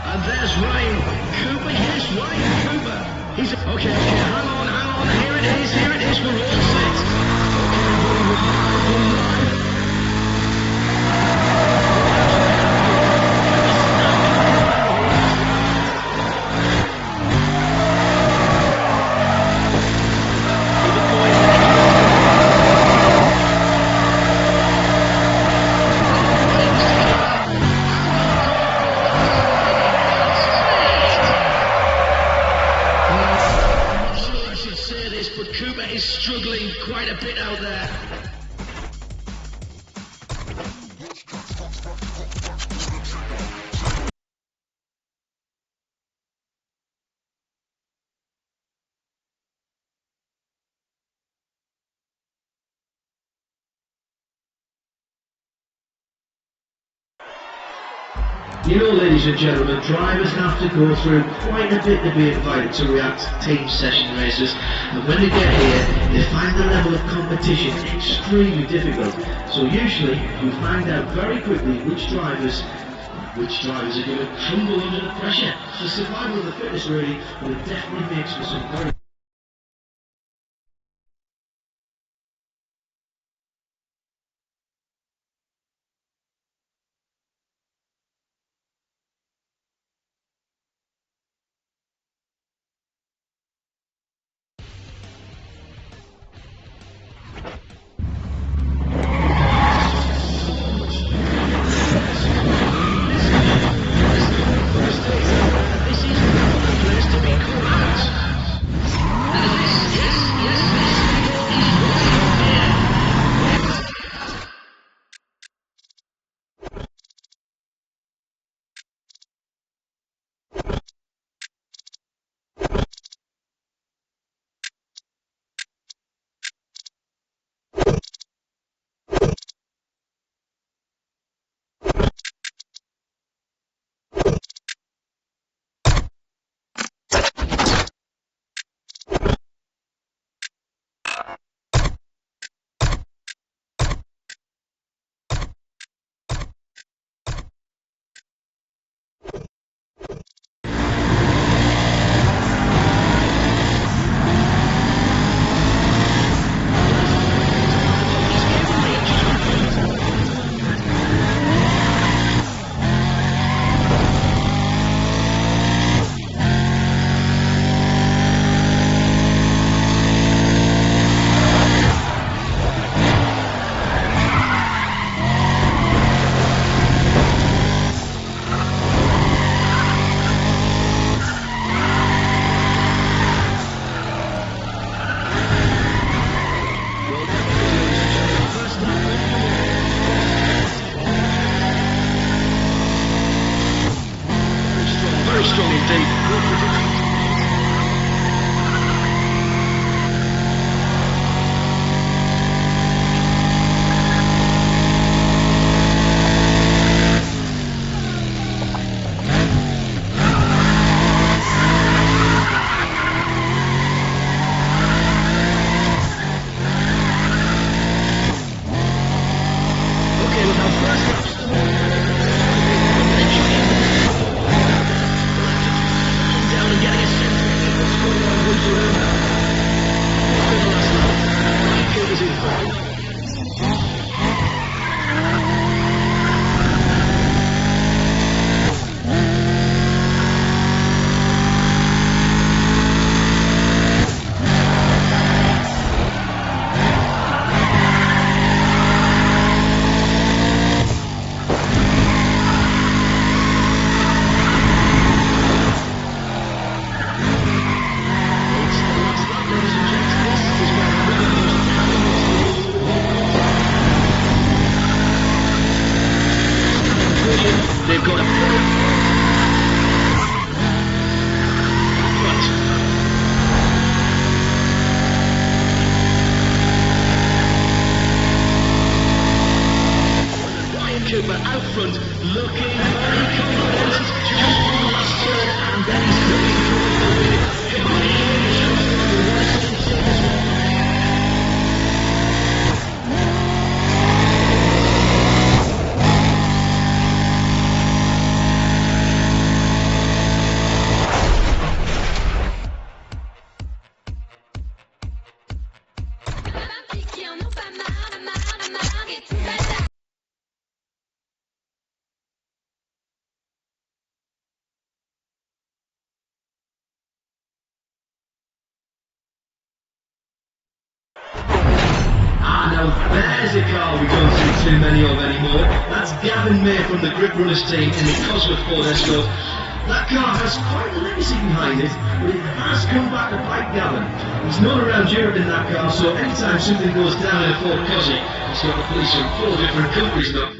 And there's Ryan Cooper, yes, Ryan Cooper. He's, okay, hang on, here it is, we're all set. Okay, everybody, we're live. But Cooper is struggling quite a bit out there. You know, ladies and gentlemen, drivers have to go through quite a bit to be invited to React team session races, and when they get here, they find the level of competition extremely difficult. So usually, you find out very quickly which drivers are going to crumble under the pressure. So survival of the fittest really, but it definitely makes for some very... situation, they've got a... Ryan Cooper out front, looking very confident, just one last turn, and then he's coming through the win. Come on, now there's a car we don't see too many of anymore. That's Gavin May from the Grip Runners team in the Cosworth Ford Escort. That car has quite a legacy behind it, but it has come back to bite Gavin. He's known around Europe in that car, so anytime something goes down in a Ford Cosy, he's got the police from 4 different countries now.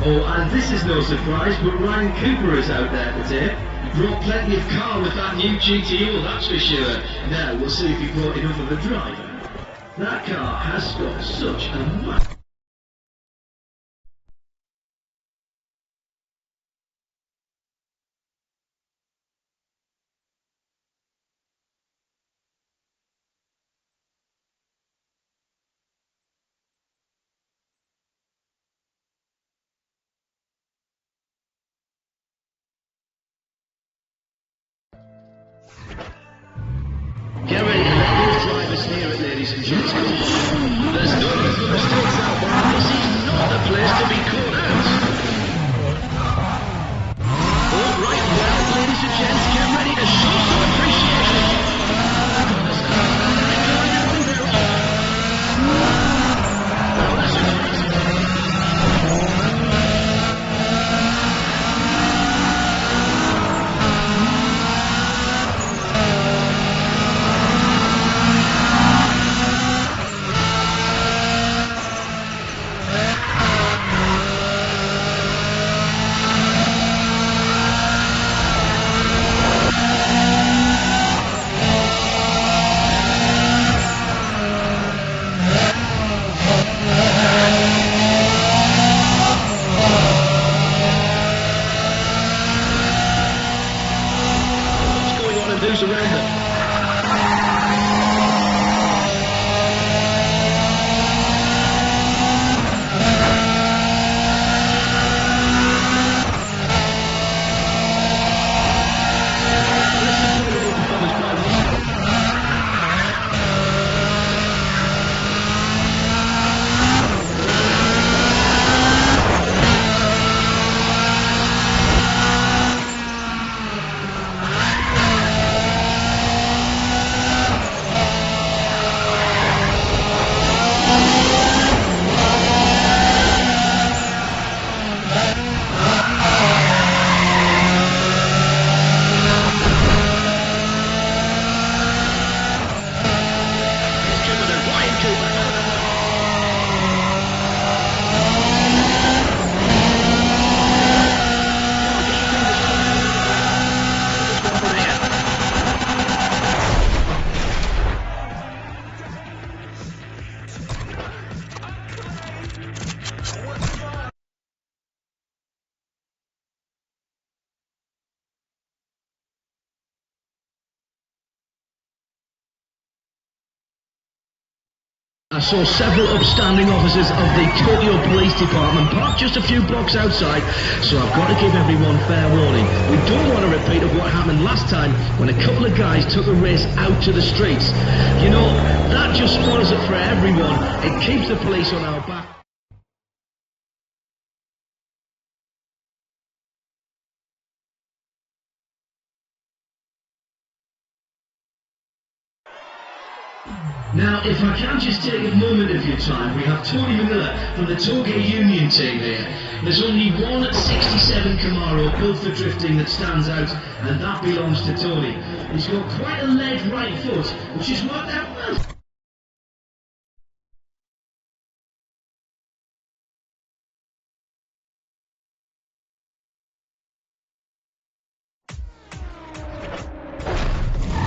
Oh, and this is no surprise, but Ryan Cooper is out there today. He brought plenty of car with that new GTO, that's for sure. Now, we'll see if he brought enough of a driver. That car has got such a massive... Get ready to let those drivers hear it, ladies and gentlemen. There's no room for mistakes out there. This is not the place to be caught out. All right, well, ladies and gents, get ready to show some appreciation. Around them. I saw several upstanding officers of the Tokyo Police Department parked just a few blocks outside, so I've got to give everyone fair warning. We don't want a repeat of what happened last time when a couple of guys took a race out to the streets. You know, that just spoils it for everyone. It keeps the police on our back. Now, if I can just take a moment of your time, we have Tony Manila from the Tokyo Union team here. There's only one 67 Camaro built for drifting that stands out, and that belongs to Tony. He's got quite a lead right foot, which has worked out well.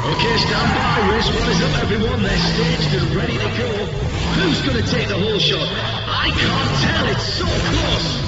Okay, stand by, race one is up everyone, they're staged and ready to go. Who's going to take the whole shot? I can't tell, it's so close.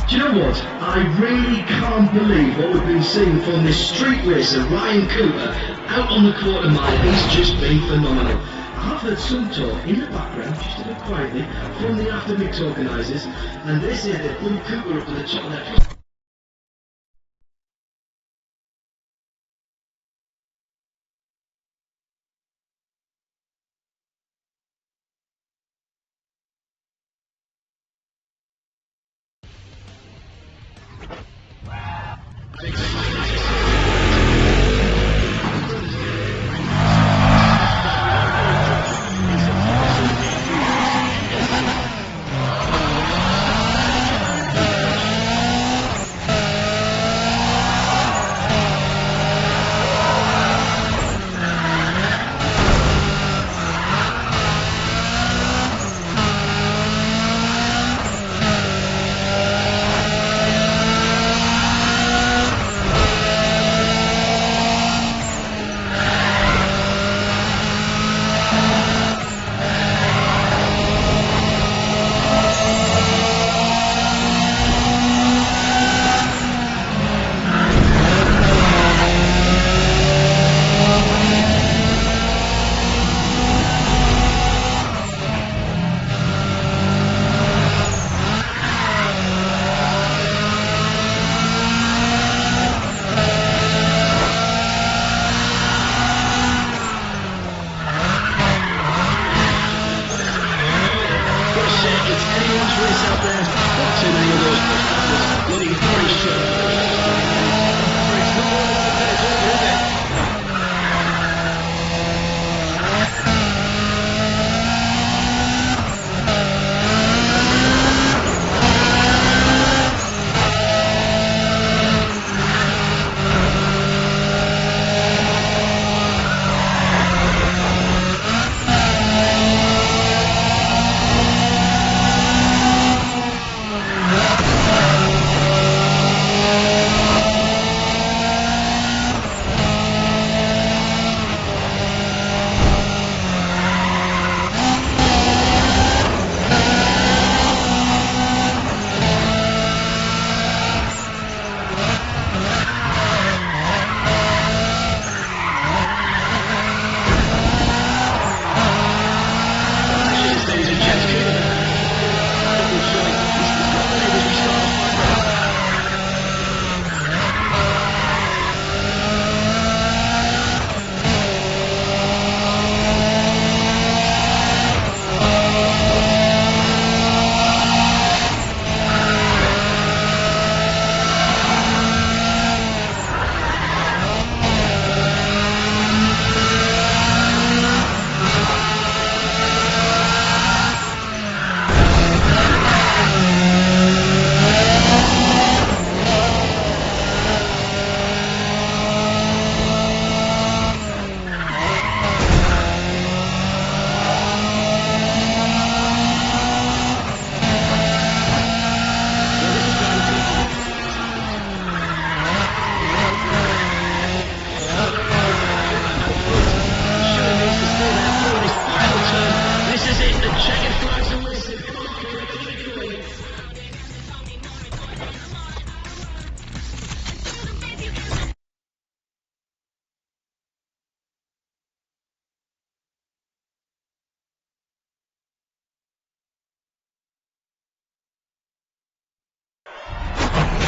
Do you know what? I really can't believe what we've been seeing from this street racer, Ryan Cooper, out on the quarter mile. He's just been phenomenal. I've heard some talk in the background, just a bit quietly, from the After Mix organisers, and they say they've put Cooper up at the top of their...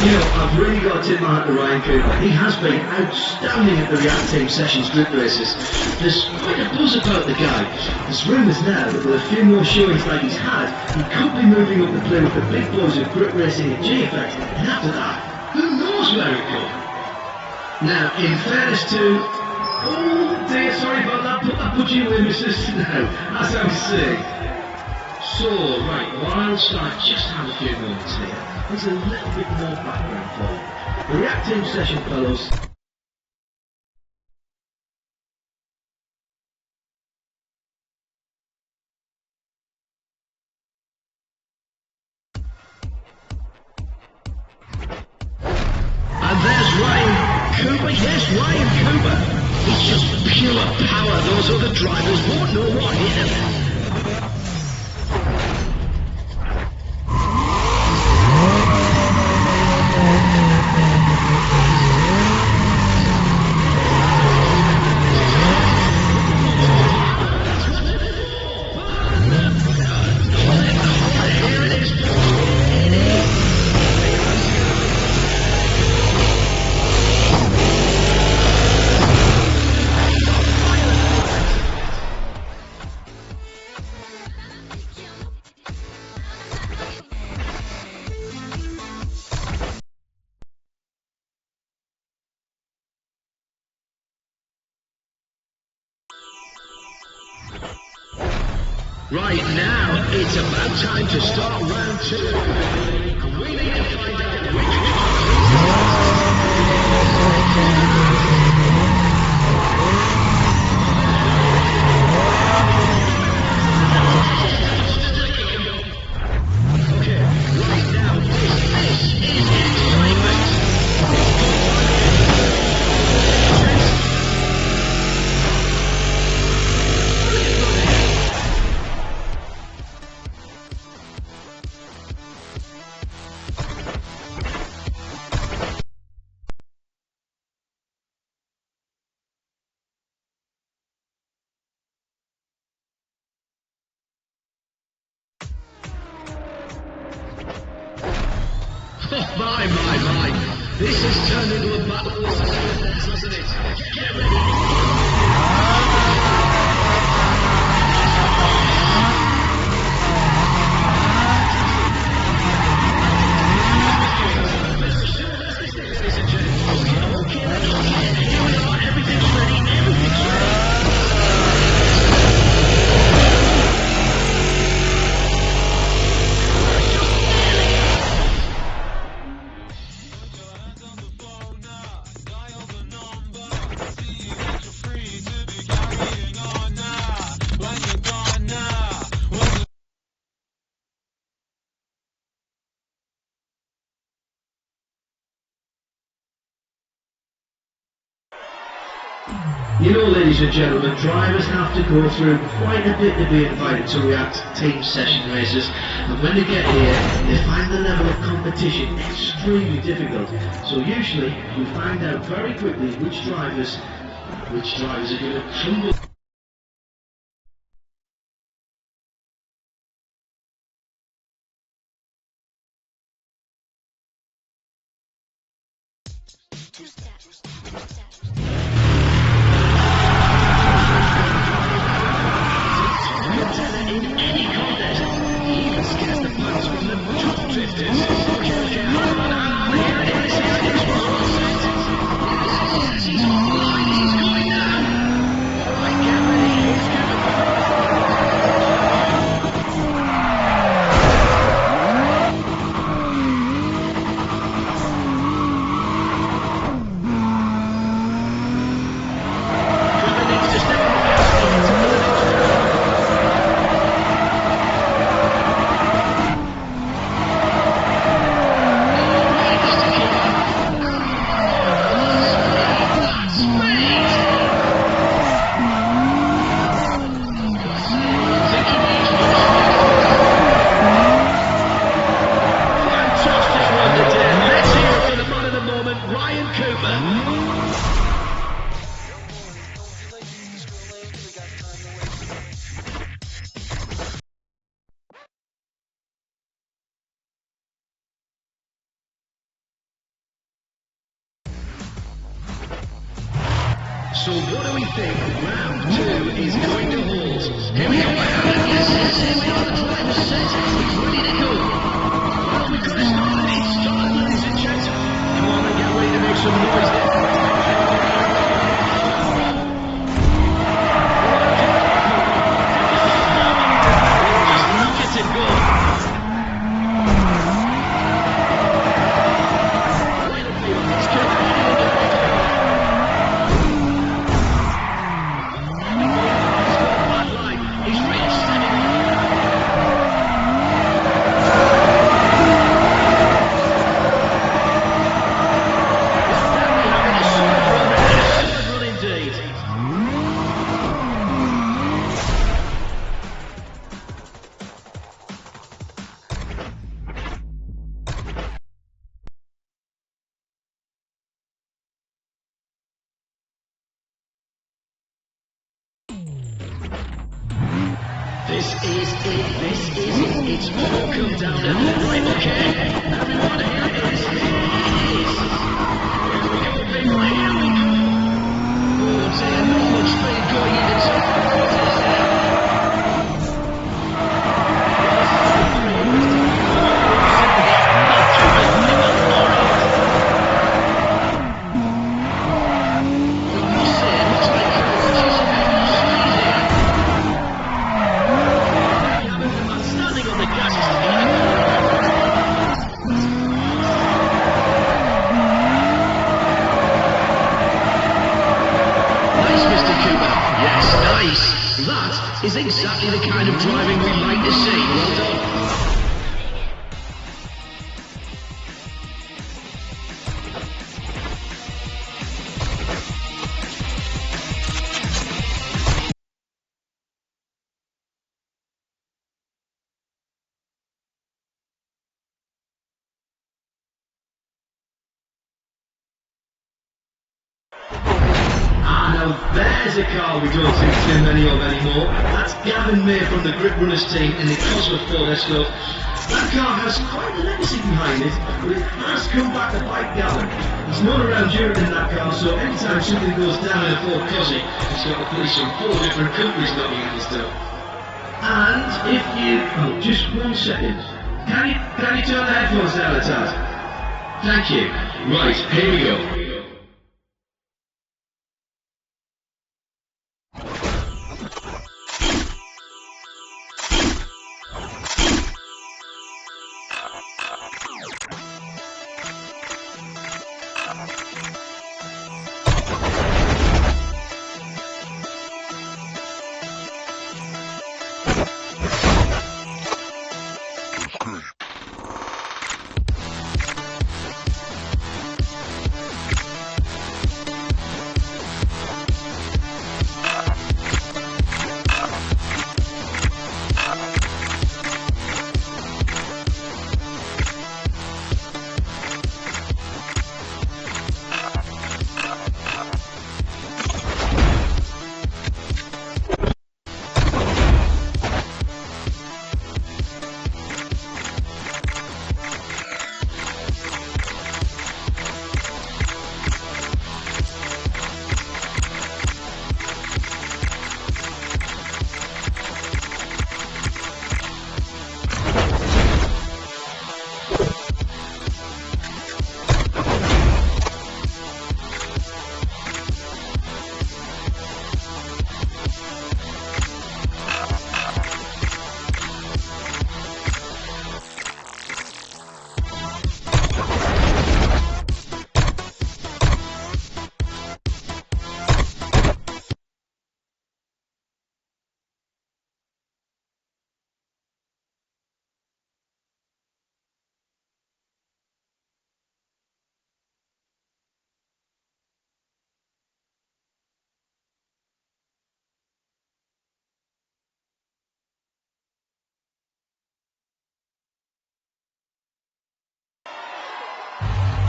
You know, I've really got to tip my hat to Ryan Cooper. He has been outstanding at the React Team Sessions group races. There's quite a buzz about the guy. There's rumours now that with a few more showings like he's had, he could be moving up the play with the big boys of grip racing at GFX, and after that, who knows where it could? Now, in fairness to... Oh dear, sorry about that, put that budgie away, missus. Now, as I was saying. So, right, whilst I just have a few moments here, there's a little bit more background for you. The React Team Session fellows. And there's Ryan Cooper, yes, Ryan Cooper. It's just pure power, those other drivers won't know what hit them. Right now, it's about time to start round two. We need to find out which Okay, right now, this is excitement. My. This has turned into a battle of the suspense, hasn't it? Get ready. You know, ladies and gentlemen, drivers have to go through quite a bit to be invited to React team session races, and when they get here, they find the level of competition extremely difficult. So usually, we find out very quickly which drivers are going to tumble. So what do we think round two is going to hold? Here we go. Yes, here we are. The driver's set. He's ready to go. Well, we've got to start. It's start, ladies and gentlemen. Come on and get ready to make some noise there. Just look at him go. This is it. It's all come down now. Right, okay. Everyone, here it is. Here we go, big boy. Here we go. Oh, dear, not much speed going into Nice, Mr. Cooper. Yes, nice. That is exactly the kind of driving we like to see. Well done. Now there's a car we don't see too many of anymore. That's Gavin May from the Grip Runners team in the Cosworth Ford Escort. That car has quite a legacy behind it, but it has come back to bite Gavin. He's known around Europe in that car, so anytime something goes down in a Ford Cosy, he's got the police from 4 different countries knocking at his door. And if you... Oh, just 1 second. Can you turn the headphones down a tad? Thank you. Right, here we go.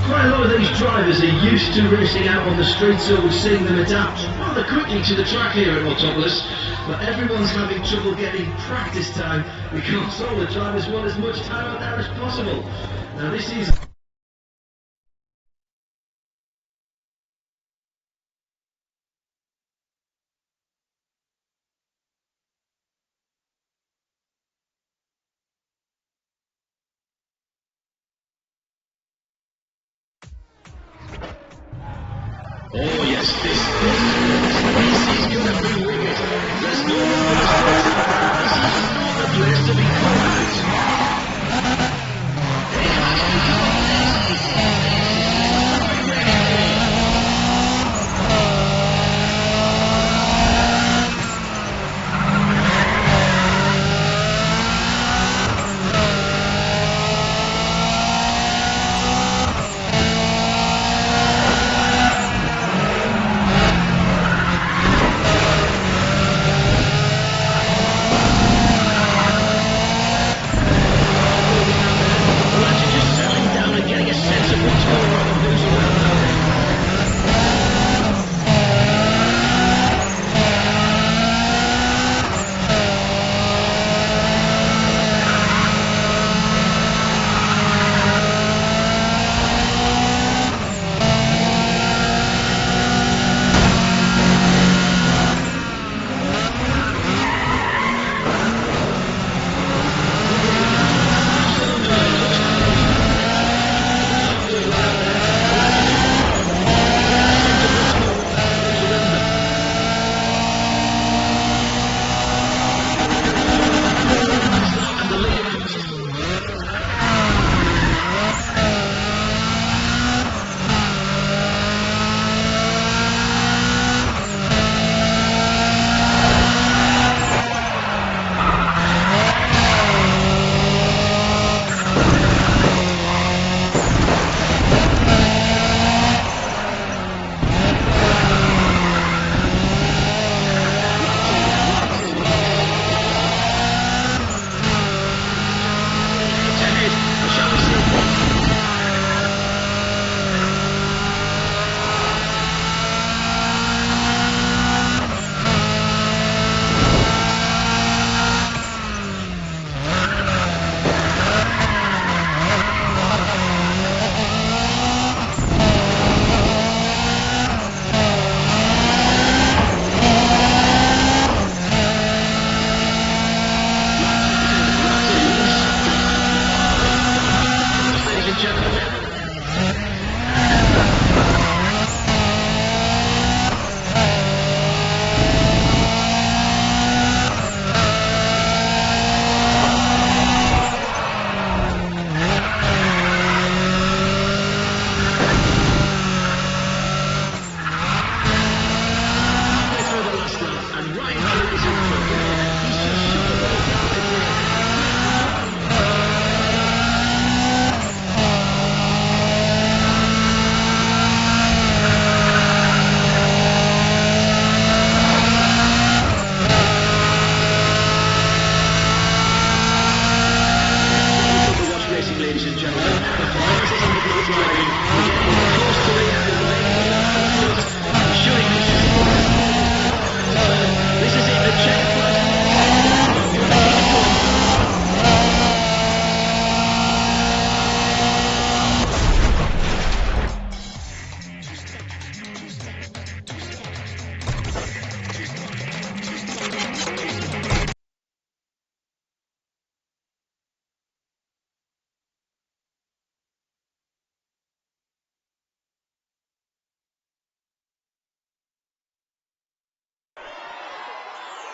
Quite a lot of these drivers are used to racing out on the street, so we're seeing them adapt rather quickly to the track here at Autopolis. But everyone's having trouble getting practice time because all the drivers want as much time out there as possible. Now this is... Oh yes, this is going to be wicked. There's no place to be caught.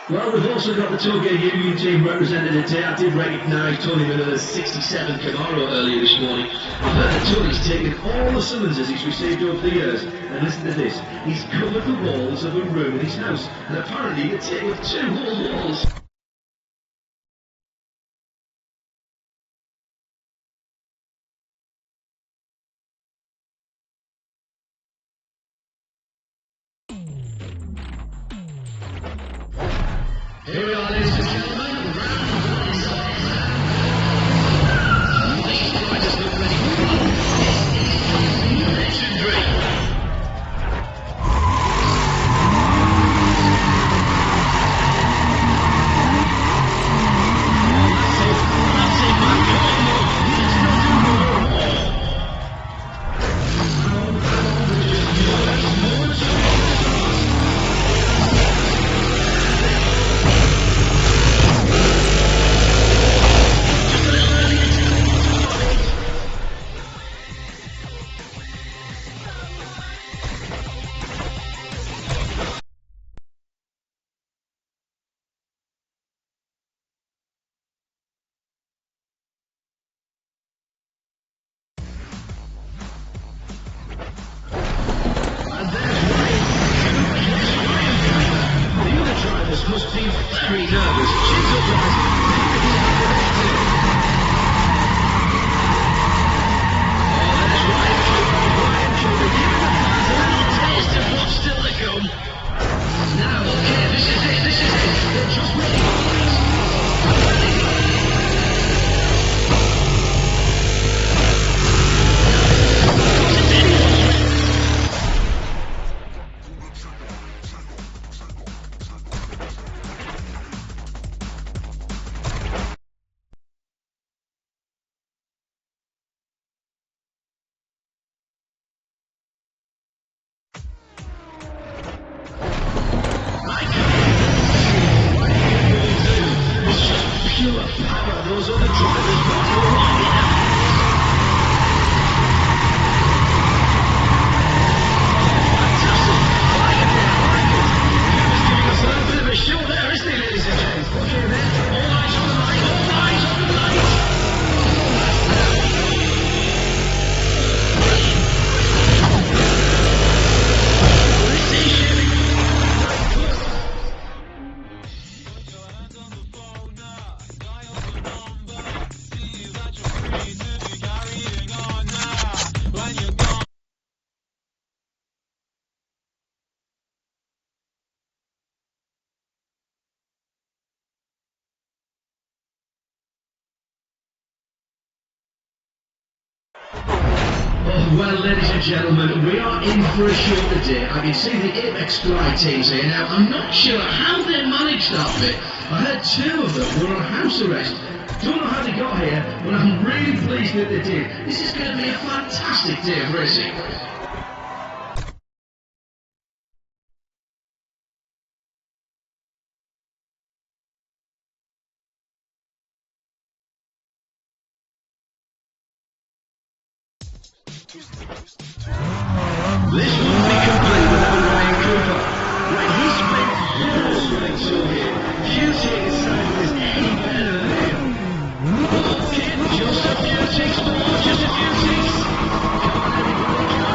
Well, we've also got the Toge Union team represented today. I did recognise Tony Manila's 67 Camaro earlier this morning. I've heard that Tony's taken all the summonses he's received over the years. And listen to this, he's covered the walls of a room in his house, and apparently he'd take up 2 whole walls. Here we are, ladies and gentlemen. Round 1 is on. These riders look ready for it. This is legendary. That's it, man. Come on, look. Let's not do more. Must be very nervous. She's surprised. Taste of what's still to come. Now, okay, this is it. They're just ready. Pure power, those other drivers want to ride it out. Fantastic. I like it. He was giving us a little bit of a show there, isn't he, ladies and gents? Okay, then, all eyes on the light, all eyes on the light. Well, ladies and gentlemen, we are in for a show today. I can see the Apex Fly teams here now. I'm not sure how they managed that bit. I heard 2 of them were on house arrest. Don't know how they got here, but I'm really pleased that they did. This is going to be a fantastic day of racing. This wouldn't be complete without Ryan Cooper. When he spent years running so here, few tickets signed was any better than him. Okay, just a few ticks more, just a few ticks. Come on, everybody, come on.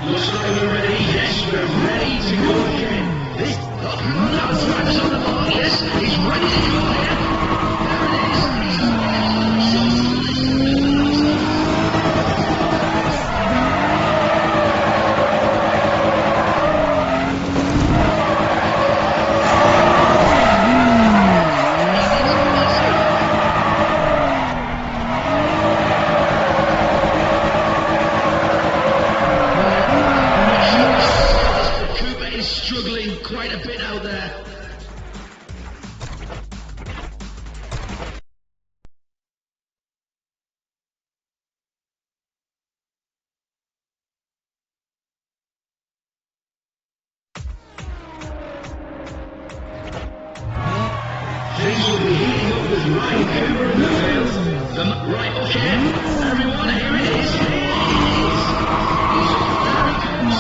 Looks like we're ready. Yes, we're ready to go again. This, now the driver's on the ball. Yes, he's ready to go again. There it is. Ryan Cooper of the field. Right, okay, everyone, here it is. Here it is. There it comes.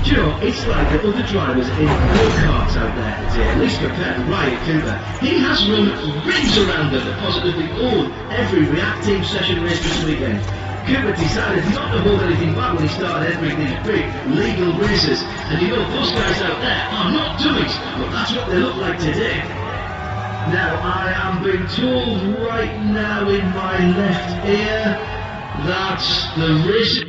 Do you know, it's like the other drivers in go-karts out there today, at least compared to Ryan Cooper. He has run rings around them that positively own every React Team session race this weekend. Cooper decided not to hold anything back when he started entering these big legal races. And you know, those guys out there are not dummies, but that's what they look like today. Now, I am being told right now in my left ear that the race...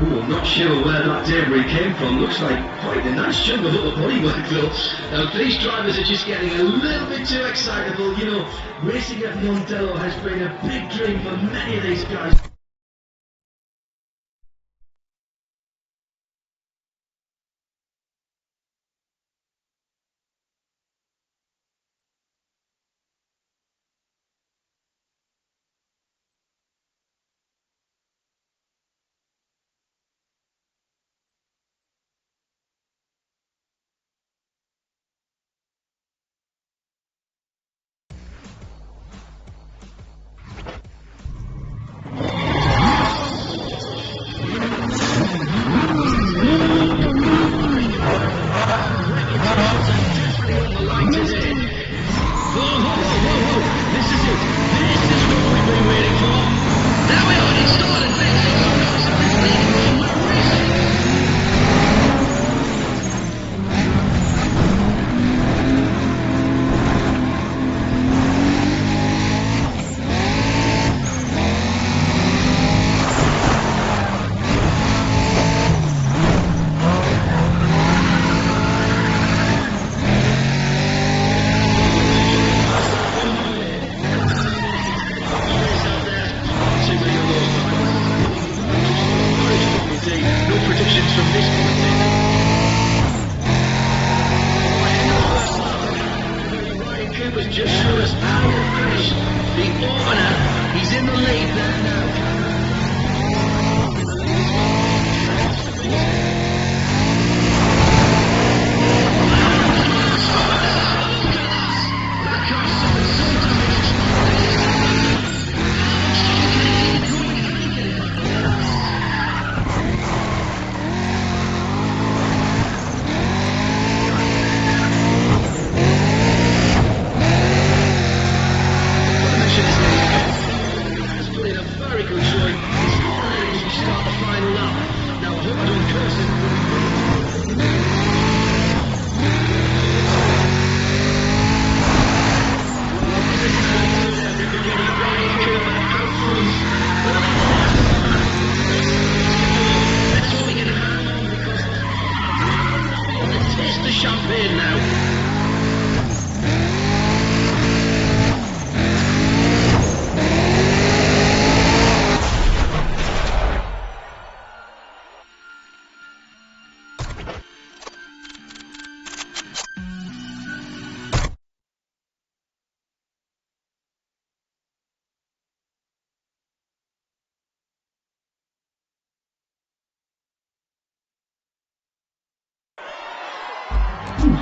Ooh, I'm not sure where that debris came from. Looks like quite a nice chunk of upper bodywork though. These drivers are just getting a little bit too excitable. You know, racing at Mondello has been a big dream for many of these guys.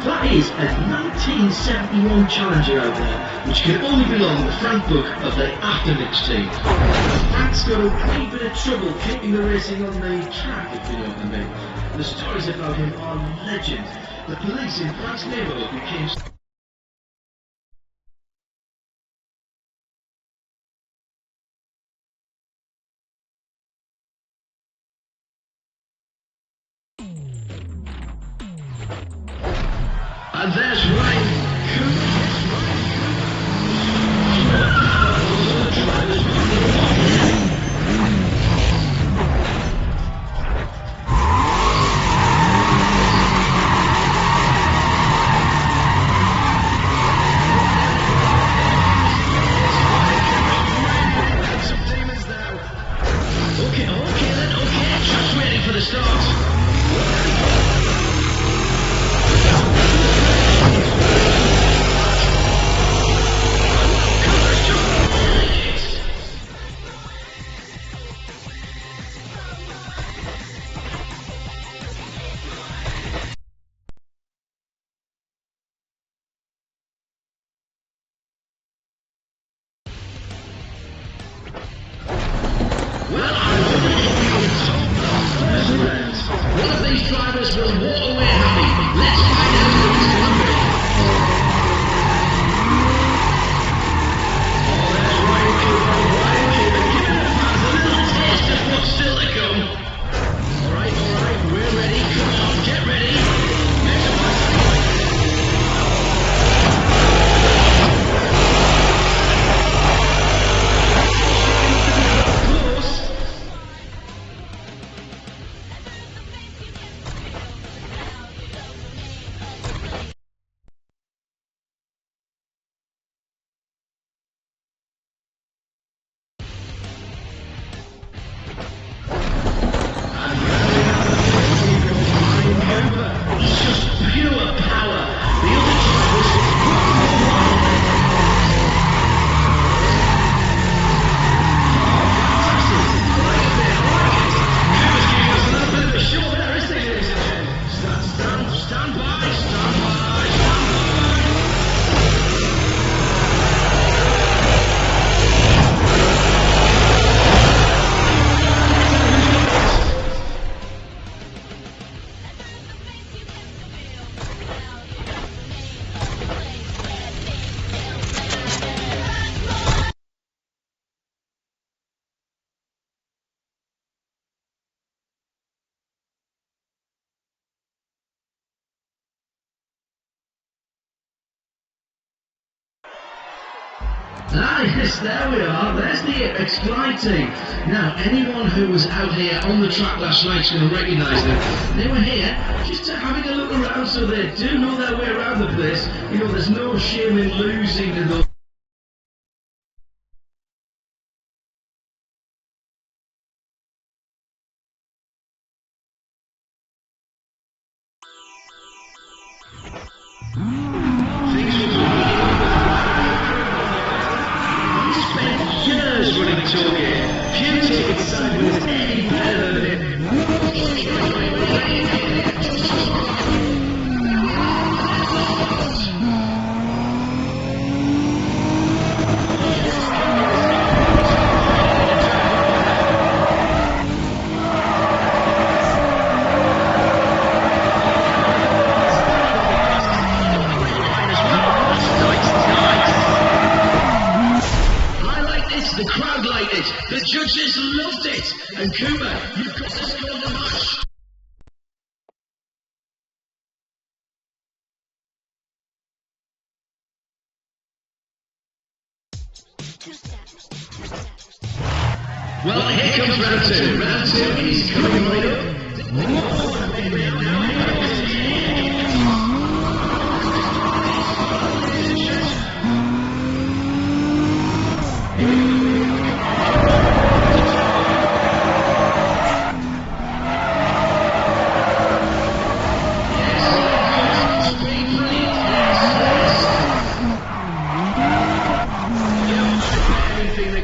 That is a 1971 Challenger out there, which can only belong to Frank Book of the Aftermix team. Frank's got a wee bit of trouble keeping the racing on the track, if you know what I mean. The stories about him are legend. The police in Frank's neighbourhood became... And there's Ryan. Okay, just waiting for the start. One of these drivers will walk away happy. Let's find out who it's going to be. Oh, there's Ryan Cooper, giving the fans a little taste of what's still to come. Alright, we're ready. Come on, get ready. Make some close. Ah, yes, there we are. There's the Apex Fly team. Now, anyone who was out here on the track last night's going to recognise them. They were here just having a look around, so they do know their way around the place. You know, there's no shame in losing to those. Years running the tour game. Few tickets signed was any better than it. The crowd liked it, the judges loved it, and Cooper, you've got to score the match. Well, here comes round two. Round two is coming right up.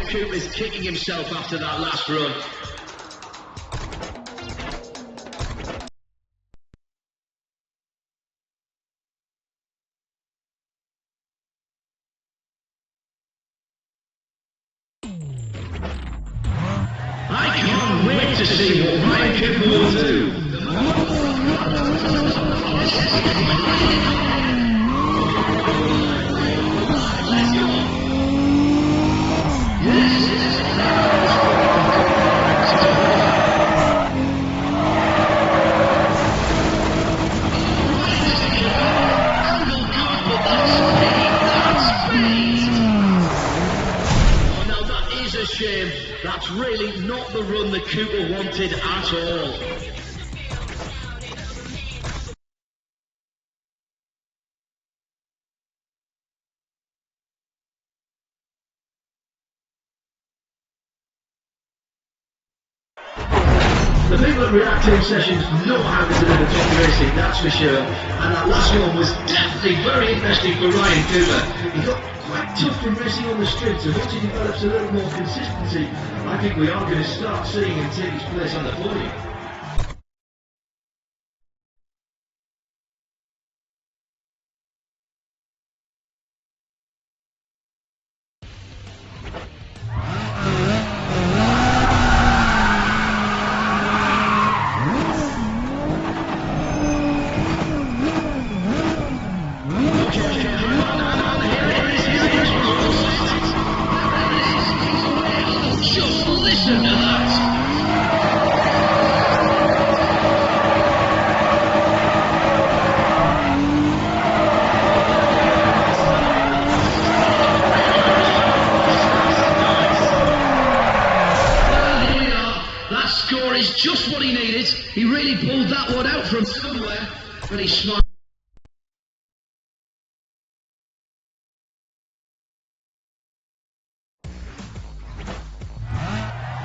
Cooper's kicking himself after that last run. I can't wait to see what Ryan Cooper will do. That's really not the run that Cooper wanted at all. The people at reacting sessions know how to deliver top racing, that's for sure. And that last one was definitely very interesting for Ryan Cooper. He got quite tough from racing on the street, so once he develops a little more consistency, I think we are going to start seeing him take his place on the podium. Is just what he needed. He really pulled that one out from somewhere, but he's smart.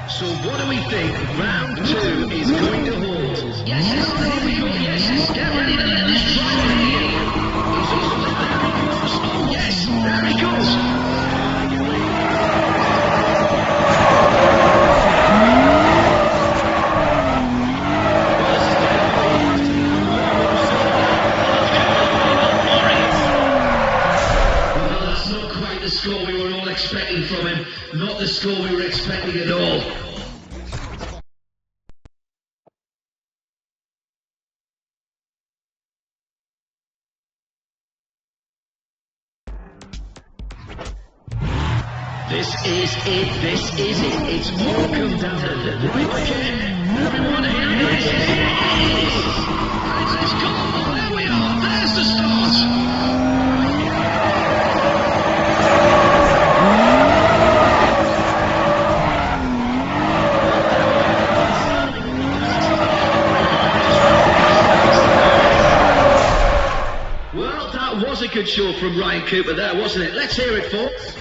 So what do we think round two is going to hold? Yes, here we go. Yes, get ready to let this driver in. Oh yes, there he goes. Score we were all expecting from him, not the score we were expecting at all. This is it, it's all come down to the right again. Everyone here is Let's go, there we are, there's the start. good show from Ryan Cooper there, wasn't it? Let's hear it, folks.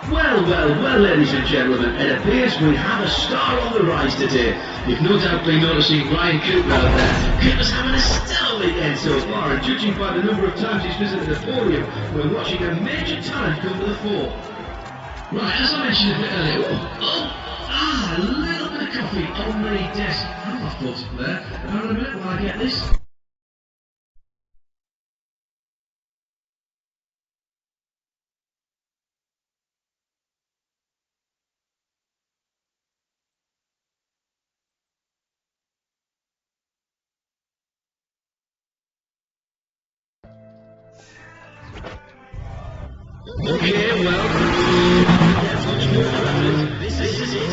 Well, ladies and gentlemen, it appears we have a star on the rise today. You've no doubt been noticing Ryan Cooper out there. Cooper's having a stellar weekend so far, and judging by the number of times he's visited the podium, we're watching a major talent come to the fore. Right, as I mentioned a bit earlier, a little bit of coffee on the desk. I'm off foot there. Hang on a minute while I get this. Okay, well, much more about this is it.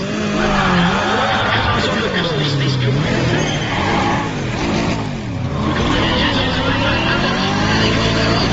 Cars on the course, this could be a thing. We've got the engines running and they're off. There they go, they're off.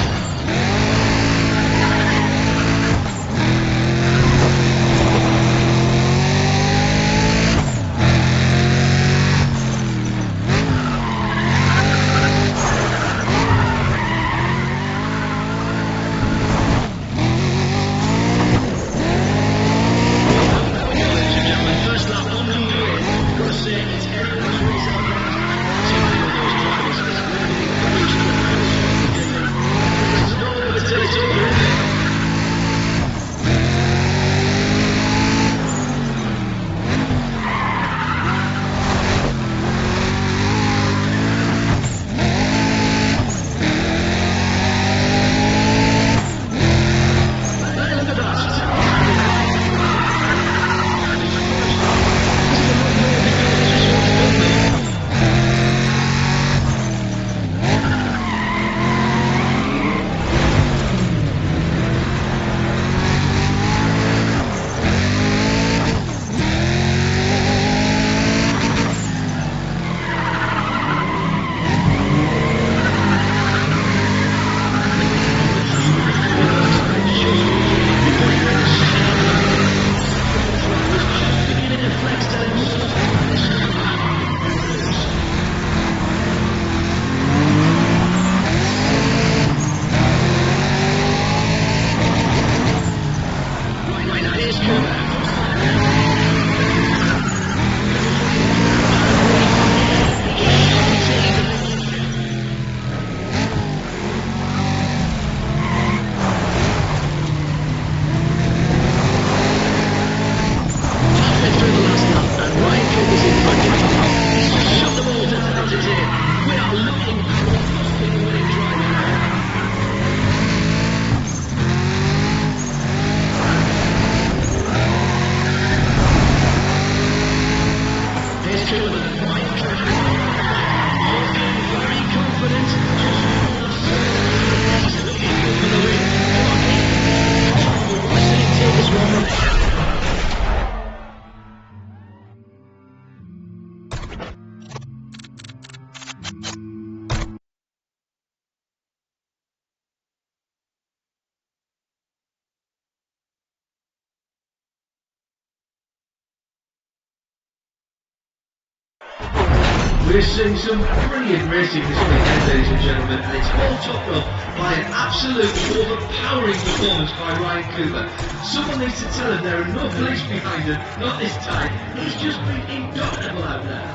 We're seeing some brilliant racing this weekend, ladies and gentlemen, and it's all topped off by an absolute overpowering performance by Ryan Cooper. Someone needs to tell him there are no police behind him, not this time. He's just been indomitable out there.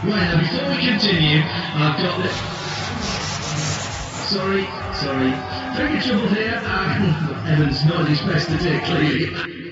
Right, now before we continue, I've got this. Sorry. Very trouble here. Evans, not his best today, clearly.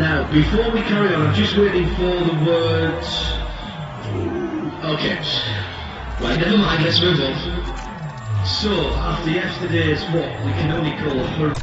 Now, before we carry on, I'm just waiting for the words. Okay. Right, never mind, let's move on. So, after yesterday's what we can only call a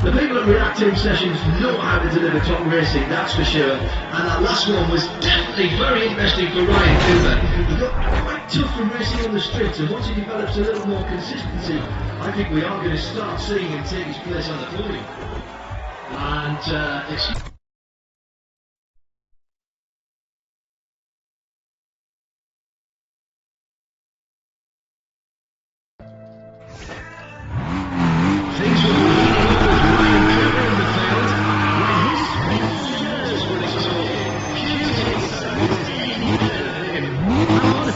The people at Reactive Sessions know how to deliver top racing, that's for sure. And that last one was definitely very interesting for Ryan Cooper. He got quite tough from racing on the streets, and once he develops a little more consistency, I think we are going to start seeing him take his place on the podium. And things will be heating up with Ryan Cooper in the field. When his speed what it's talking.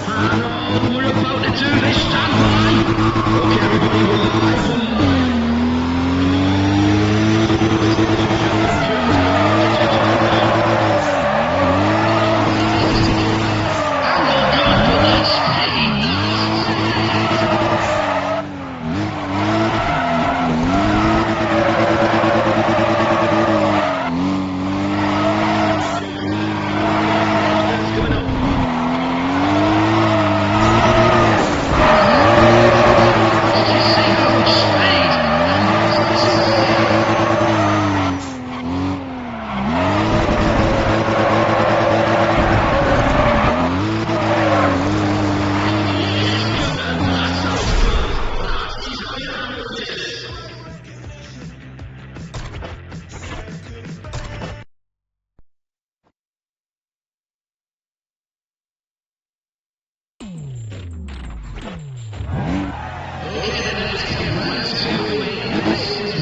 Hang on, we're about to do this, stand by. Okay, everybody, we're live.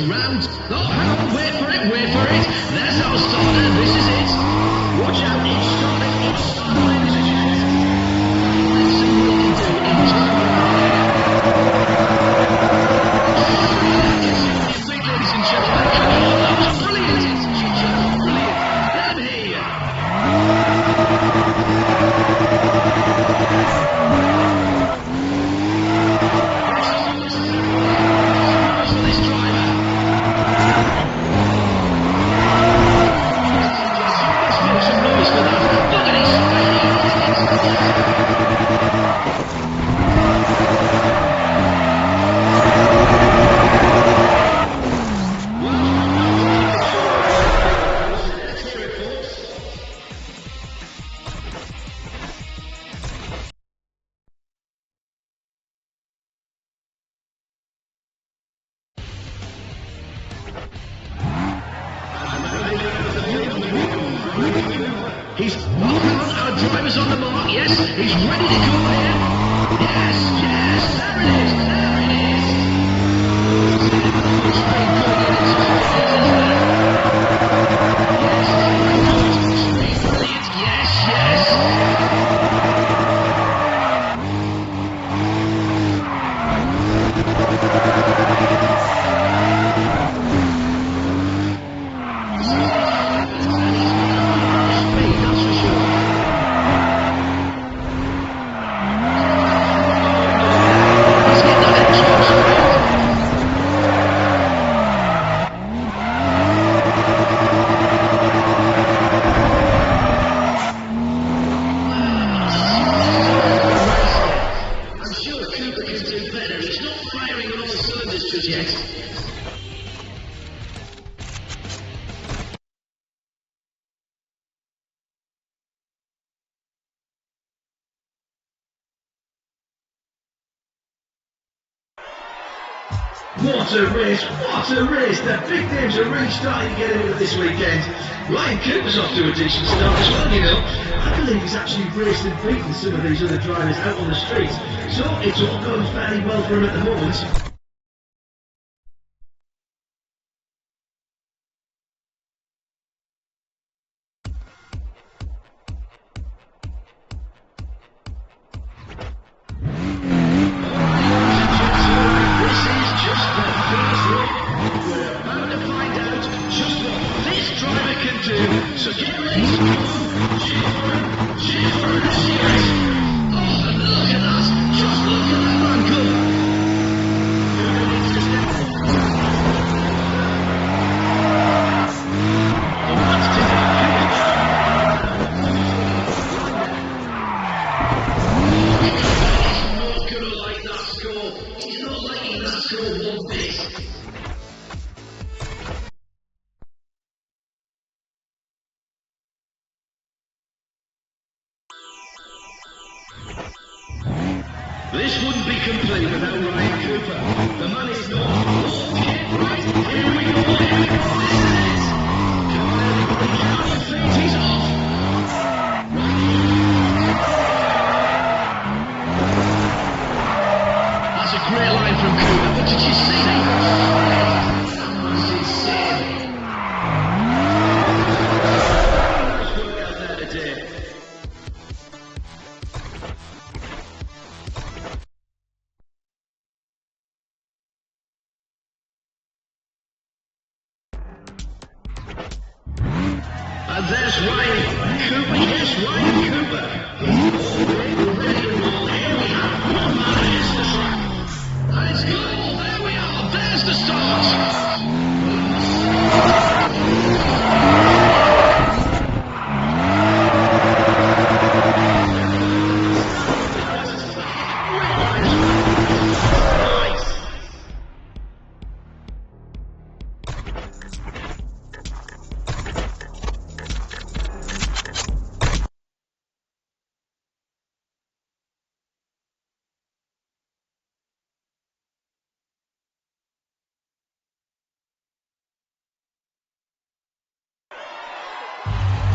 Round. Oh, hang on, wait for it. There's our starter. This is it. Watch out, it's starting, ladies and gentlemen. Let's see what we can do in time. Ladies and gentlemen, come on, that was brilliant. Brilliant. Let them hear you. He's locked on. Our driver's on the mark. Yes, he's ready to go in. Yes, yes, there it is. There it is. Straight going in into yes, brilliant. Yes, yes. What a race, what a race. The big names are really starting to get into it this weekend. Ryan Cooper's off to a decent start as well, you know. I believe he's actually raced and beaten some of these other drivers out on the streets. So it's all going fairly well for him at the moment. So get ready. Cheer for him. Cheer for him. Cheers. Oh, and look at that. Just look at that man go. He's not going to like that score. He's not liking that score one bit. This wouldn't be complete without Ryan Cooper. The man is not. Okay, right, here we go, here we go. This is it. Come on, everybody, get on your feet. He's off. That's a great line from Cooper, but did you see that? That was insane. Nice work out there today. And there's Ryan Cooper, yes, Ryan Cooper. He's already ready to roll. Here we have one man against the track. And it's go, there we are, there's the start.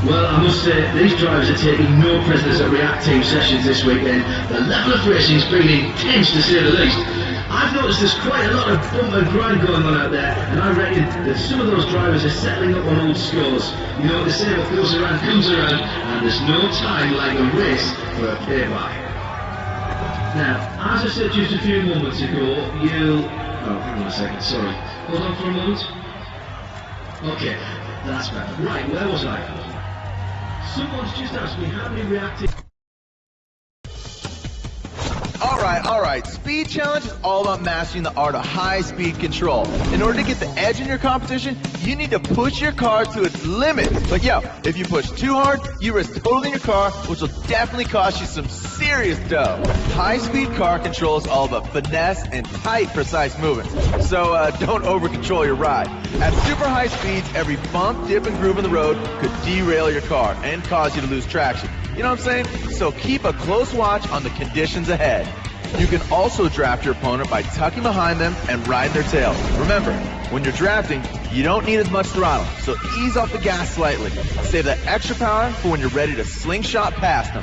Well, I must say, these drivers are taking no prisoners at React Team sessions this weekend. The level of racing's been intense, to say the least. I've noticed there's quite a lot of bump and grind going on out there, and I reckon that some of those drivers are settling up on old scores. You know what they say, what goes around comes around, and there's no time like a race for a payback. Now, as I said just a few moments ago, you'll... Oh, hang on a second, sorry. Hold on for a moment. Okay, that's better. Right, where was I? Someone's just asked me how many reactive... Alright, speed challenge is all about mastering the art of high-speed control. In order to get the edge in your competition, you need to push your car to its limit. But yo, if you push too hard, you risk totaling your car, which will definitely cost you some serious dough. High-speed car control is all about finesse and tight, precise movement. So don't over-control your ride. At super high speeds, every bump, dip, and groove in the road could derail your car and cause you to lose traction. You know what I'm saying? So keep a close watch on the conditions ahead. You can also draft your opponent by tucking behind them and riding their tail. Remember, When you're drafting, you don't need as much throttle, so ease off the gas slightly. Save that extra power for when you're ready to slingshot past them.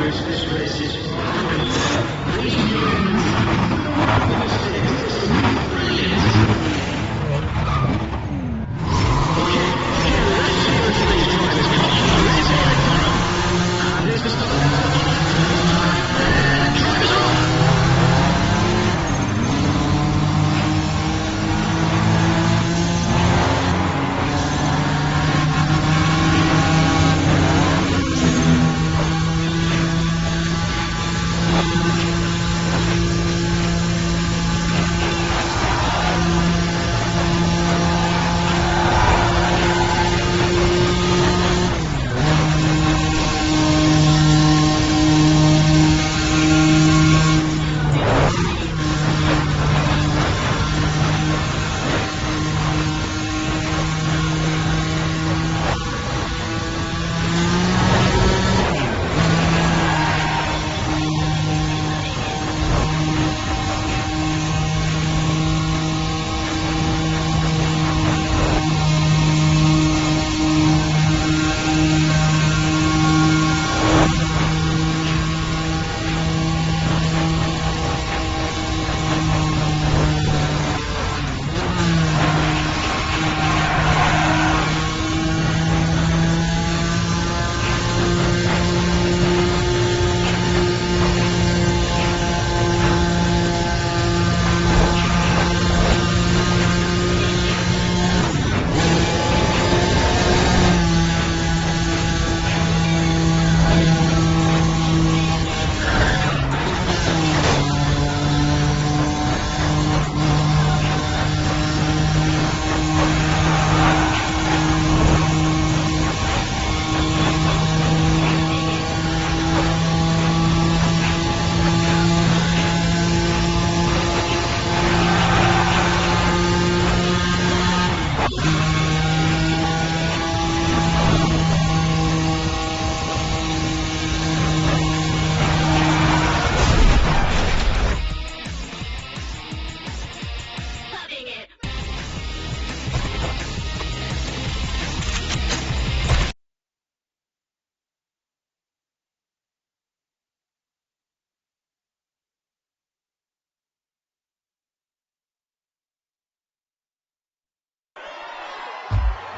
This race is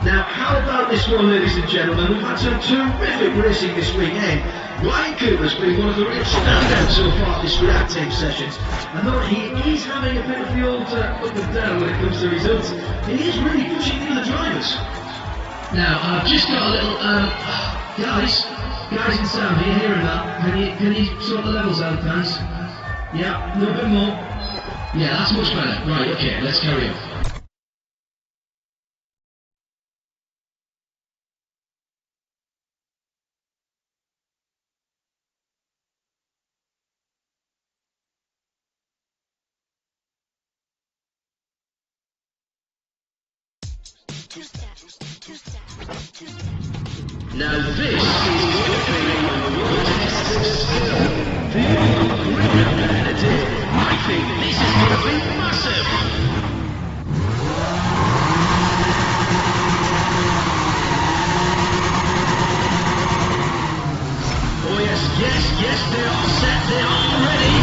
Now, how about this one, ladies and gentlemen? We've had some terrific racing this weekend. Ryan Cooper's been one of the real standouts so far this reactive sessions. I know he is having a bit of the old up and down when it comes to results. He is really pushing the other drivers. Now, I've just got a little, guys in sound, are you hearing that? Can you sort the levels out, guys? Yeah, a little bit more. Yeah, that's much better. Right, okay, let's carry on. Now this is what they will test skill. Really competitive. I think this is going to be massive. Oh yes, they are set, they are ready.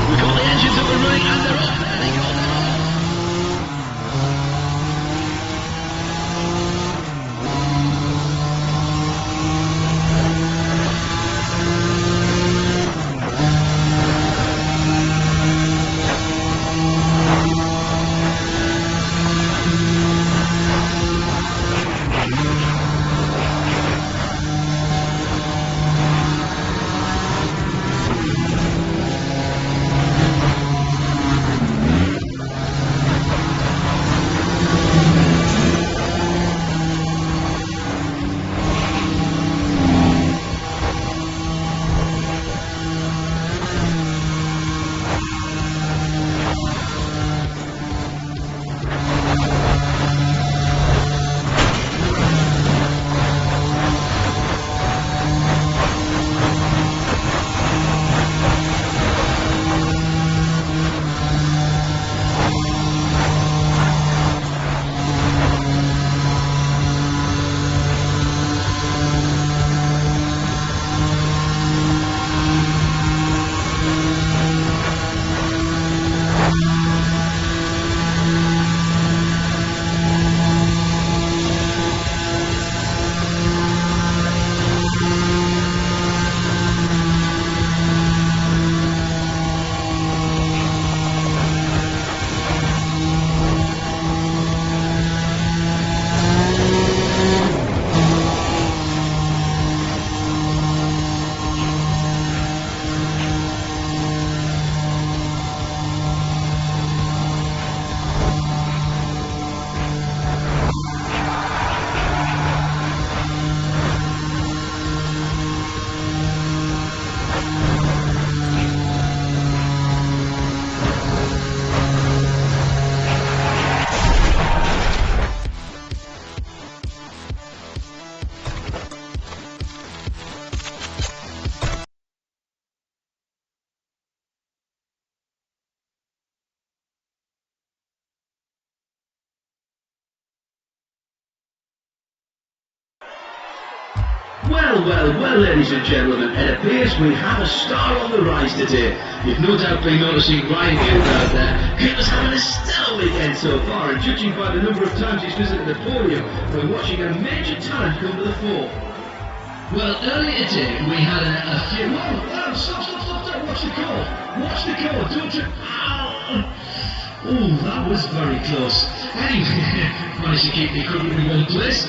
We've got the engines up and running and they're off. There they go. Well, ladies and gentlemen, it appears we have a star on the rise today. You've no doubt been noticing Ryan Cooper out there. Cooper's having a stellar weekend so far, and judging by the number of times he's visited the podium, we're watching a major talent come to the fore. Well, earlier today we had a few... Whoa, stop, watch the call. Watch the call, don't you... Oh, that was very close. Anyway, managed to keep the equipment in one place.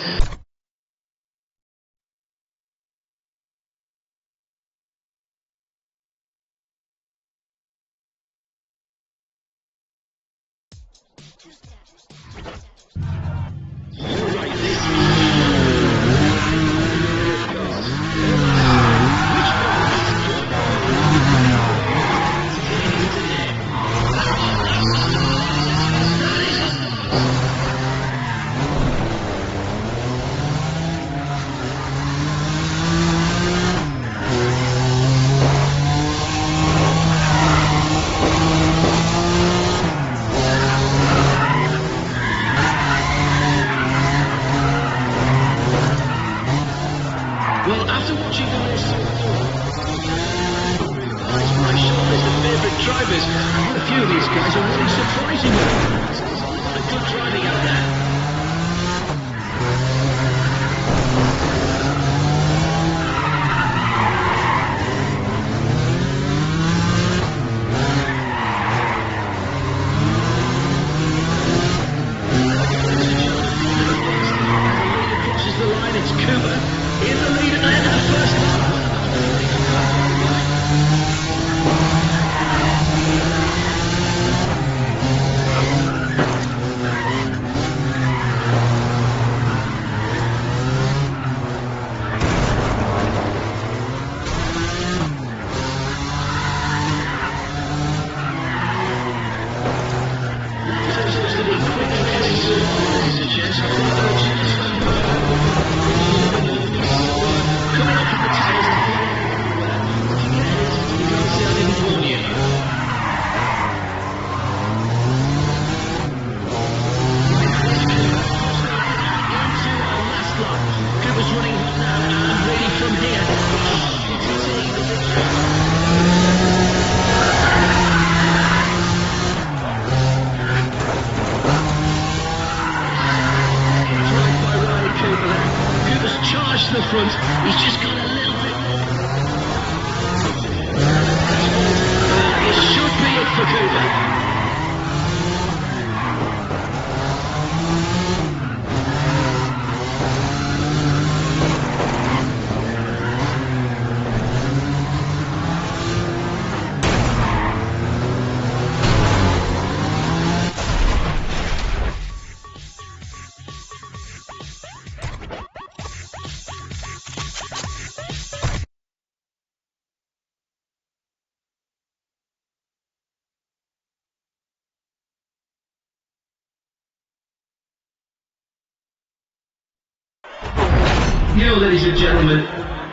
Ladies and gentlemen,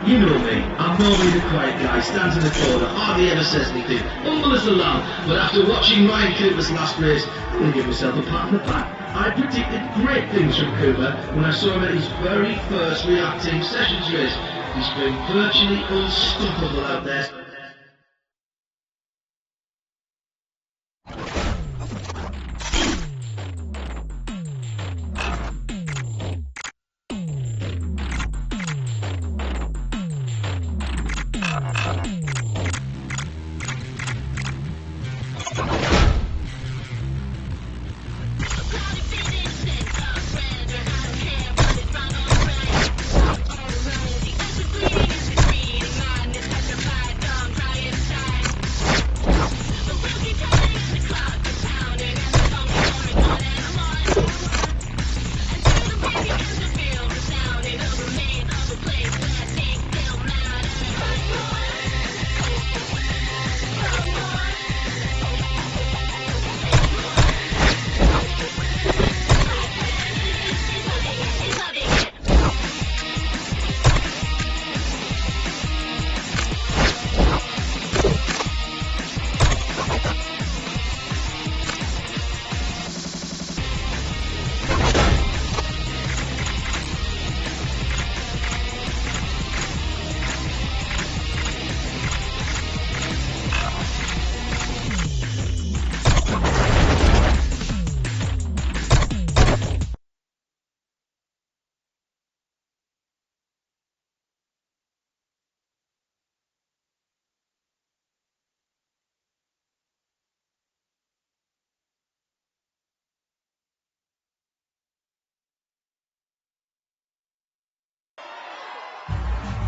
you know me. I'm normally the quiet guy, stands in the corner, hardly ever says anything, humble as a lamb. But after watching Ryan Cooper's last race, I'm going to give myself a pat on the back. I predicted great things from Cooper when I saw him at his very first React Team Sessions race. He's been virtually unstoppable out there.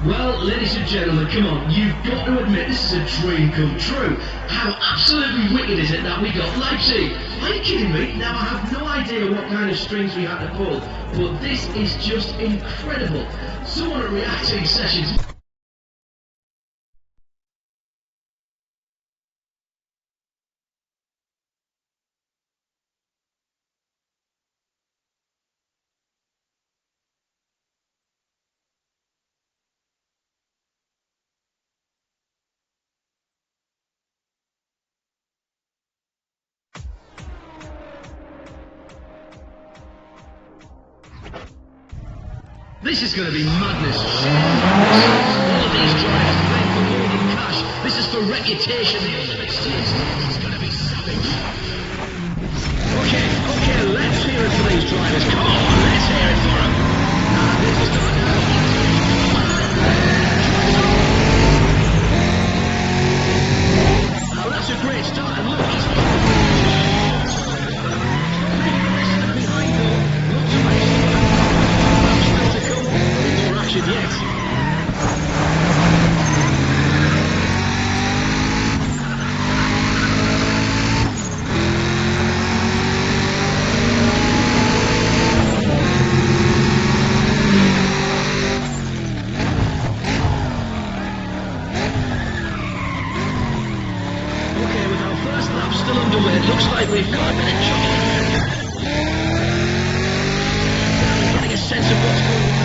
Well, ladies and gentlemen, come on, you've got to admit this is a dream come true. How absolutely wicked is it that we got Leipzig? Are you kidding me? Now, I have no idea what kind of strings we had to pull, but this is just incredible. Someone at Reacting Sessions... This is going to be madness. All of these drivers playing for more than cash. This is for reputation. The ultimate stakes. It's going to be savage. Okay, let's hear it for these drivers. Come on, let's hear it for them. Now that's a great start. And look, he's behind them. Lots of more action yet. Okay, with our first lap still underway, it looks like we've got a bit of juggling. Getting a sense of what's going on.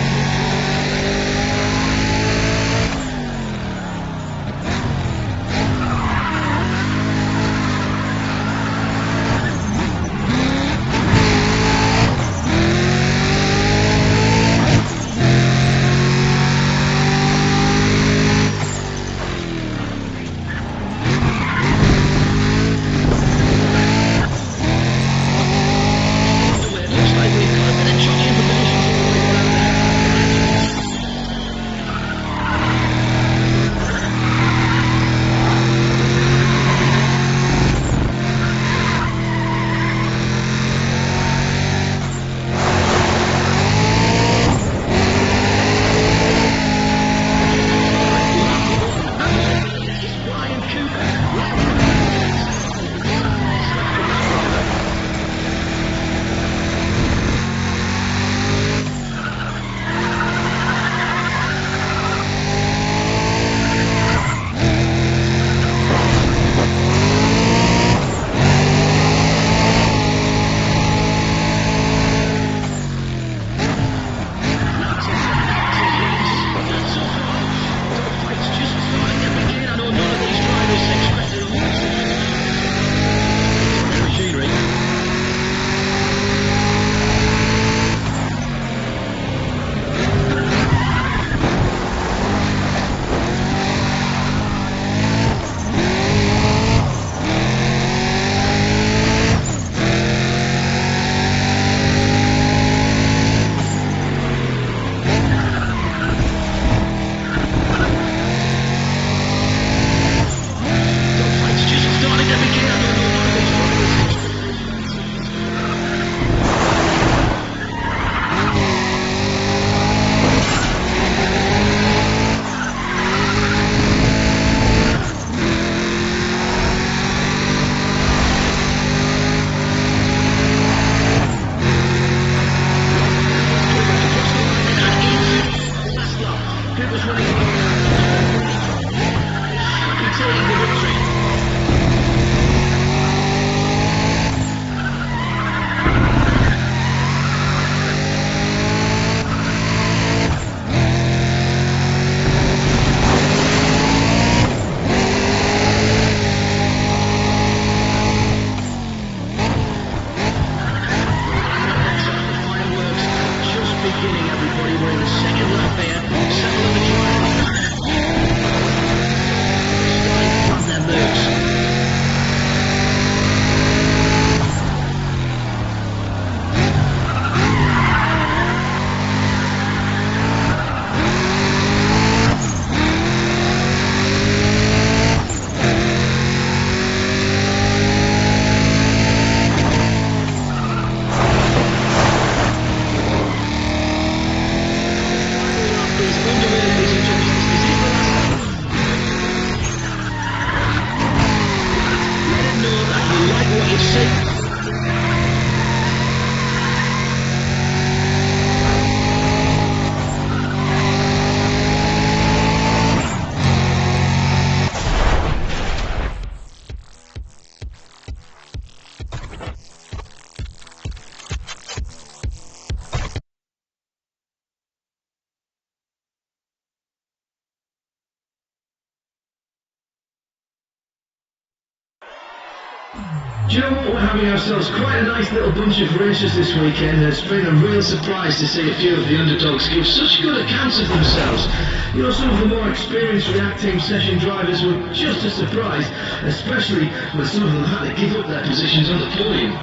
Do you know what? We're having ourselves quite a nice little bunch of racers this weekend. It's been a real surprise to see a few of the underdogs give such good accounts of themselves. You know, some of the more experienced React Team session drivers were just as surprised, especially when some of them had to give up their positions on the podium.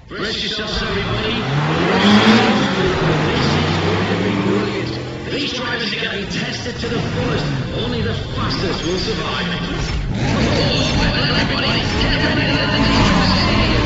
Brace yourselves, everybody. These drivers are getting tested to the fullest. Only the fastest will survive. Everybody, get ready to let the drivers see you.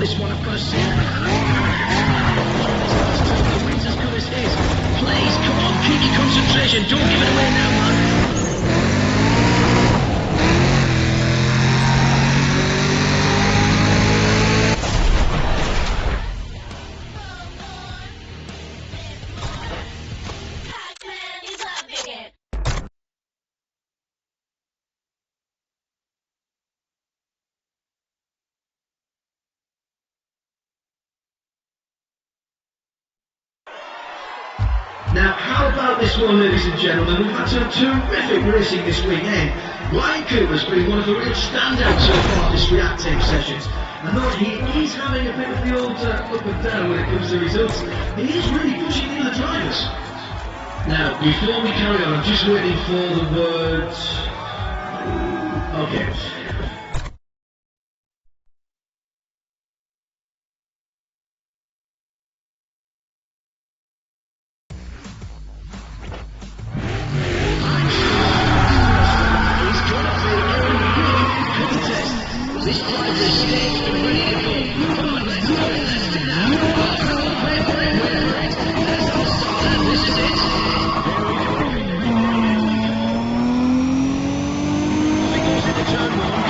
This one, I've got to see it. As good as his. Please, come on, keep your concentration. Don't give it away now, man. Now, how about this one, ladies and gentlemen? We've had some terrific racing this weekend. Ryan Cooper's been one of the real standouts so far this React Team sessions. And though he is having a bit of the old up and down when it comes to results, he is really pushing the other drivers. Now, before we carry on, I'm just waiting for the words. Okay. This driver is staged and ready to go. Come on, let's do that. Let's all start. This is it. There we go. He goes into turn one.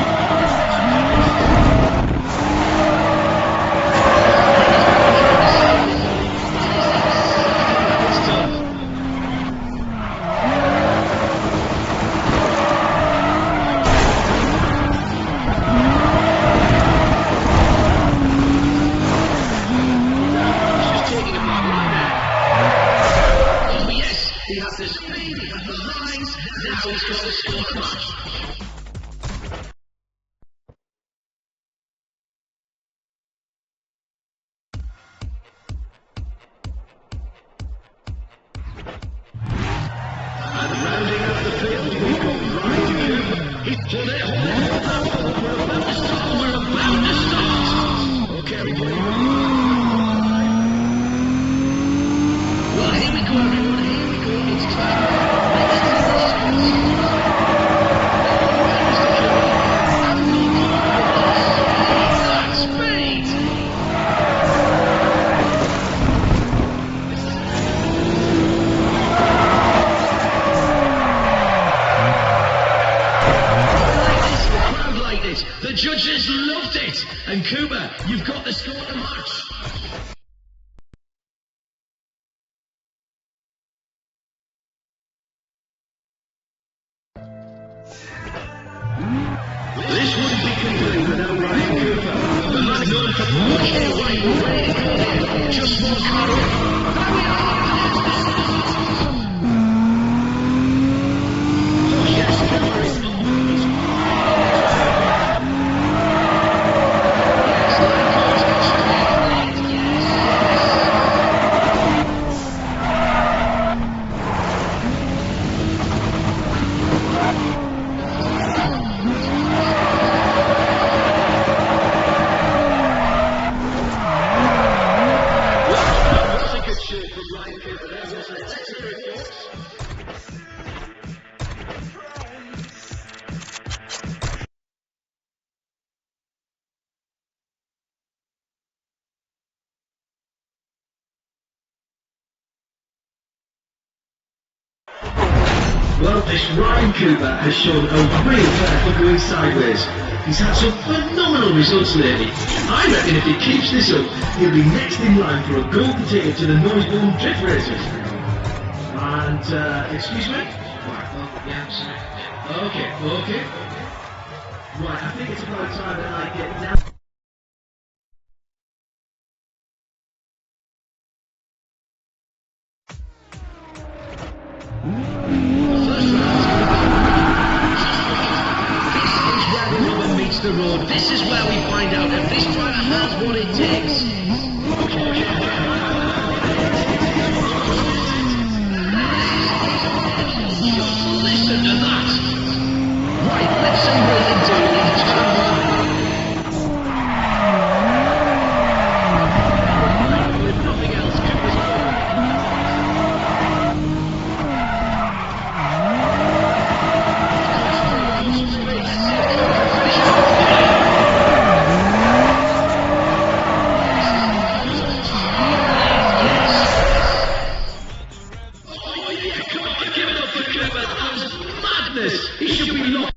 Hold it, hold it. We're about to start. We're about to start. Okay, everybody. Well, here we go, everyone. Here we go. It's time. Let's see the shots. The judges loved it! And Cooper, you've got the score to match! This wouldn't be complete without Ryan Cooper. The man known for... Okay, right, we're ready to go here. Just one car in. There we are! Oh yes, Cooper is on. Well, this Ryan Cooper has shown a real flair for going sideways. He's had some phenomenal results lately. I reckon if he keeps this up, he'll be next in line for a gold potato to the Noisebourne Drift Racers. And, excuse me? Right, well, yeah, sorry. Okay. Right, I think it's about time that I get down. The road. This is where we find out if this driver has what it takes. Listen to that. Right, let's see what they do in turn one. With nothing else, Cooper's he should be locked.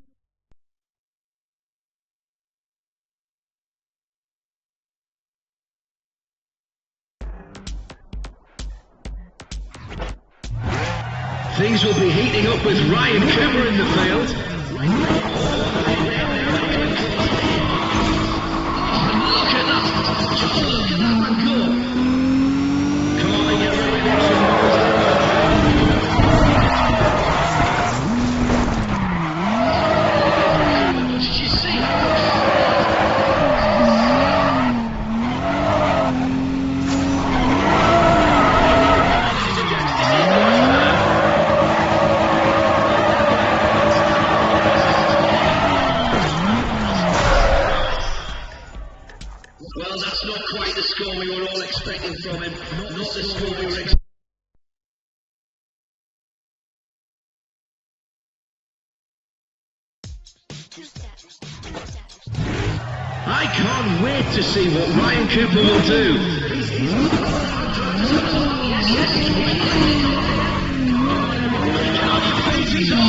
Things will be heating up with Ryan Cooper in the field. Look at that man go. Come on, get ready to make some noise. Well, that's not quite the score we were all expecting from him. Not the score we were expecting. I can't wait to see what Ryan Cooper will do. He's off.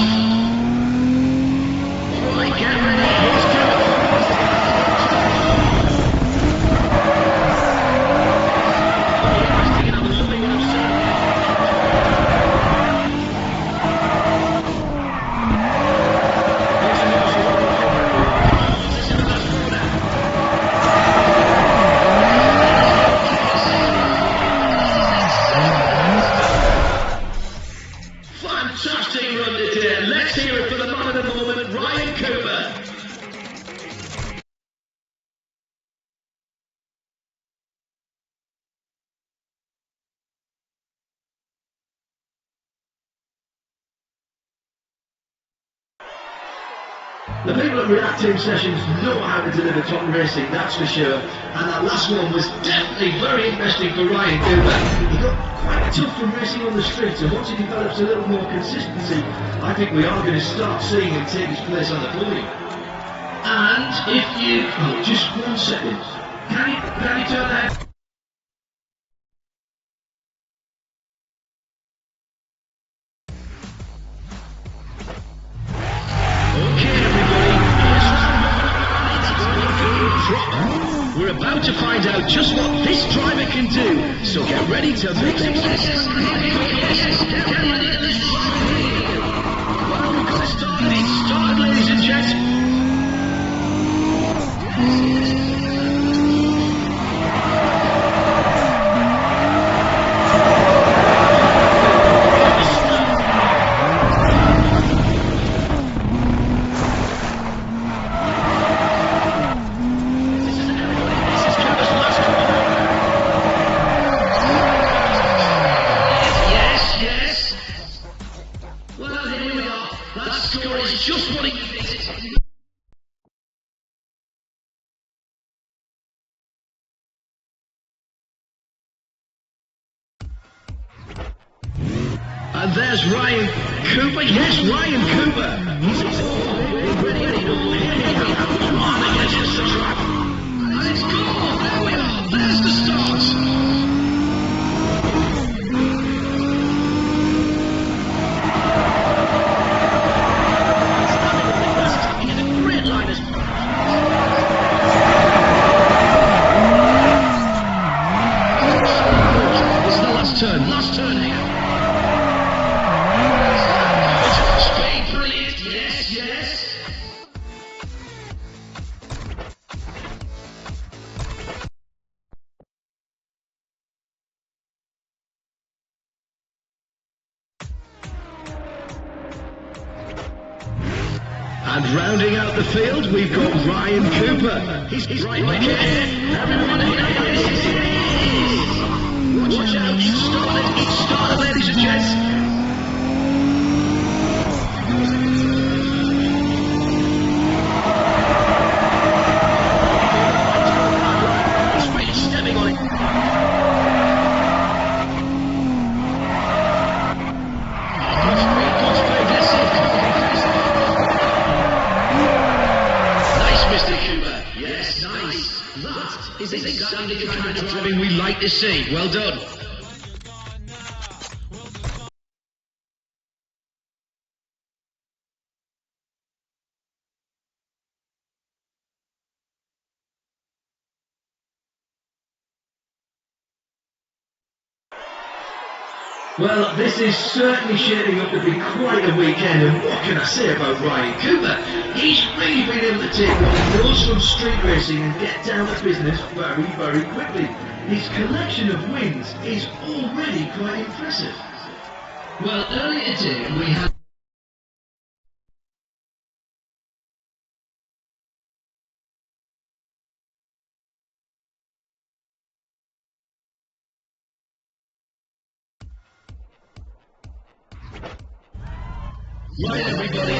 Right, get ready. Fantastic run today. The people at React Team Sessions know how to deliver top racing, that's for sure. And that last one was definitely very interesting for Ryan Cooper. He got quite tough from racing on the streets, and once he develops a little more consistency, I think we are going to start seeing him take his place on the podium. And if you... Oh, just 1 second. Can you turn that... We're about to find out just what this driver can do, so get ready to mix it. Well, we've got it started. It's started, ladies and gents. And there's Ryan Cooper. Yes, Ryan Cooper. Let's go. There we are. There's the start. Last turn here. Speed, brilliant. Yes. And rounding out the field, we've got Ryan Cooper. He's right back here. Everyone here. Watch out, it's started, ladies and gents. He's really stepping on it. Good speed, let's see. Nice, Mr. Cooper. Yes, nice. That is exactly the kind of driving we like to see. Well done. Well, this is certainly shaping up to be quite a weekend, and what can I say about Ryan Cooper? He's really been able to take what he knows from street racing and get down to business very, very quickly. His collection of wins is already quite impressive. Well, earlier today we had... Right, everybody.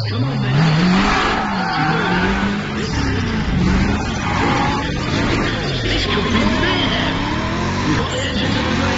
Come on, then. This could be mayhem. We've got the engines on the way.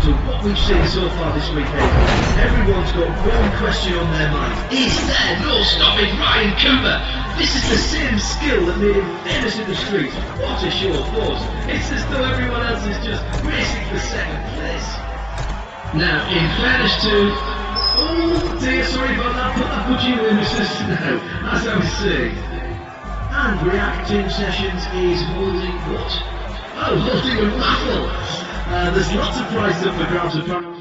after what we've seen so far this weekend, everyone's got one question on their mind. Is there no stopping Ryan Cooper? This is the same skill that made him famous in the streets. What a show of force. It's as though everyone else is just racing for second place. Now, in fairness to... Oh dear, sorry about that. Put that budgie in, Mrs. Now, as I was saying. And reacting sessions is holding what? Oh, holding a raffle. There's lots of prizes up for grabs and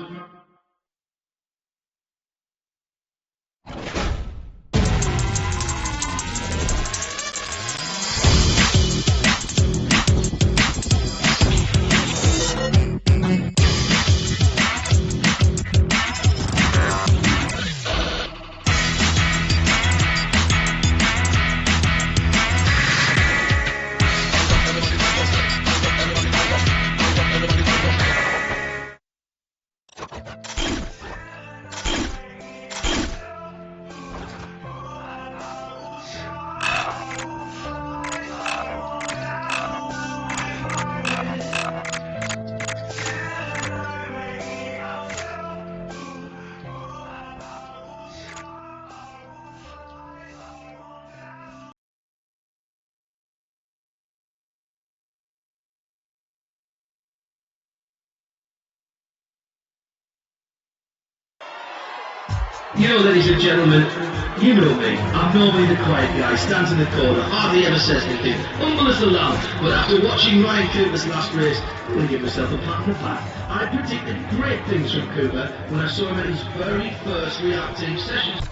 You know, ladies and gentlemen, you know me. I'm normally the quiet guy, stands in the corner, hardly ever says anything, humble as the lamb. But after watching Ryan Cooper's last race, I'm going to give myself a pat on the back. I predicted great things from Cooper when I saw him at his very first reacting session.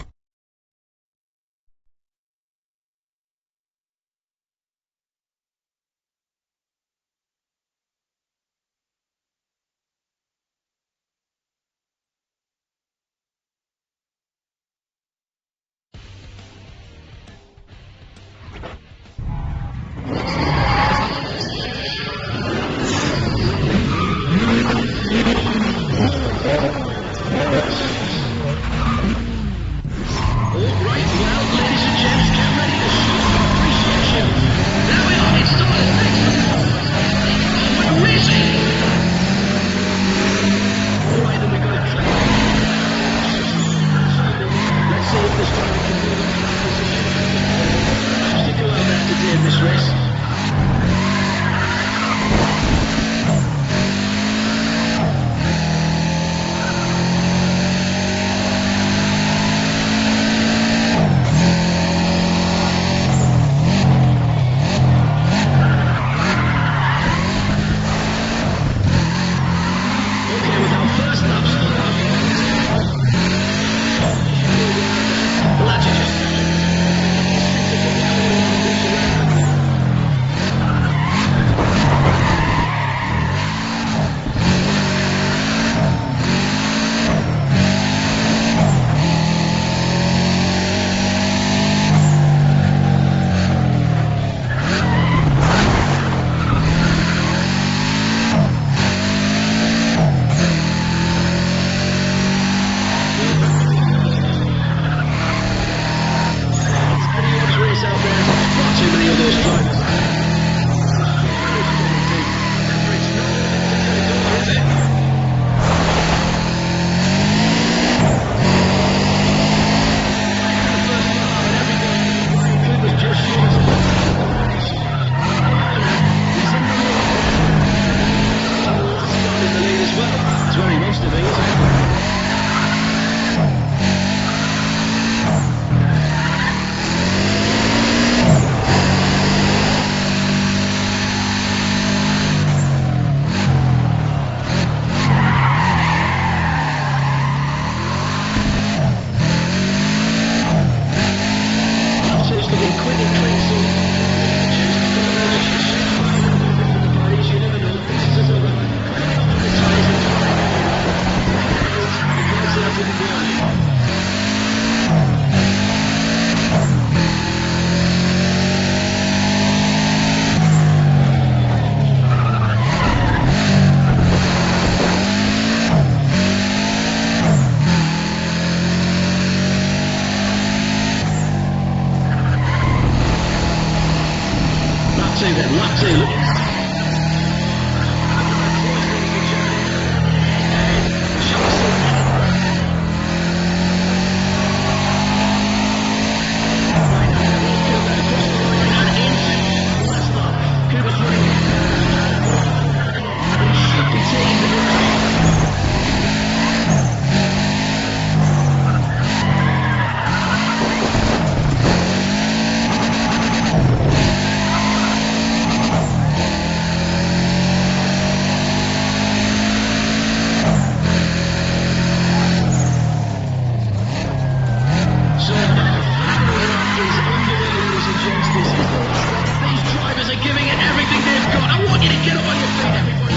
Get up on your feet, everybody!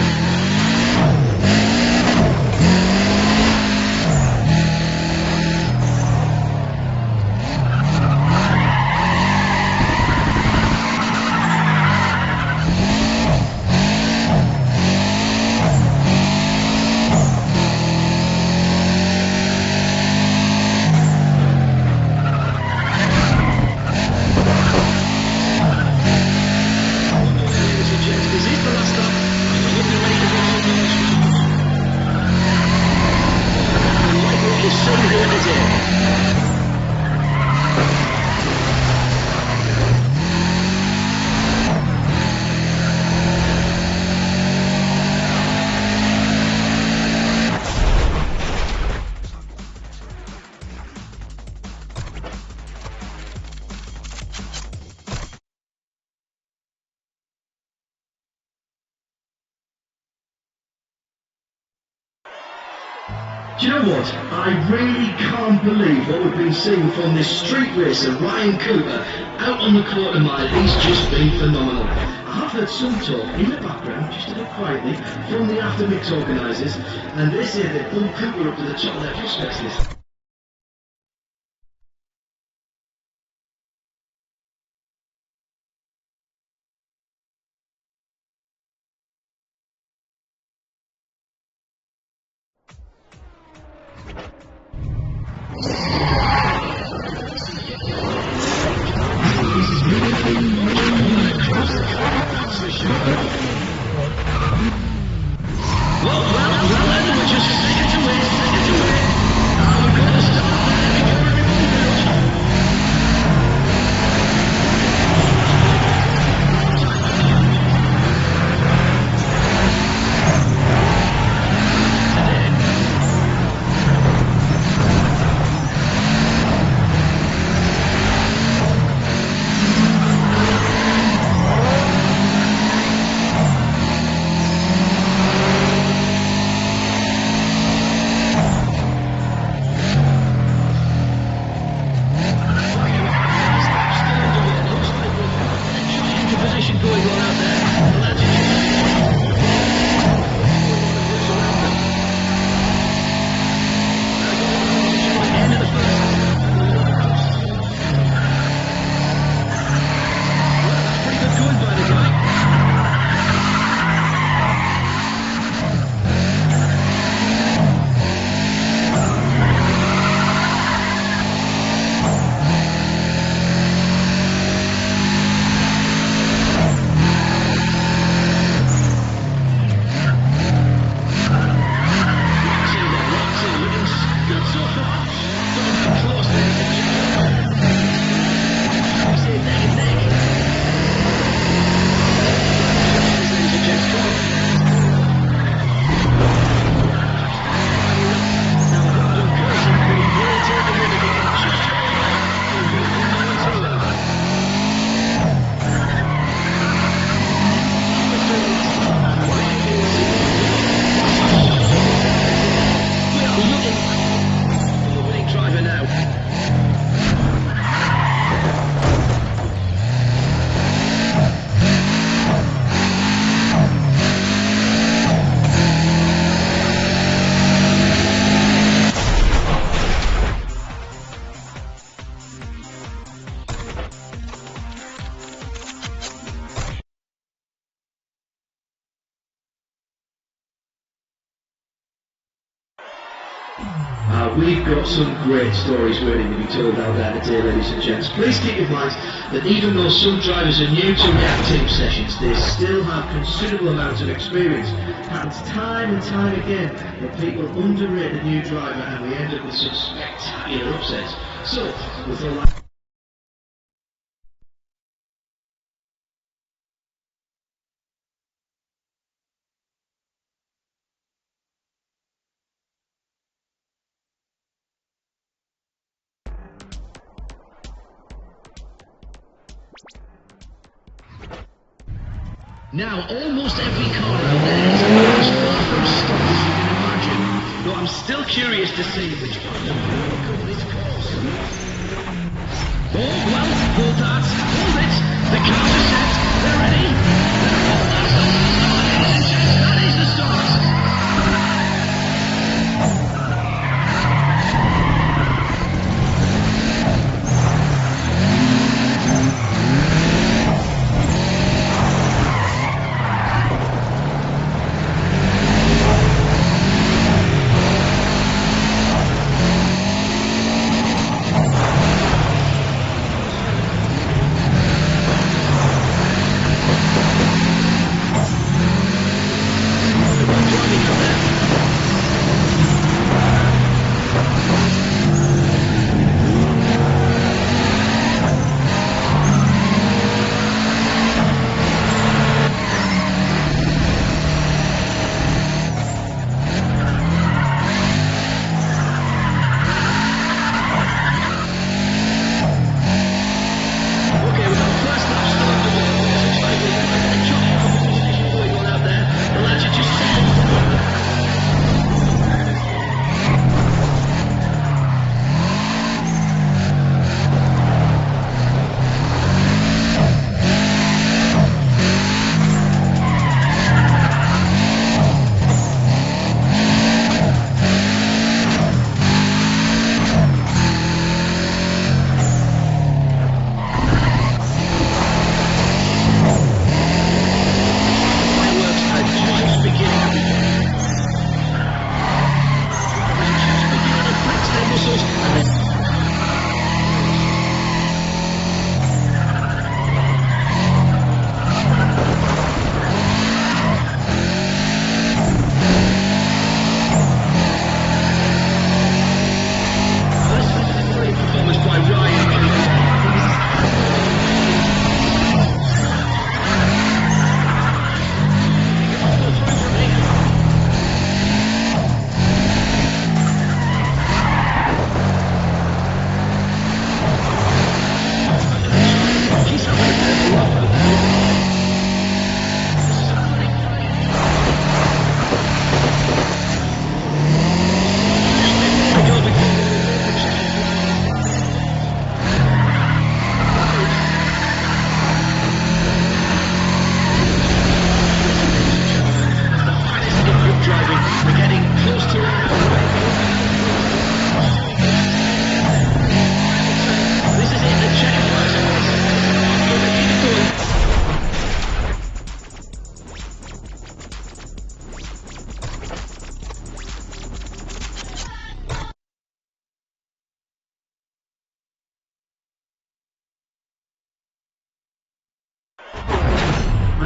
Do you know what? I really can't believe what we've been seeing from this street racer, Ryan Cooper, out on the quarter mile. He's just been phenomenal. I have heard some talk in the background, just a bit quietly, from the after mix organisers, and they say they've pulled Cooper up to the top of their prospects list. We've got some great stories waiting to be told out there today, ladies and gents. Please keep in mind that even though some drivers are new to React Team sessions, they still have considerable amounts of experience. Happens time and time again that people underrate the new driver and we end up with some spectacular upsets. So, with all that... Now, almost every car out there is as far from stock as you can imagine. Though I'm still curious to see which one of them will cover this course. Oh, well, hold that, hold it. The cars are set, they're ready. They're all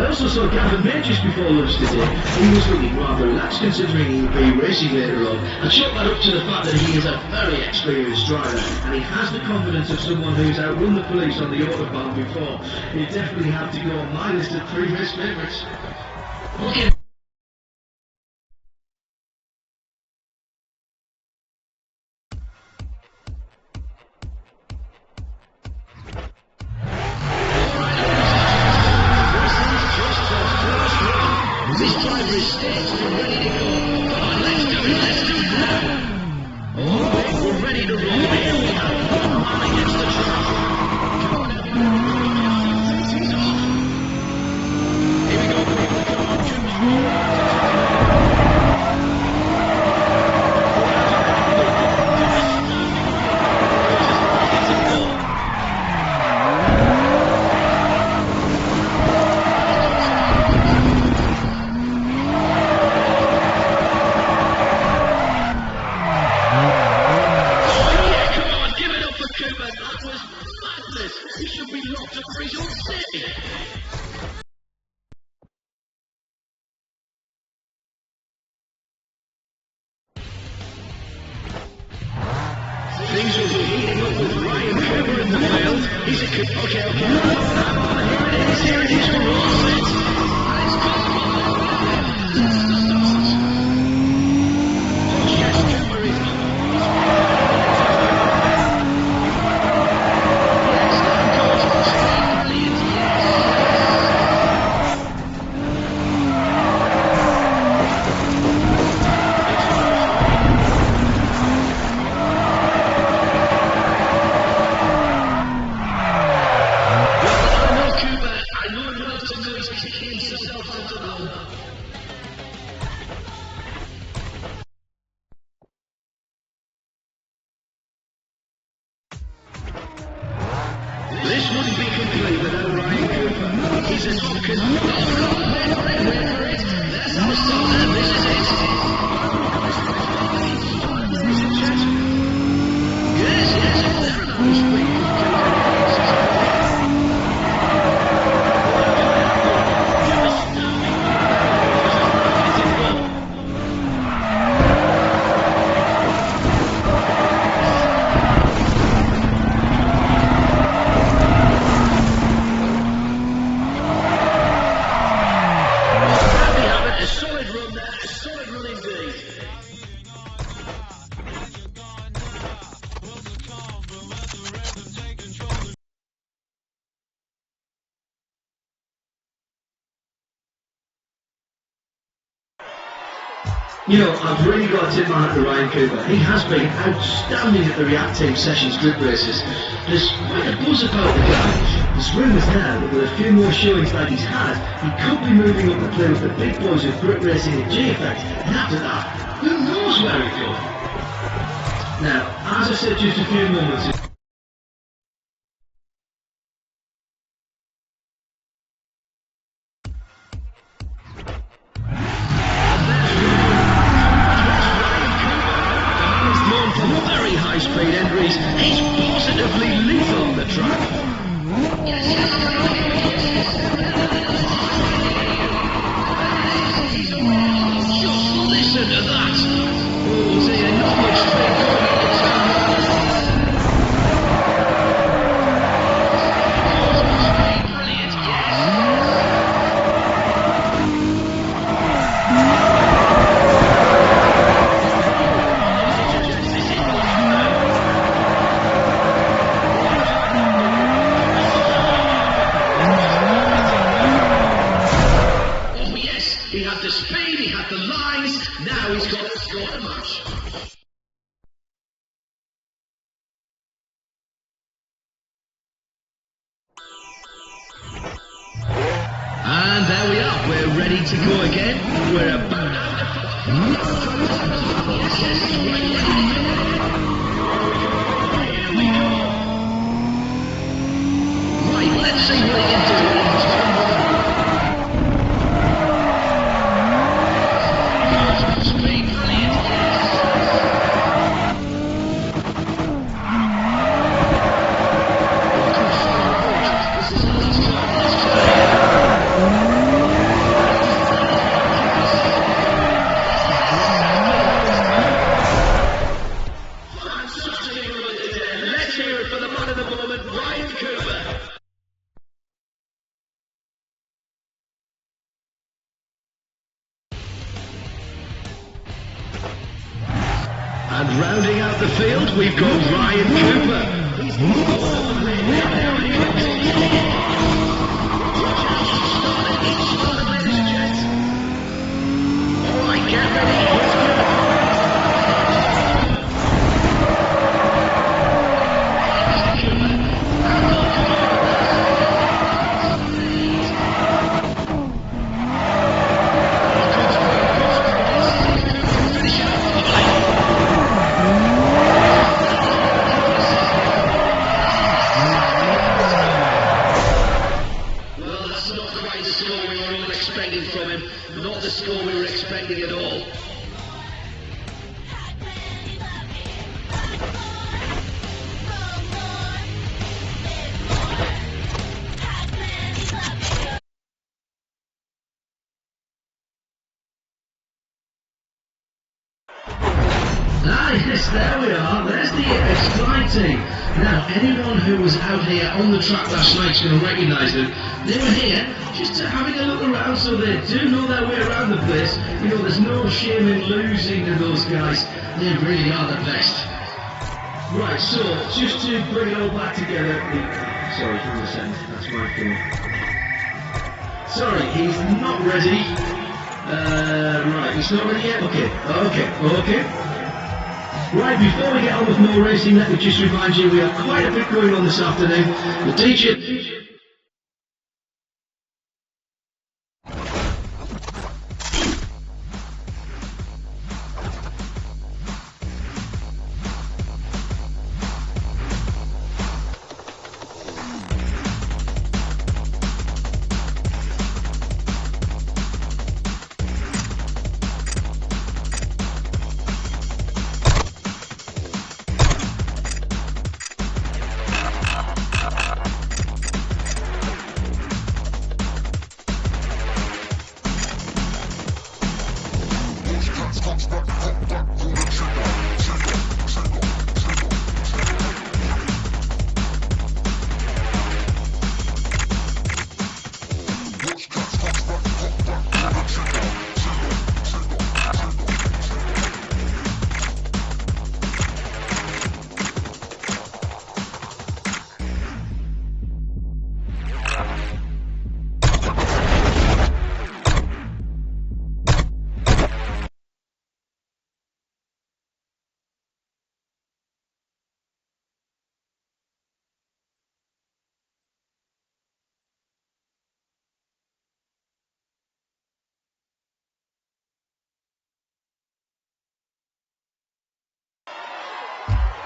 I also saw Gavin May just before lunch today. He was looking rather relaxed considering he would be racing later on. I chalk that up to the fact that he is a very experienced driver and he has the confidence of someone who's outrun the police on the autobahn before. He'd definitely have to go on my list of 3 race favourites. Okay. This driver is staged and ready to go. Come on, let's do it now. All right, we're ready to roll. Here we go. On against the track. Come on, everyone. He's off. Here we go, people. Come on, come on. He should be locked up for his own sake. Things will be heating up with Ryan Cooper in the field. He's a okay. Here it is, we're all set. Let's go. Oh yes, Cooper is This wouldn't be complete without Ryan Cooper. He's an Hopkins. Wait for it. That's how it's done. This is it. Yes, there it is. You know, I've really got to tip my hat to Ryan Cooper. He has been outstanding at the React Team Sessions group races. There's quite a buzz about the guy. There's rumours now that with a few more showings like he's had, he could be moving up the play with the big boys of group racing at G-Effect. And after that, who knows where he could? Now, as I said just a few moments ago, high-speed entries, he's positively lethal on the track. Just listen to that. Oh dear, not much speed going on the track. Brilliant, yes. He had the speed, he had the lines, now he's got to score a match. And there we are, we're ready to go again. We're about out of yes, here we go. Right, let's see what he can do. hear it for the man of the moment, Ryan Cooper. And rounding out the field, we've got Ryan Cooper. All right, get ready. Not the score we were expecting at all. Ah yes, there we are, there's the Sky team. Now, anyone who was out here on the track last night is going to recognise them. They were here just having a look around, so they do know their way around the place. You know, there's no shame in losing to those guys. They really are the best. Right, so, just to bring it all back together. Sorry, give me a second, that's my phone. Sorry, he's not ready. Right, he's not ready yet? Okay. Right, before we get on with more racing, let me just remind you we have quite a bit going on this afternoon. The teacher...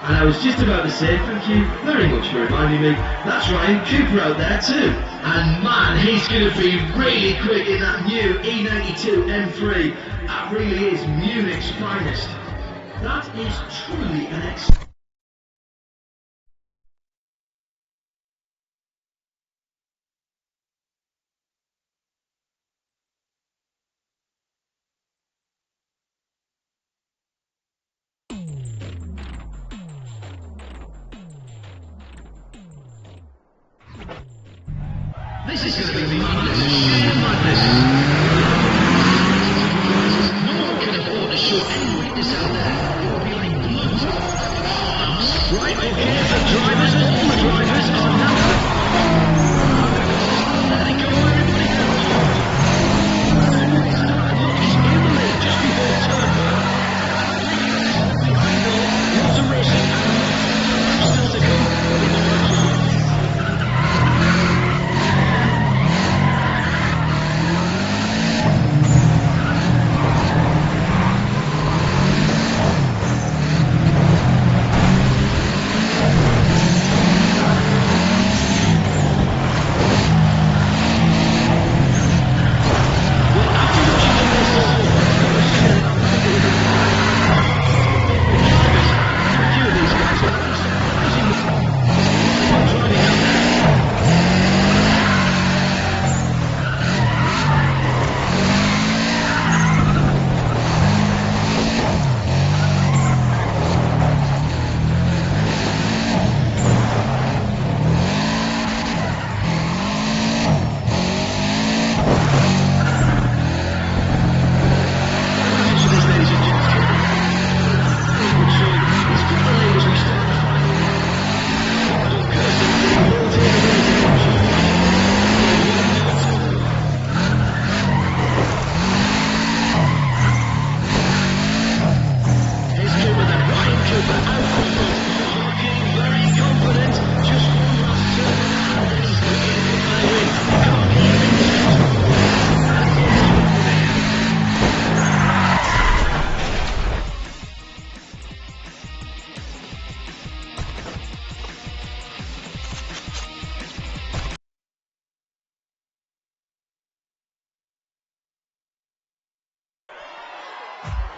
And I was just about to say, thank you very much for reminding me, that's Ryan Cooper out there too. And man, he's going to be really quick in that new E92 M3. That really is Munich's finest. That is truly an excellent... This is going to be madness. Madness. No one can afford to show any weakness out there. It will be like blood. Right, okay, the drivers, all the drivers are now... There they go, everybody go. Look, he's in the lead just before turn. Lots of racing. Still to go.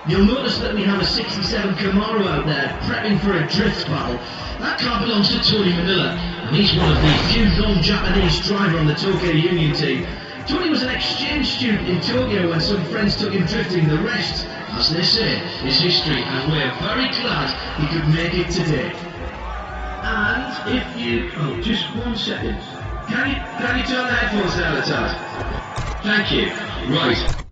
You'll notice that we have a 67 Camaro out there, prepping for a drift battle. That car belongs to Tony Manila, and he's one of the few non-Japanese drivers on the Tokyo Union team. Tony was an exchange student in Tokyo when some friends took him drifting. The rest, as they say, is history, and we're very glad he could make it today. And if you... Oh, just 1 second. Can you turn the headphones down a tad? Thank you. Right.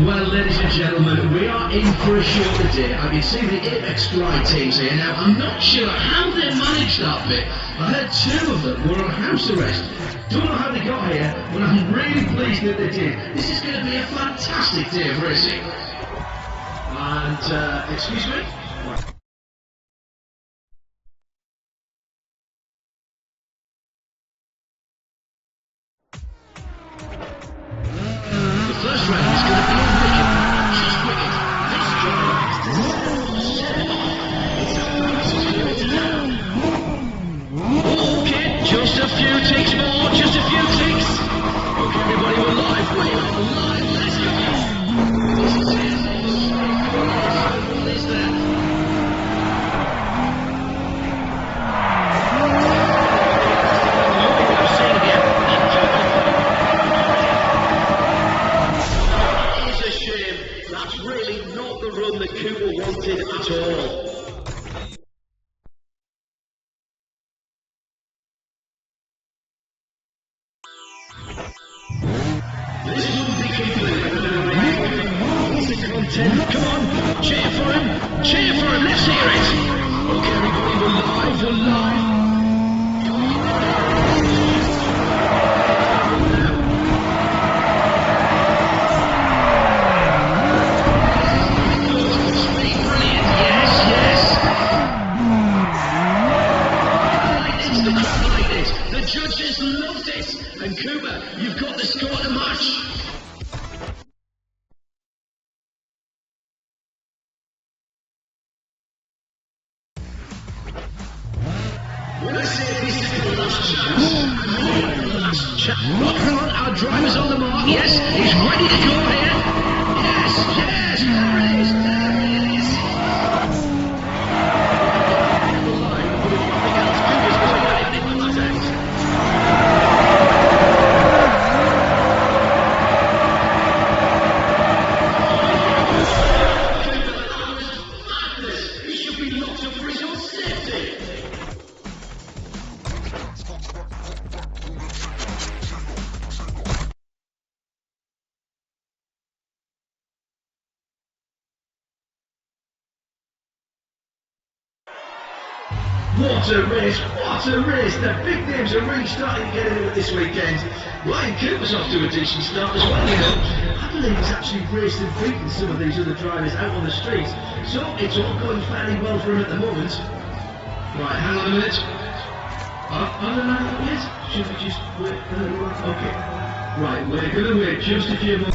Well, ladies and gentlemen, we are in for a show today. I can see the Apex Fly teams here. Now, I'm not sure how they managed that bit. I heard 2 of them were on house arrest. Don't know how they got here, but I'm really pleased that they did. This is going to be a fantastic day of racing. And, excuse me? First round is going to be a wicked. Just wicked. This okay, just a few ticks more, just a few ticks. Okay, everybody, we're live. We are live. Let's go. This is it. What is that? Come on, cheer for him, cheer for him, let's hear it. Okay, everybody, we're live, we're live. Brilliant, yes, yes. The crowd liked it, the judges loved it, and Cooper, you've got the score to match. When I say this is the last chance, I mean the last chance. Well, come on, our driver's on the mark. Yes, he's ready to go here. Yes, yes, there it is, there it is. The line, but if nothing else, Cooper's going to get it in the last. Madness! He should be locked up for his own safety. What a race, what a race. The big names are really starting to get into it this weekend. Ryan Cooper's off to a decent start as well, you know. I believe he's actually raced and beaten some of these other drivers out on the streets. So it's all going fairly well for him at the moment. Right, hang on a minute. On the line yet? Should we just wait a little while? Okay. Right, we're going to wait just a few more.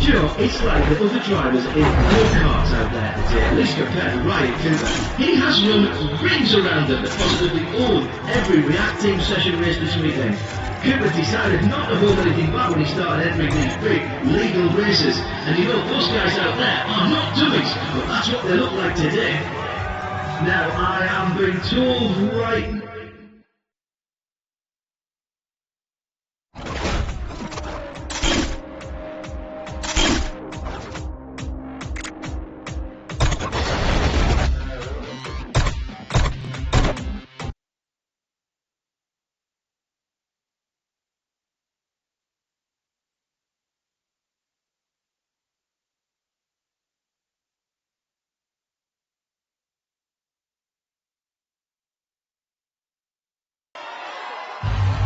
You know, it's like the other drivers in go-karts out there today, at least compared to Ryan Cooper. He has run rings around them that possibly own every React Team session race this weekend. Cooper decided not to hold anything back when he started entering these big legal races. And you know, those guys out there are not dummies, but that's what they look like today. Now, I am being told right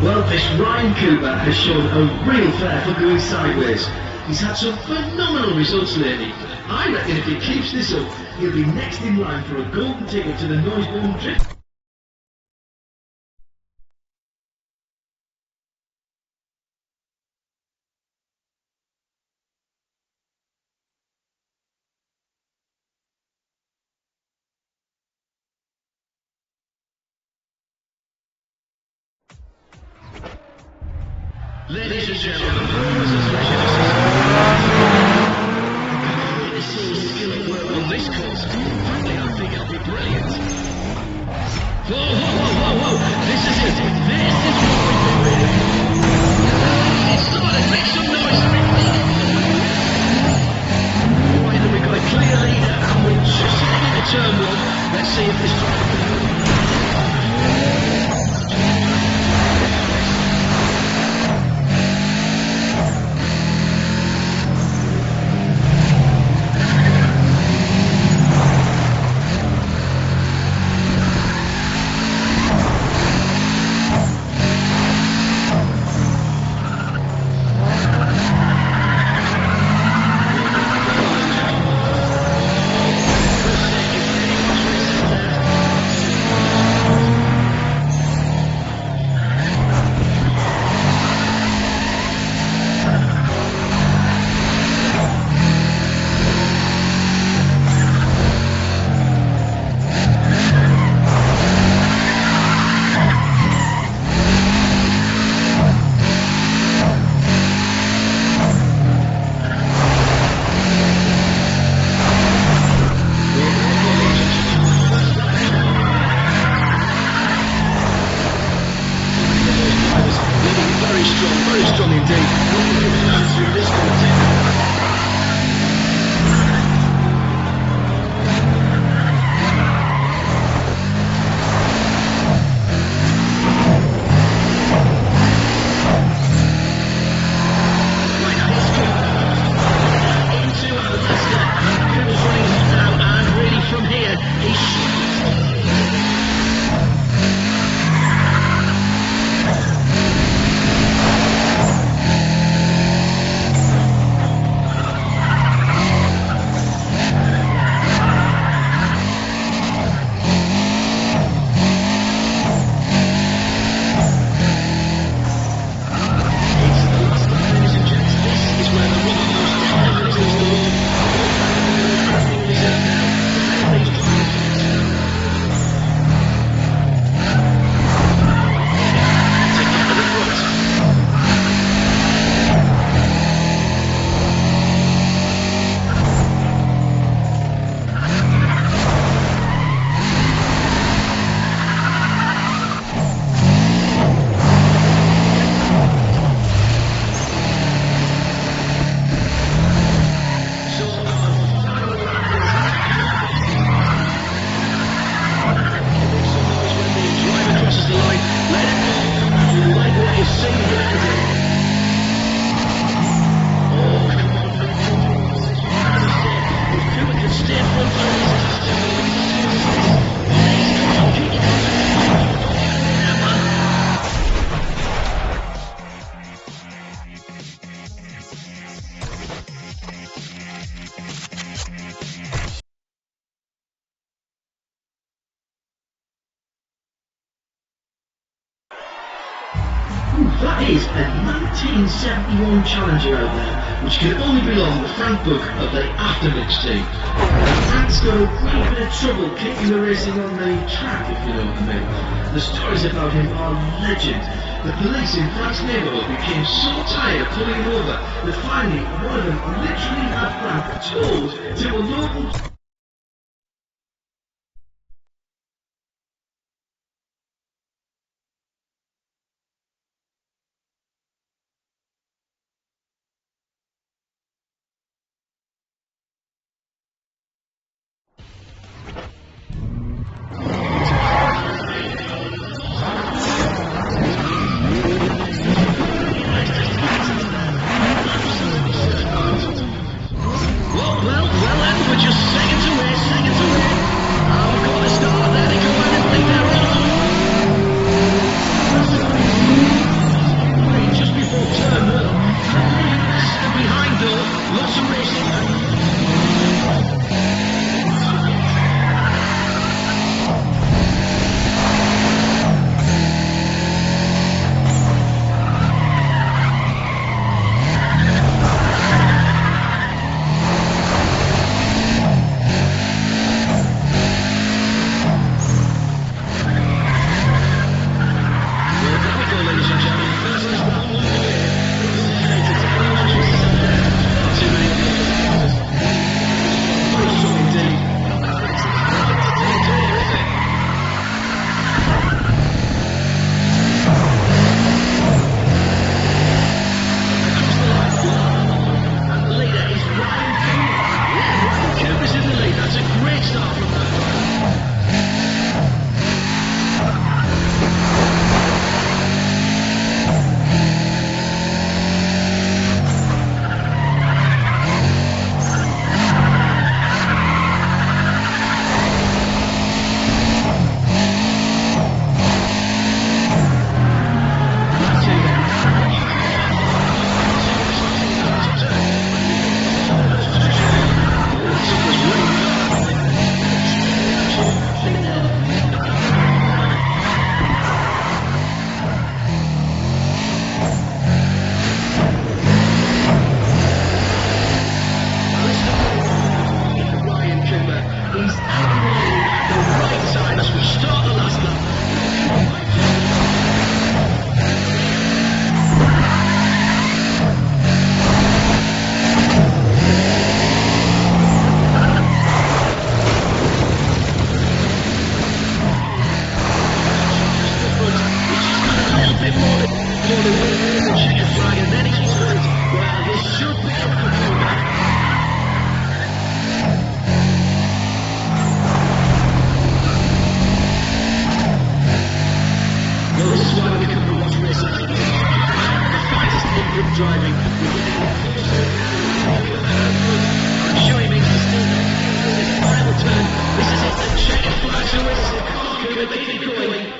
Well, this Ryan Cooper has shown a real flair for going sideways. He's had some phenomenal results lately. I reckon if he keeps this up, he'll be next in line for a golden ticket to the Noiseborn Drift. Ladies and gentlemen, on this course, frankly, I think it'll be brilliant. Whoa, this is it. This is what we've been waiting for. It's started, make some noise. Right, then we've got a clear leader, and we're just heading into turn one. Let's see if this drive. Very strong indeed. That is a 1971 Challenger out there, which can only belong to Frank Book of the Aftermix team. Frank's got a great bit of trouble keeping the racing on the track, if you know what I mean. The stories about him are legend. The police in Frank's neighbourhood became so tired of pulling him over that finally one of them literally had Frank towed to a local... Well, and we're just saying driving. I'm sure he makes a mistake. His final turn. This is it. The checkered flags are whistled. Come on, Cooper, they keep going.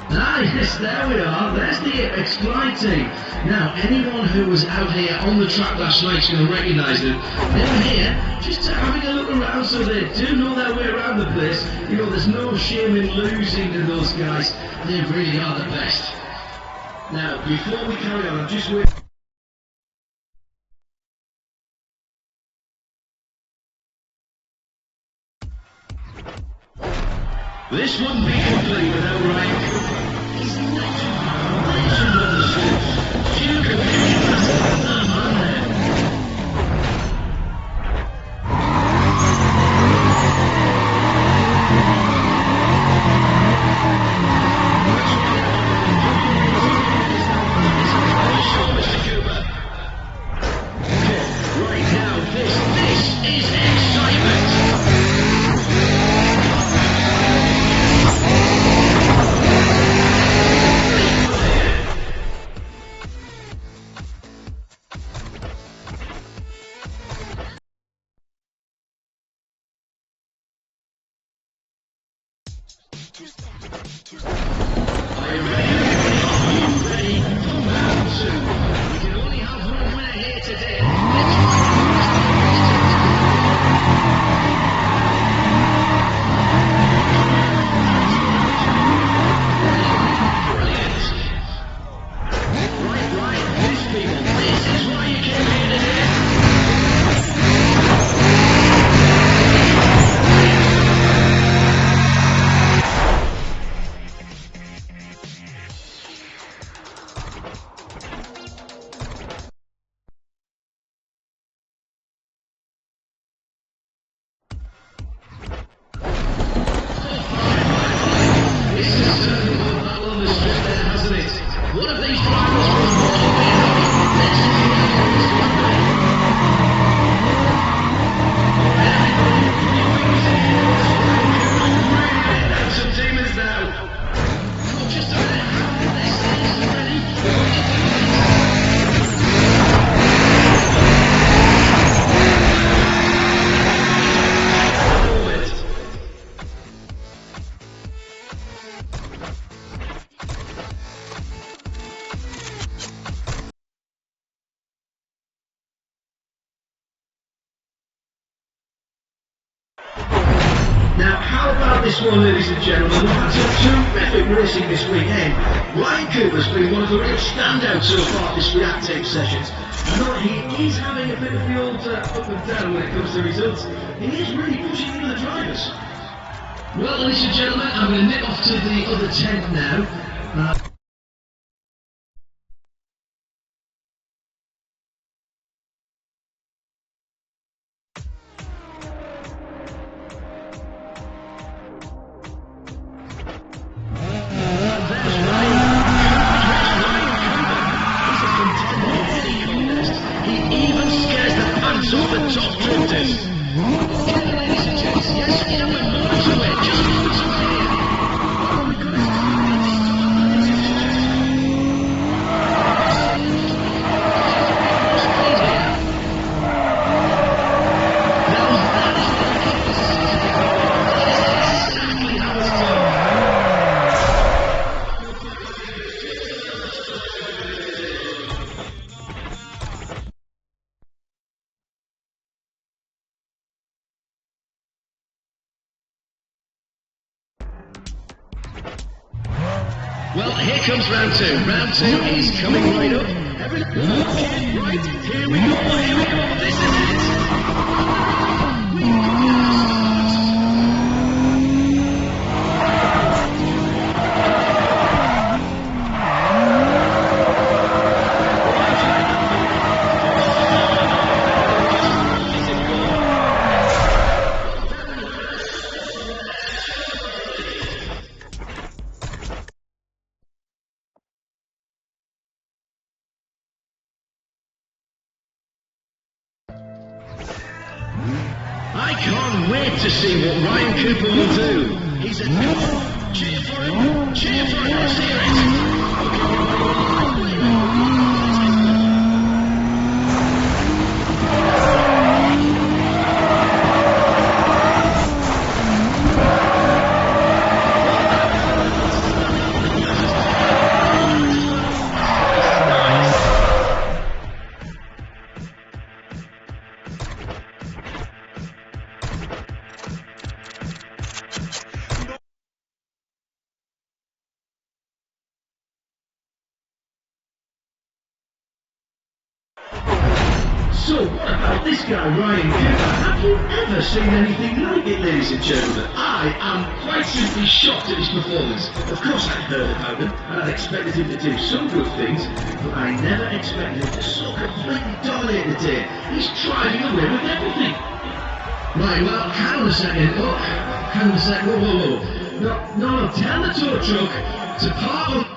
Ah, yes, there we are. There's the X-Fly team. Now, anyone who was out here on the track last night is going to recognise them. They were here just having a look around, so they do know their way around the place. You know, there's no shame in losing to those guys. They really are the best. Now, before we carry on, I'm just waiting. This wouldn't be complete without Ryan Cooper. He's a legend of the streets. Duke of the man there. Mr. Cooper. Okay, right now, this is excitement. Are you ready? Are you ready for round two? We can only have one winner here today. Let's brilliant. Right, this people, this is why you came here today. This is certainly one battle on the strip there, hasn't it? One of these drivers was more Let's see how this one goes. Everybody, put your fingers in your ears. Really down some demons now. Come just a minute. This is ready. Now, how about this one, ladies and gentlemen? We've had some terrific racing this weekend. Ryan Cooper's been one of the real standouts so far this reactive sessions. I know he is having a bit of the old up and down when it comes to results. He is really pushing into the drivers. Well, ladies and gentlemen, I'm going to nip off to the other tent now. He even scares the pants off the top drifters. Okay, ladies and gents, yes, we're moments away, just moments away here. Oh my goodness. Now that is exactly how it's done. Well, here comes round two. Round two is coming right up. Okay, right, here we go, This is it. can't wait to see what Ryan Cooper will do. He's a... Cheer for him! Cheer for him! Let's hear So, what about this guy, Ryan Cooper? Have you ever seen anything like it, ladies and gentlemen? I am quite simply shocked at his performance. Of course, I'd heard about him, and I'd expected him to do some good things, but I never expected him to so completely dominate the day. He's driving away with everything. Right, well, hang on a second. Oh, hang on a second. Whoa. No, tell the tow truck to park on...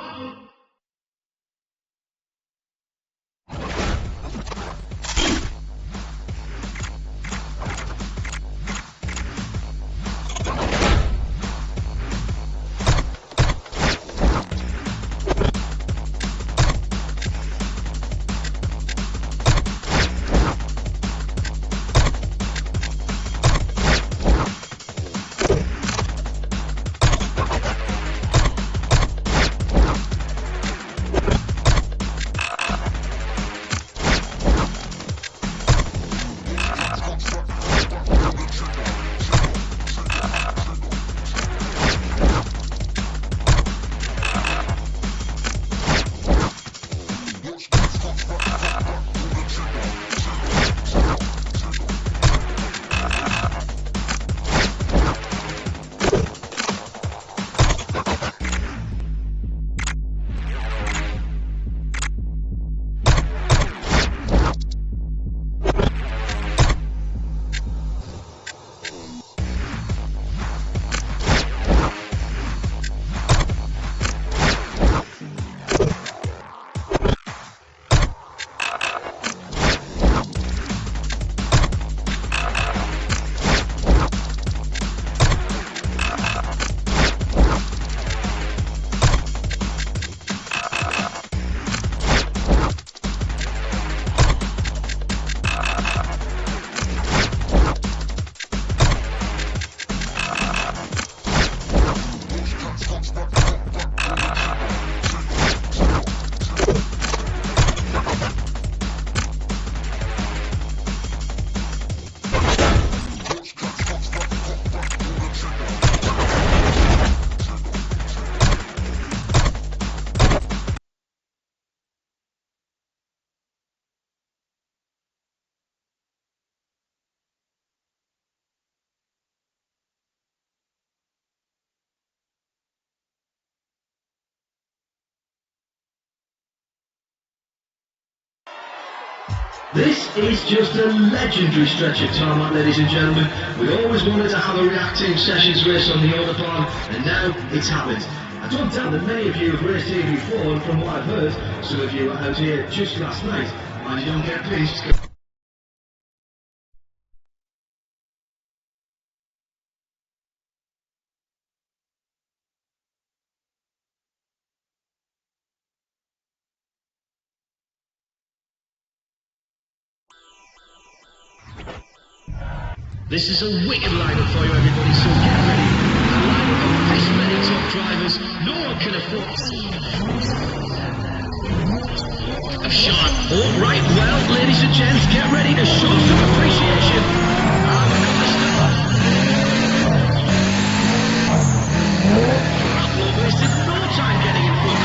This is just a legendary stretch of tarmac, ladies and gentlemen. We always wanted to have a React Team Sessions race on the Autobahn, and now it's happened. I don't doubt that many of you have raced here before, and from what I've heard, some of you were out here just last night. And you don't get pinched. This is a wicked lineup for you, everybody, so get ready. A lineup of this many top drivers, no one can afford. Sean, all right, well, ladies and gents, get ready to show some appreciation. And we're going to start. Well, wasted no time getting in front.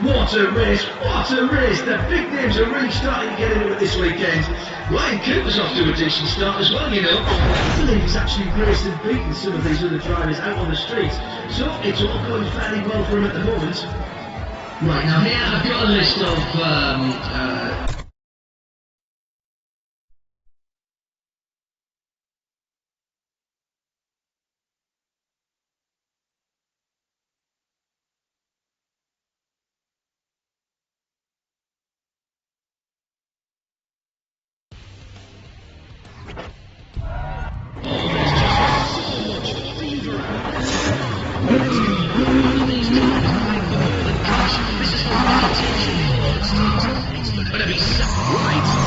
What a race, what a race. The big names are really starting to get into it this weekend. Ryan Cooper's off to a decent start as well, you know. I believe he's actually raced and beaten some of these other drivers out on the streets. So it's all going fairly well for him at the moment. Right, now here I've got a list of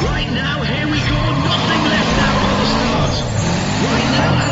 Right now, here we go, nothing left now on the start. Right now,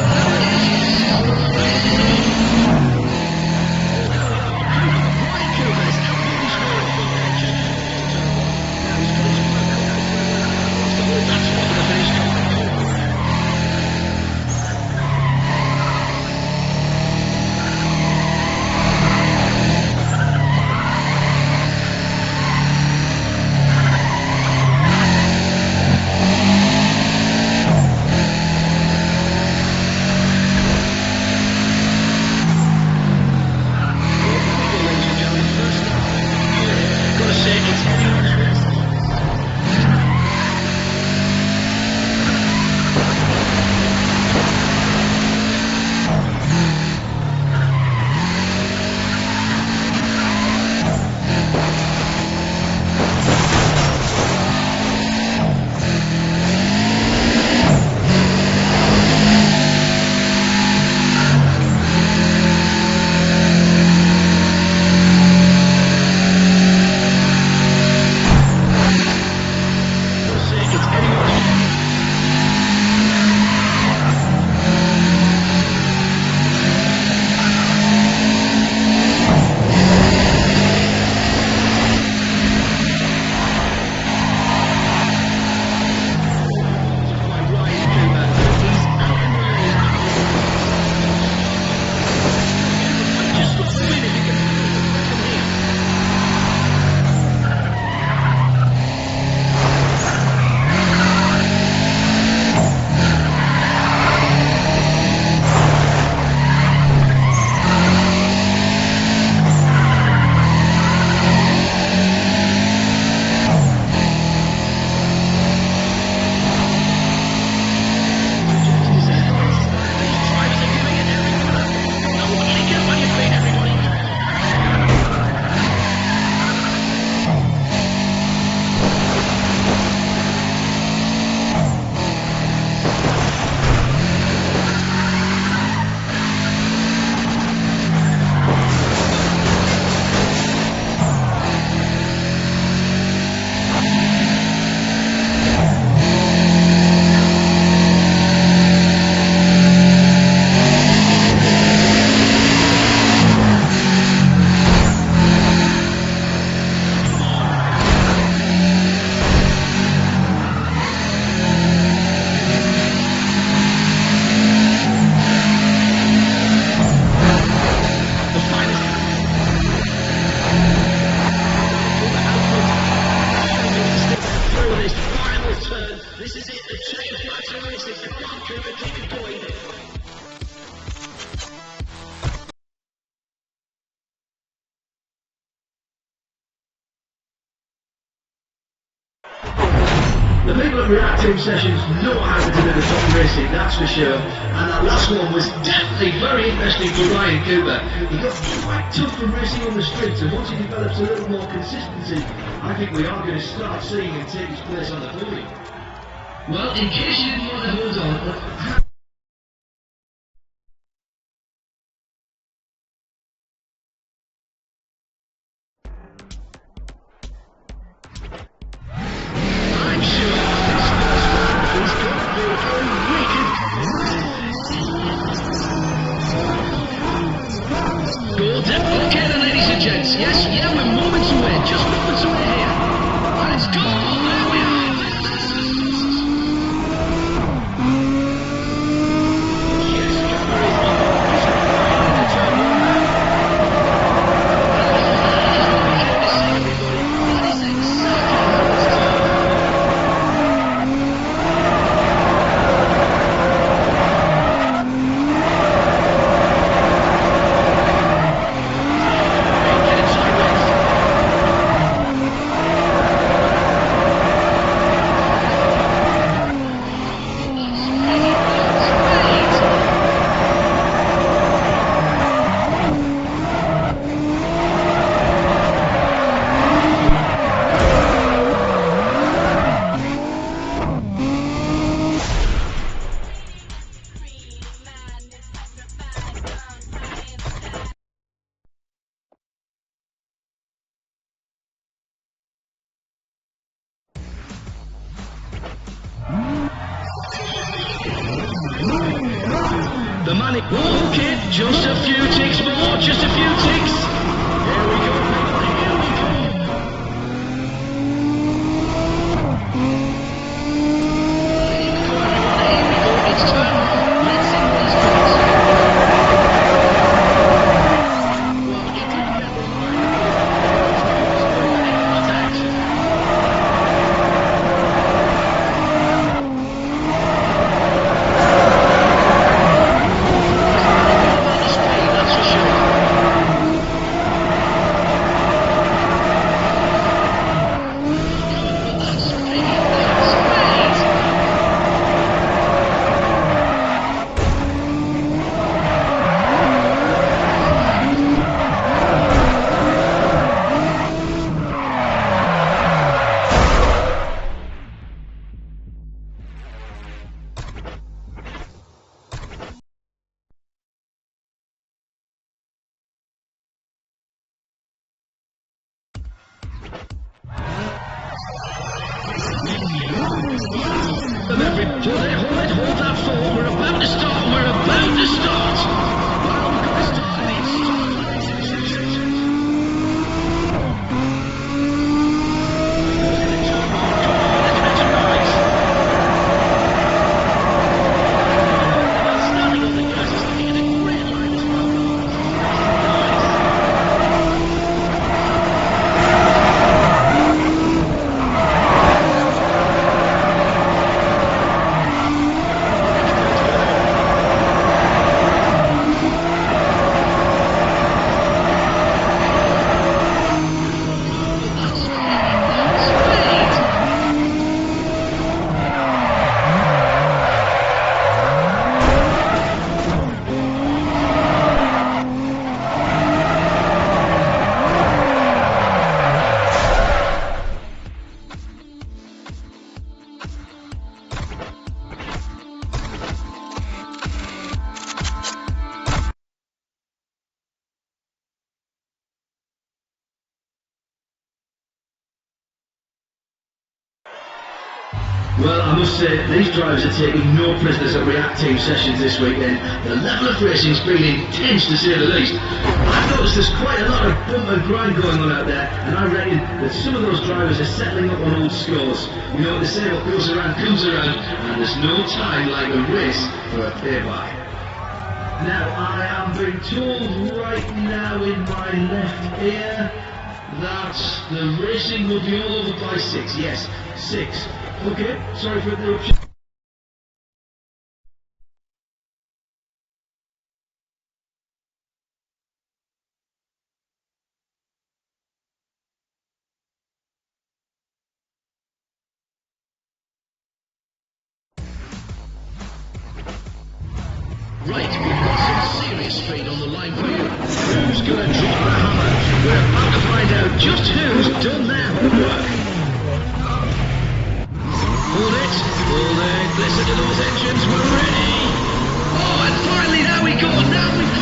The people at reactive sessions know how to deliver top racing, that's for sure. And that last one was definitely very interesting for Ryan Cooper. He got quite tough from racing on the streets, and once he develops a little more consistency, I think we are going to start seeing him take his place on the podium. Well, in case you didn't want to hold on, okay then, ladies and gents, yes, yeah, we're moments away, just moments away here. Let's go, there we are. The money. Okay, just a few ticks more, just a few ticks. Here we go, people, here we go. Here we go, everyone, here we go. It's time. Let's see what he's got. Well, you didn't get the line. Contact. That's for sure. Hold that forward. We're about to start. We're about to start. Well, we're going to start. Standing on the gas is looking at a great line as well. Well, I must say, these drivers are taking no prisoners at React Team sessions this weekend. The level of racing's been intense, to say the least. I've noticed there's quite a lot of bump and grind going on out there, and I reckon that some of those drivers are settling up on old scores. You know what they say, what goes around comes around, and there's no time like a race for a payback. Now, I am being told right now in my left ear that the racing will be all over by 6. Yes, 6. Okay, sorry for the interruption. Right, we've got some serious speed on the line for you. Who's going to drop the hammer? We're about to find out just who's done their homework. Hold it, listen to those engines, we're ready! Oh, and finally, there we go, now we've got...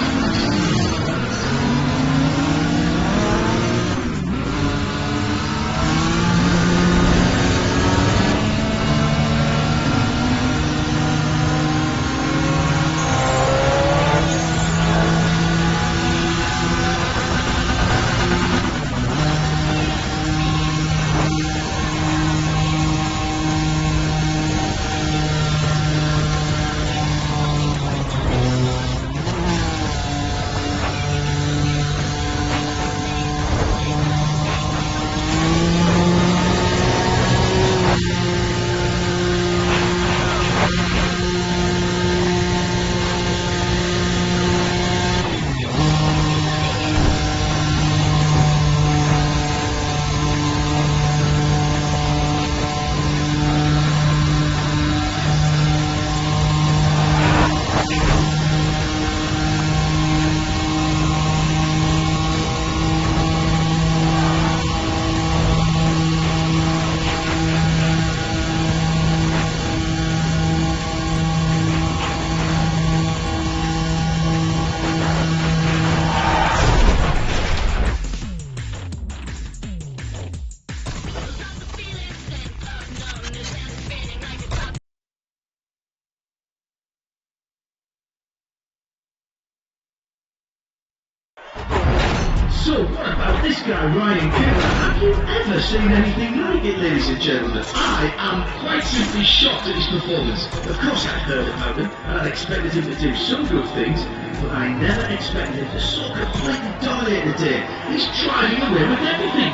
So, what about this guy riding Cooper? Have you ever seen anything like it, ladies and gentlemen? I am quite simply shocked at his performance. Of course I'd heard about him, and I'd expected him to do some good things, but I never expected him to so completely dominate the day. He's driving away with everything.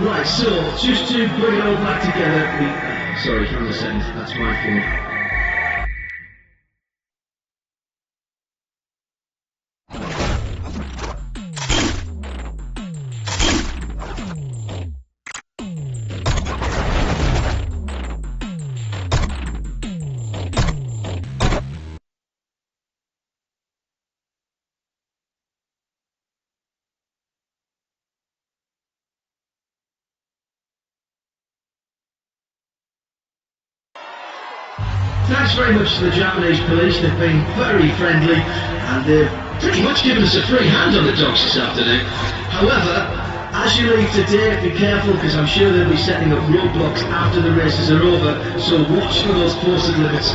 Right, so, just to bring it all back together, sorry, hang on a second, that's my fault. Thanks very much to the Japanese police. They've been very friendly and they've pretty much given us a free hand on the dogs this afternoon. However, as you leave today, be careful because I'm sure they'll be setting up roadblocks after the races are over, so watch for those posted limits.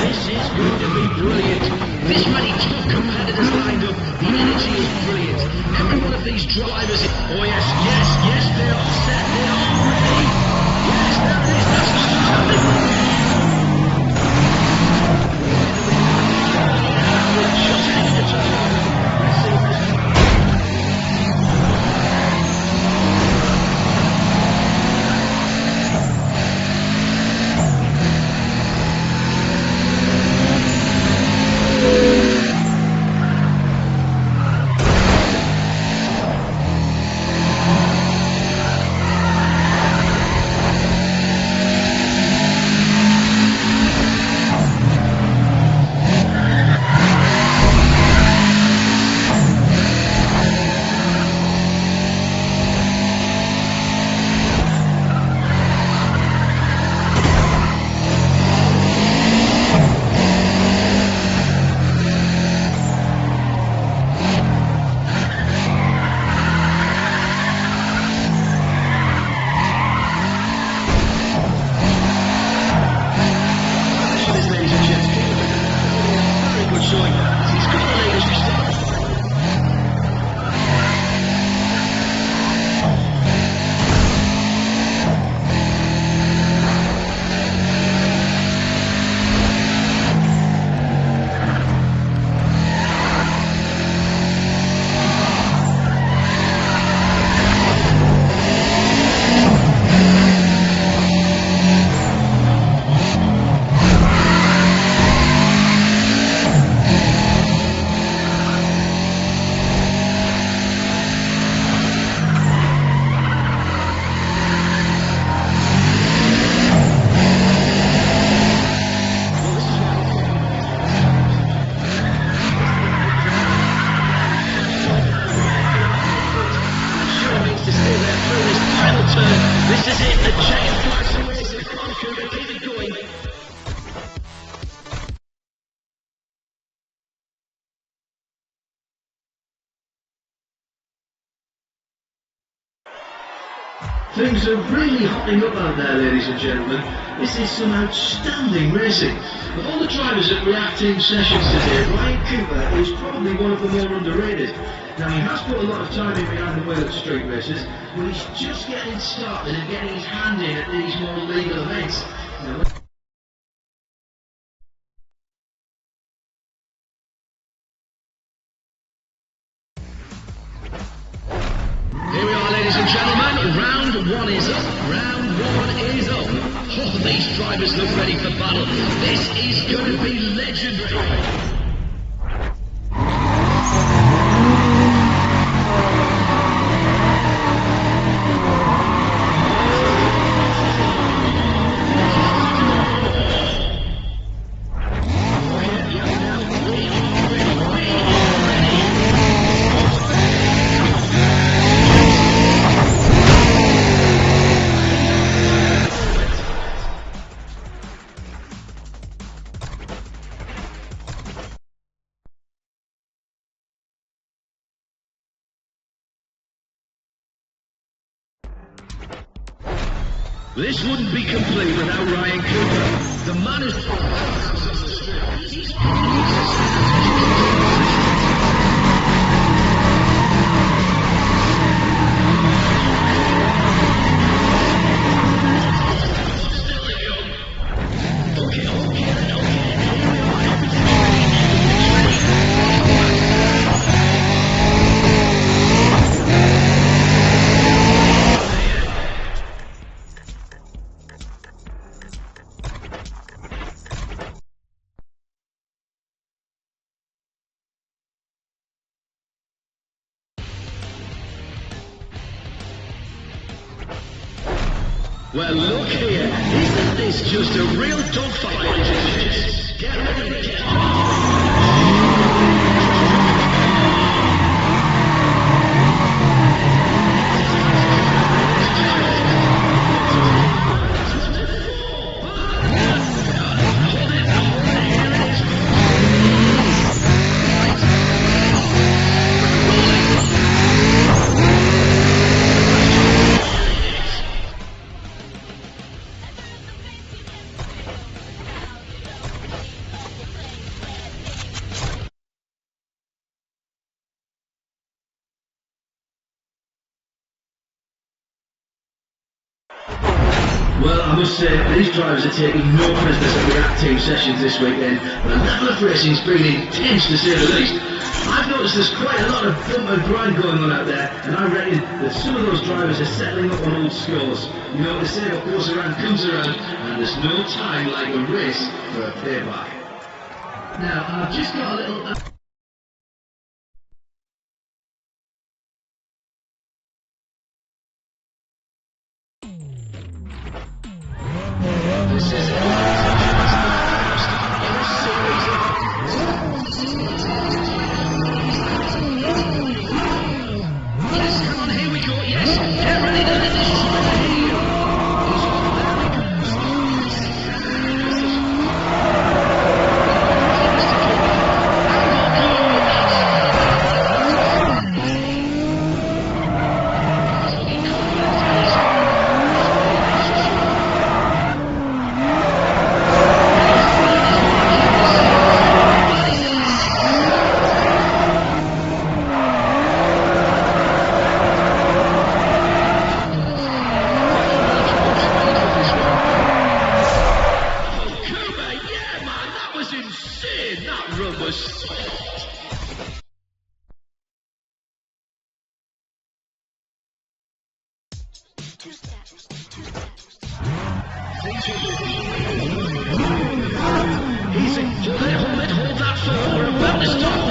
This is going to be brilliant. This many top competitors lined up. The energy is brilliant. Every one of these drivers. Oh yes, yes, yes, they are set. They are ready. Yes, there it is. That's what's happening. Just extra time. Let's see what this Things are really hotting up out there, ladies and gentlemen. This is some outstanding racing. Of all the drivers at reacting sessions today, Ryan Cooper is probably one of the more underrated. Now, he has put a lot of time in behind the wheel at street races, but he's just getting started and getting his hand in at these more legal events. Now, here we are, ladies and gentlemen. Round one is up. Round one is up. Oh, these drivers look ready for battle. This is going to be legendary. This wouldn't be complete without Ryan Cooper. The man is... Well, look here. Isn't this just a real dogfight? Get ready, get Well, I must say, these drivers are taking no prisoners at the Act Team sessions this weekend. The level of racing's been intense, to say the least. I've noticed there's quite a lot of bump and grind going on out there, and I reckon that some of those drivers are settling up on old scores. You know, they say what goes around comes around, and there's no time like a race for a payback. Now, I've just got a little... This is yes, come on, here we go, yes. Get ready to let this insane, that run was... Easy, hold that forward, we're about to start,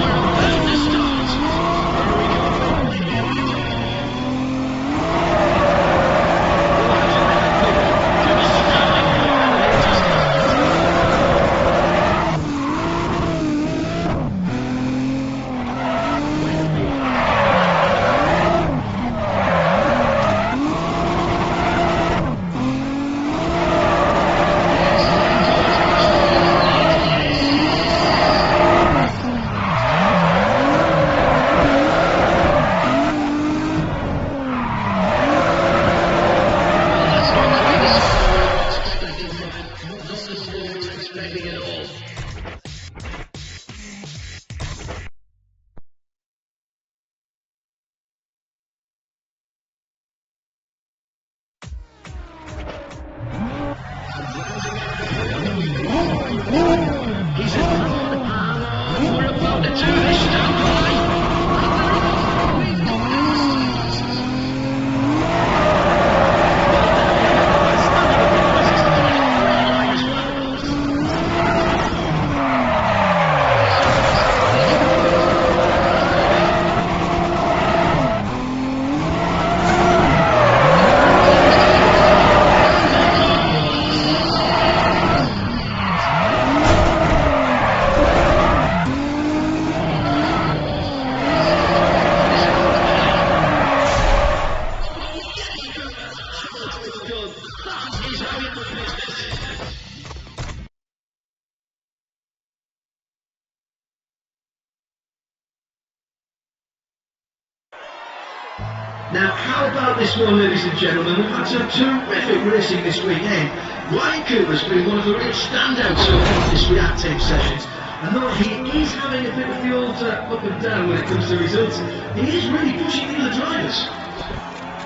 Now, how about this one, ladies and gentlemen? We've had some terrific racing this weekend. Ryan Cooper's been one of the real standouts so far this reactive sessions. And though he is having a bit of the old up and down when it comes to results, he is really pushing the other drivers.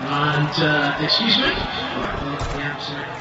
And, excuse me? Alright, well, yeah, sorry.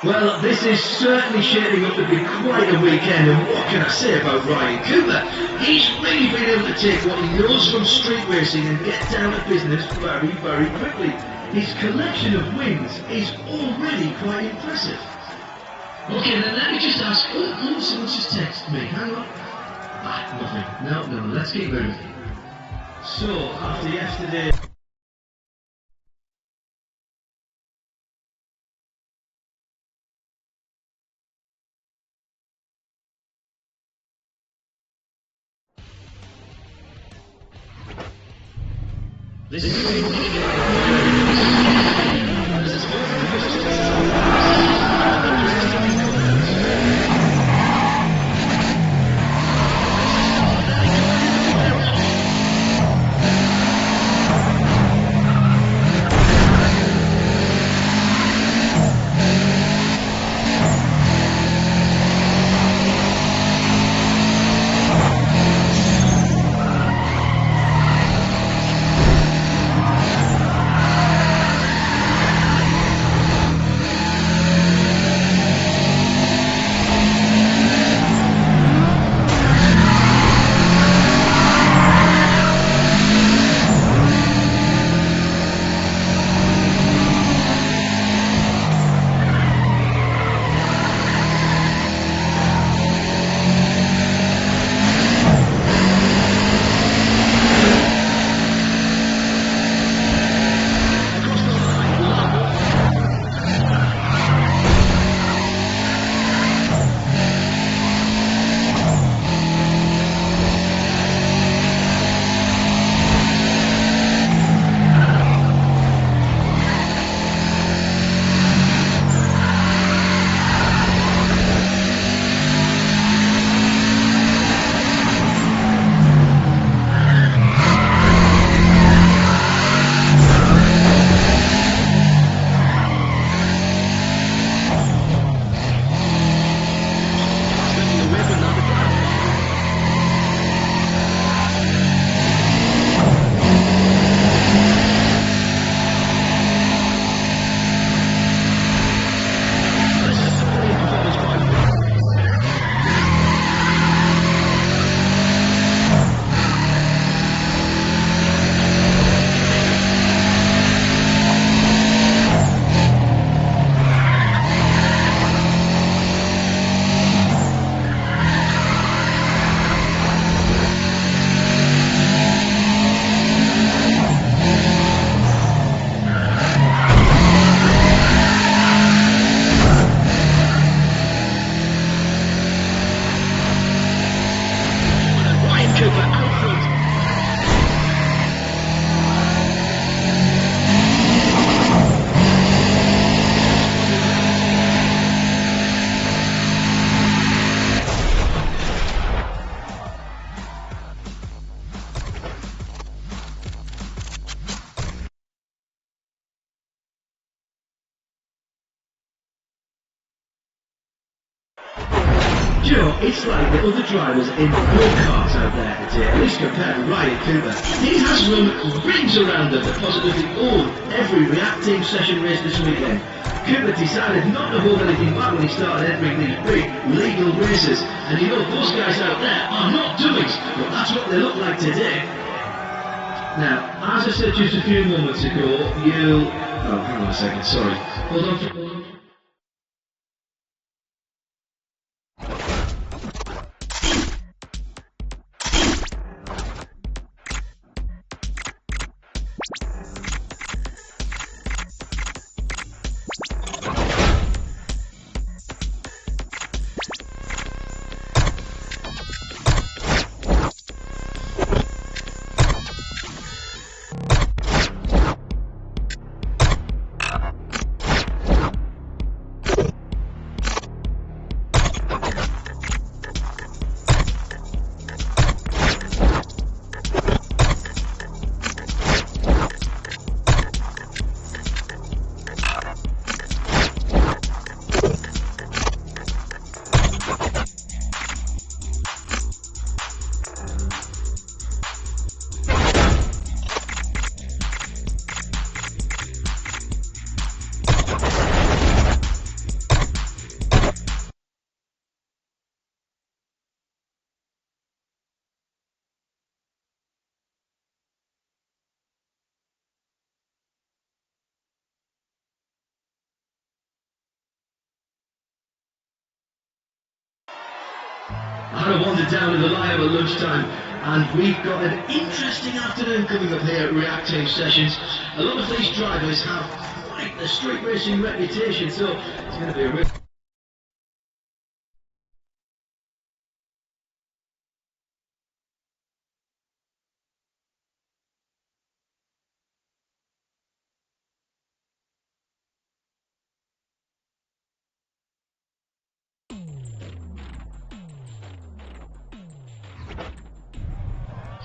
Well, this is certainly shaping up to be quite a weekend, and what can I say about Ryan Cooper? He's really been able to take what he knows from street racing and get down to business very, very quickly. His collection of wins is already quite impressive. Okay, then let me just ask, someone's just texted me, hang on. Nothing, no, let's keep moving. So, after yesterday... This is Do you know, it's like the other drivers in go-karts out there today, at least compared to Ryan Cooper. He has run rings around them that positively owned every React Team session race this weekend. Cooper decided not to hold anything back when he started entering these big legal races. And you know, those guys out there are not dummies, but that's what they look like today. Now, as I said just a few moments ago, you'll... Oh, hang on a second, sorry. Hold on. I had a wander down in the lineup at lunchtime, and we've got an interesting afternoon coming up here at React Team Sessions. A lot of these drivers have quite a street racing reputation, so it's going to be a real...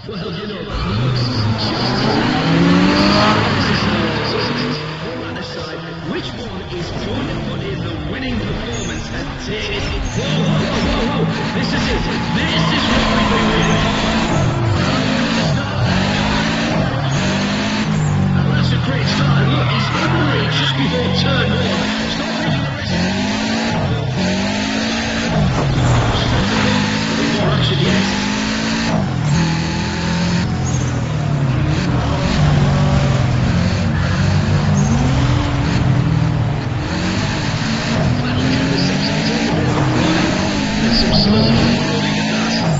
Well, you know, which one is going to put in the winning performance and take it? Whoa. This is it. This is what we've been waiting for. And that's a great start. Look, it's February just before turn one. Stop making the rest of it. More action, yes. Some slow loading at that.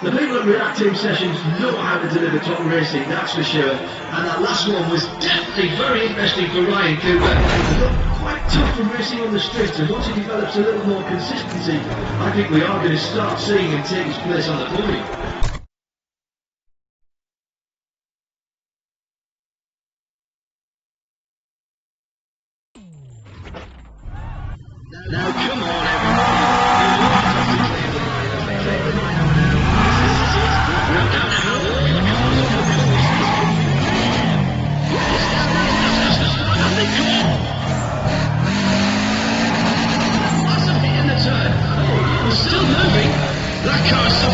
The people at React Team Sessions know how to deliver top racing, that's for sure. And that last one was definitely very interesting for Ryan Cooper. He looked quite tough from racing on the streets, and once he develops a little more consistency, I think we are going to start seeing him take his place on the podium. Now come on everybody. Still moving. That car's still...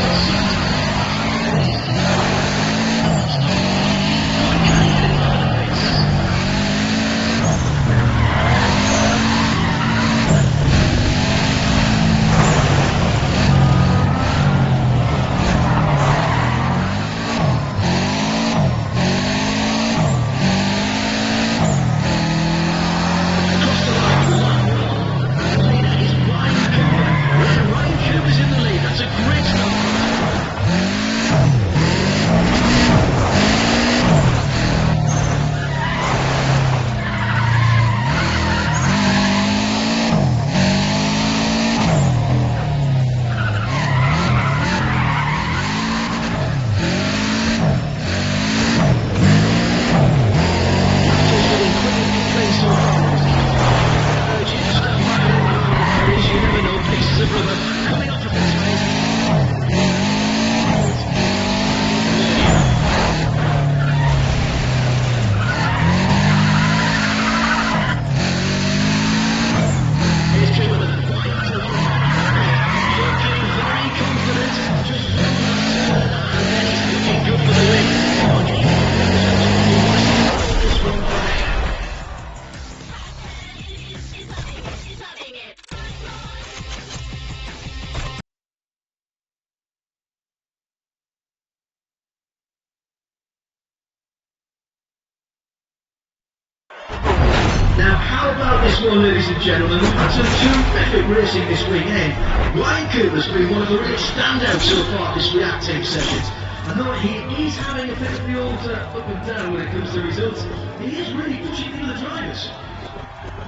Now, how about this one, ladies and gentlemen? We've had some terrific racing this weekend. Ryan Cooper's been one of the real standouts so far this React Team Sessions. And though he is having a bit of the old up and down when it comes to results, he is really pushing through the drivers.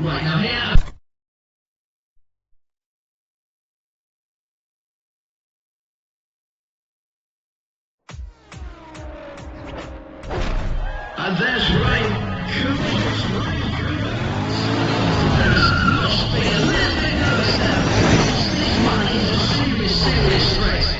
Right, now here... And there's Ryan Cooper. Must be a little bit nervous now. This one is a serious race.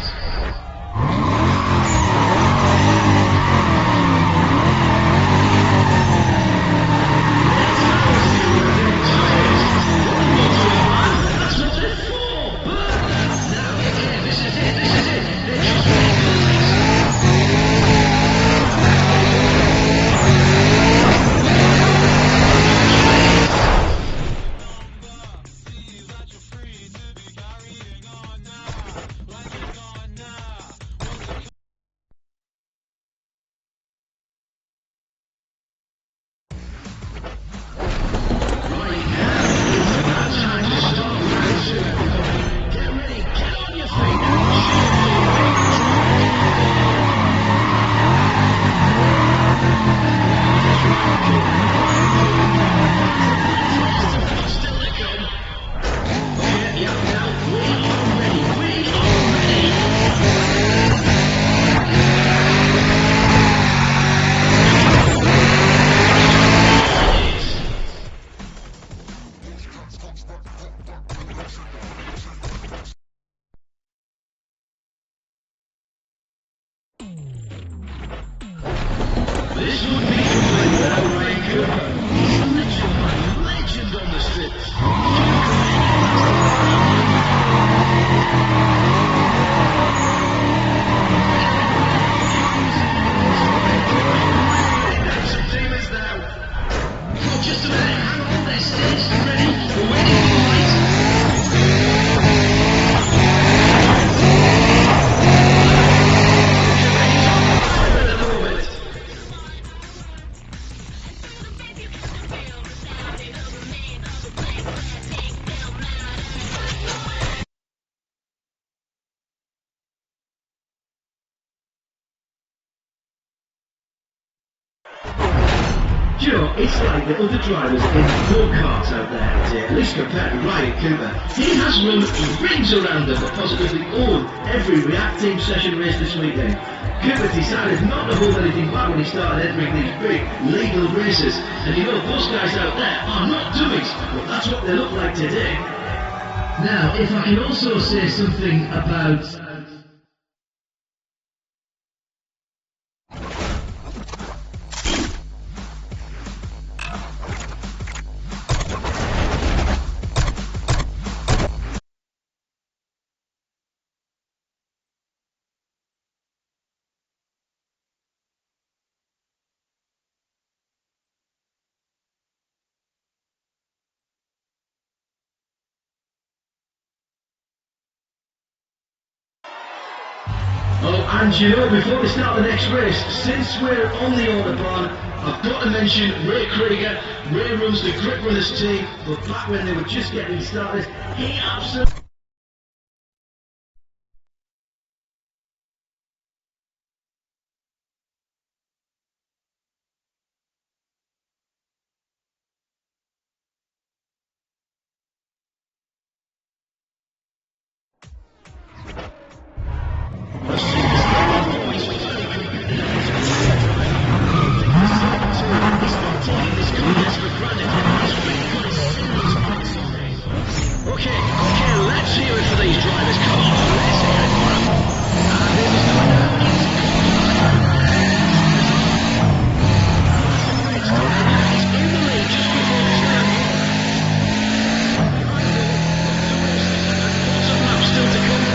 That's what they're for. But now, again, this is it. They're just waiting for the race. Do you know, it's like the other drivers in go-karts out there today, at least compared to Ryan Cooper. He has run rings around them, but positively all every React Team session race this weekend. Cooper decided not to hold anything back when he started entering these big legal races. And you know, those guys out there are not dummies, but that's what they look like today. Now, if I can also say something about... Oh, and you know, before we start the next race, since we're on the Autobahn, I've got to mention Ray Krieger. Ray runs the Grip Runners team, but back when they were just getting started, he absolutely... Okay, let's hear it for these drivers. Come on, let's hear it for them. This is going down. He's in the lead just before the start. Lots of laps still to come.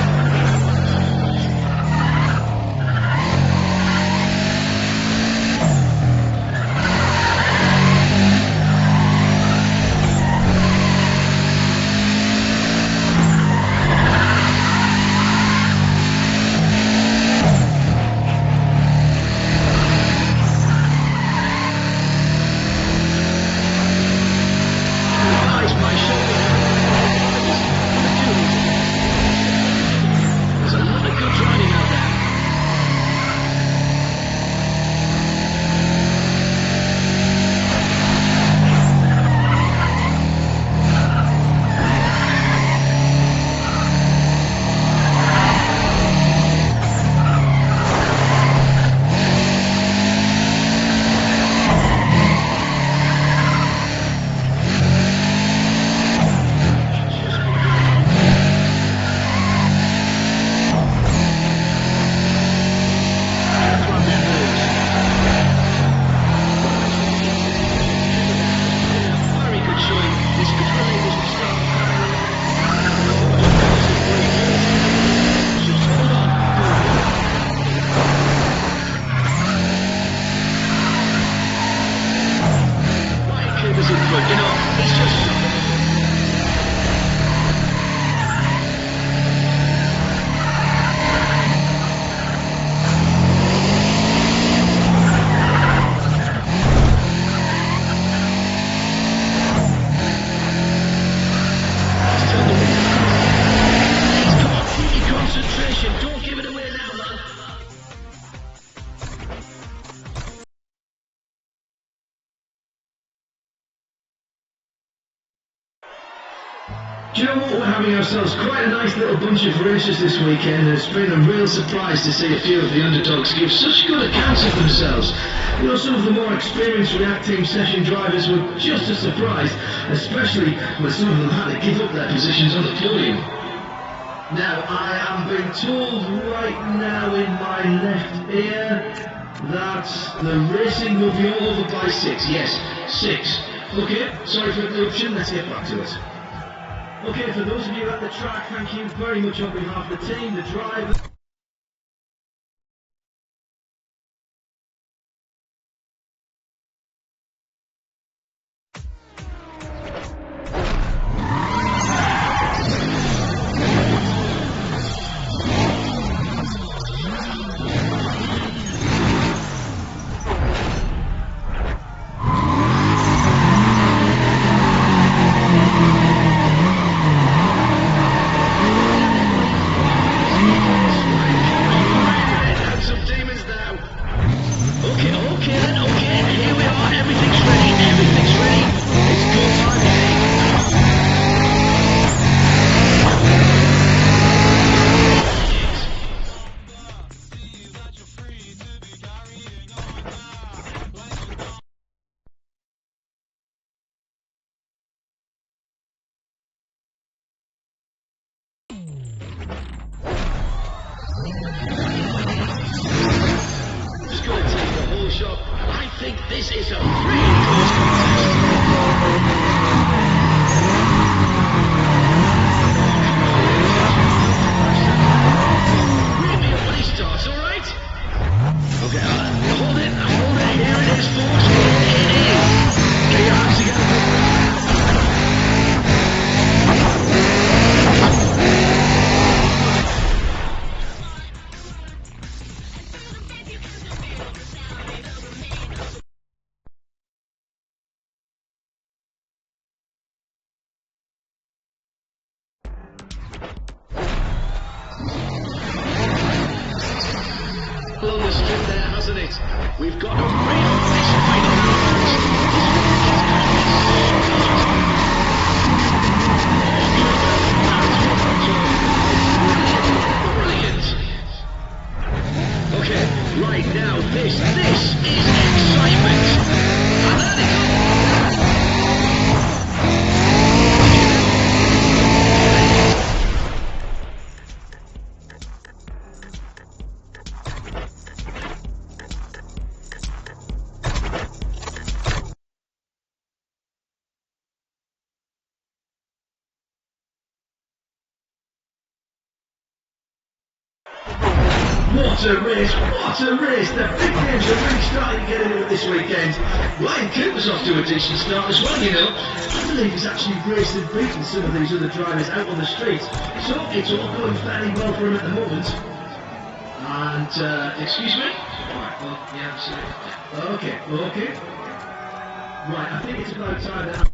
Do you know what, we're having ourselves quite a nice little bunch of races this weekend, and it's been a real surprise to see a few of the underdogs give such good accounts of themselves. You know, some of the more experienced React Team session drivers were just as surprised, especially when some of them had to give up their positions on the podium. Now, I am being told right now in my left ear that the racing will be all over by 6. Yes, 6. Okay, sorry for the interruption, let's get back to it. Okay, for those of you at the track, thank you very much on behalf of the team, the driver. think this is a really close contest. Read me up when he starts, alright? Okay, hold it, here it is, folks. It is. Get your arms together. On the strip there, hasn't it? We've got a real fish fight on the Brilliant. Okay, right now, this is excitement. And there they go. What a race, what a race. The big names are really starting to get into it this weekend. Ryan Cooper's off to a decent start as well, you know. I believe he's actually raced and beaten some of these other drivers out on the street. So it's all going fairly well for him at the moment. And, excuse me? Alright, well, yeah, absolutely. Okay. Right, I think it's about time that...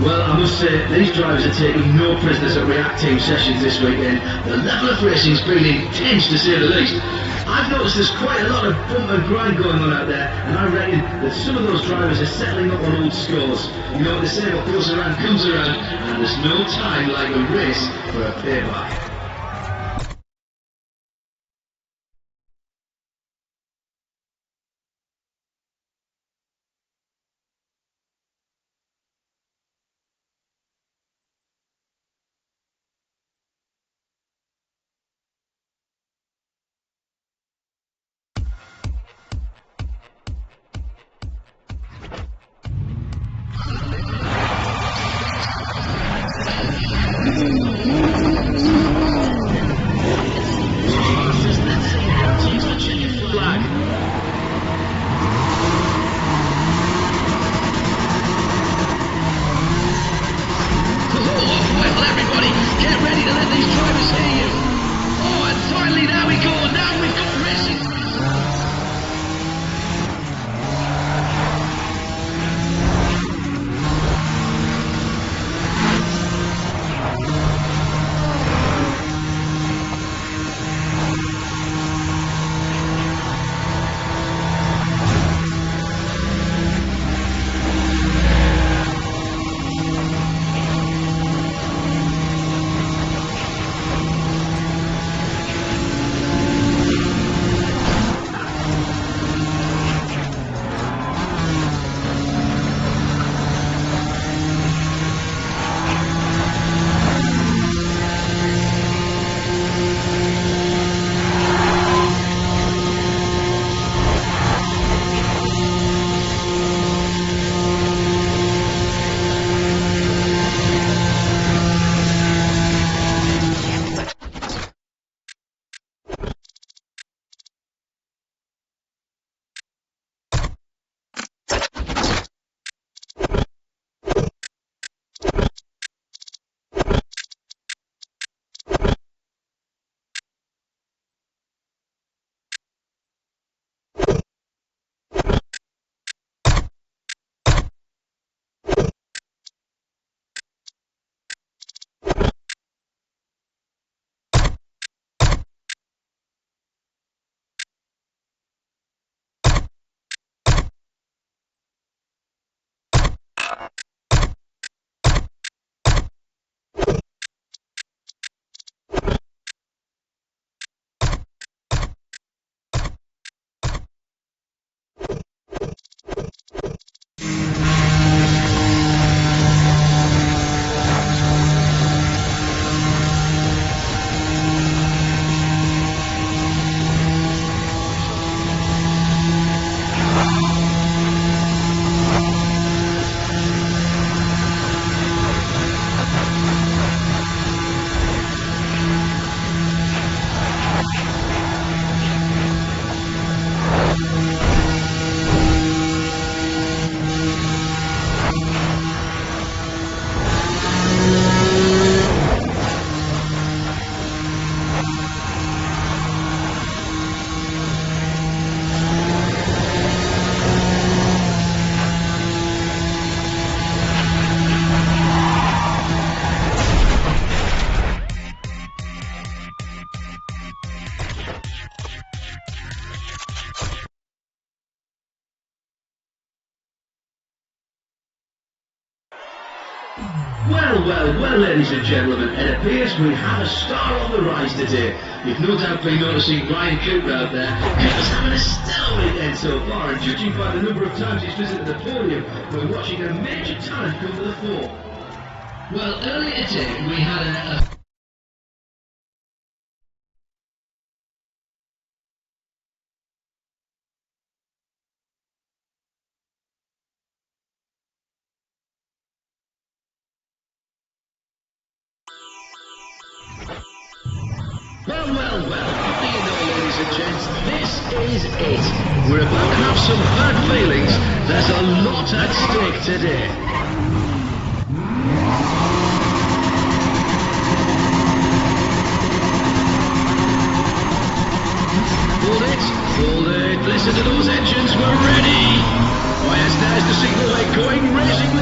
Well, I must say, these drivers are taking no prisoners at React Team sessions this weekend. The level of racing's been intense, to say the least. I've noticed there's quite a lot of bump and grind going on out there, and I reckon that some of those drivers are settling up on old scores. You know what they say, what goes around comes around, and there's no time like a race for a payback. Well, ladies and gentlemen, it appears we have a star on the rise today. You've no doubt been noticing Ryan Cooper out there. Cooper's having a stellar weekend so far, and judging by the number of times he's visited the podium, we're watching a major talent come to the fore. Well, earlier today we had a Well, what do you know, ladies and gents, this is it. We're about to have some bad feelings. There's a lot at stake today. Hold it, listen to those engines, we're ready. Why, yes, there's the signal light going, racing.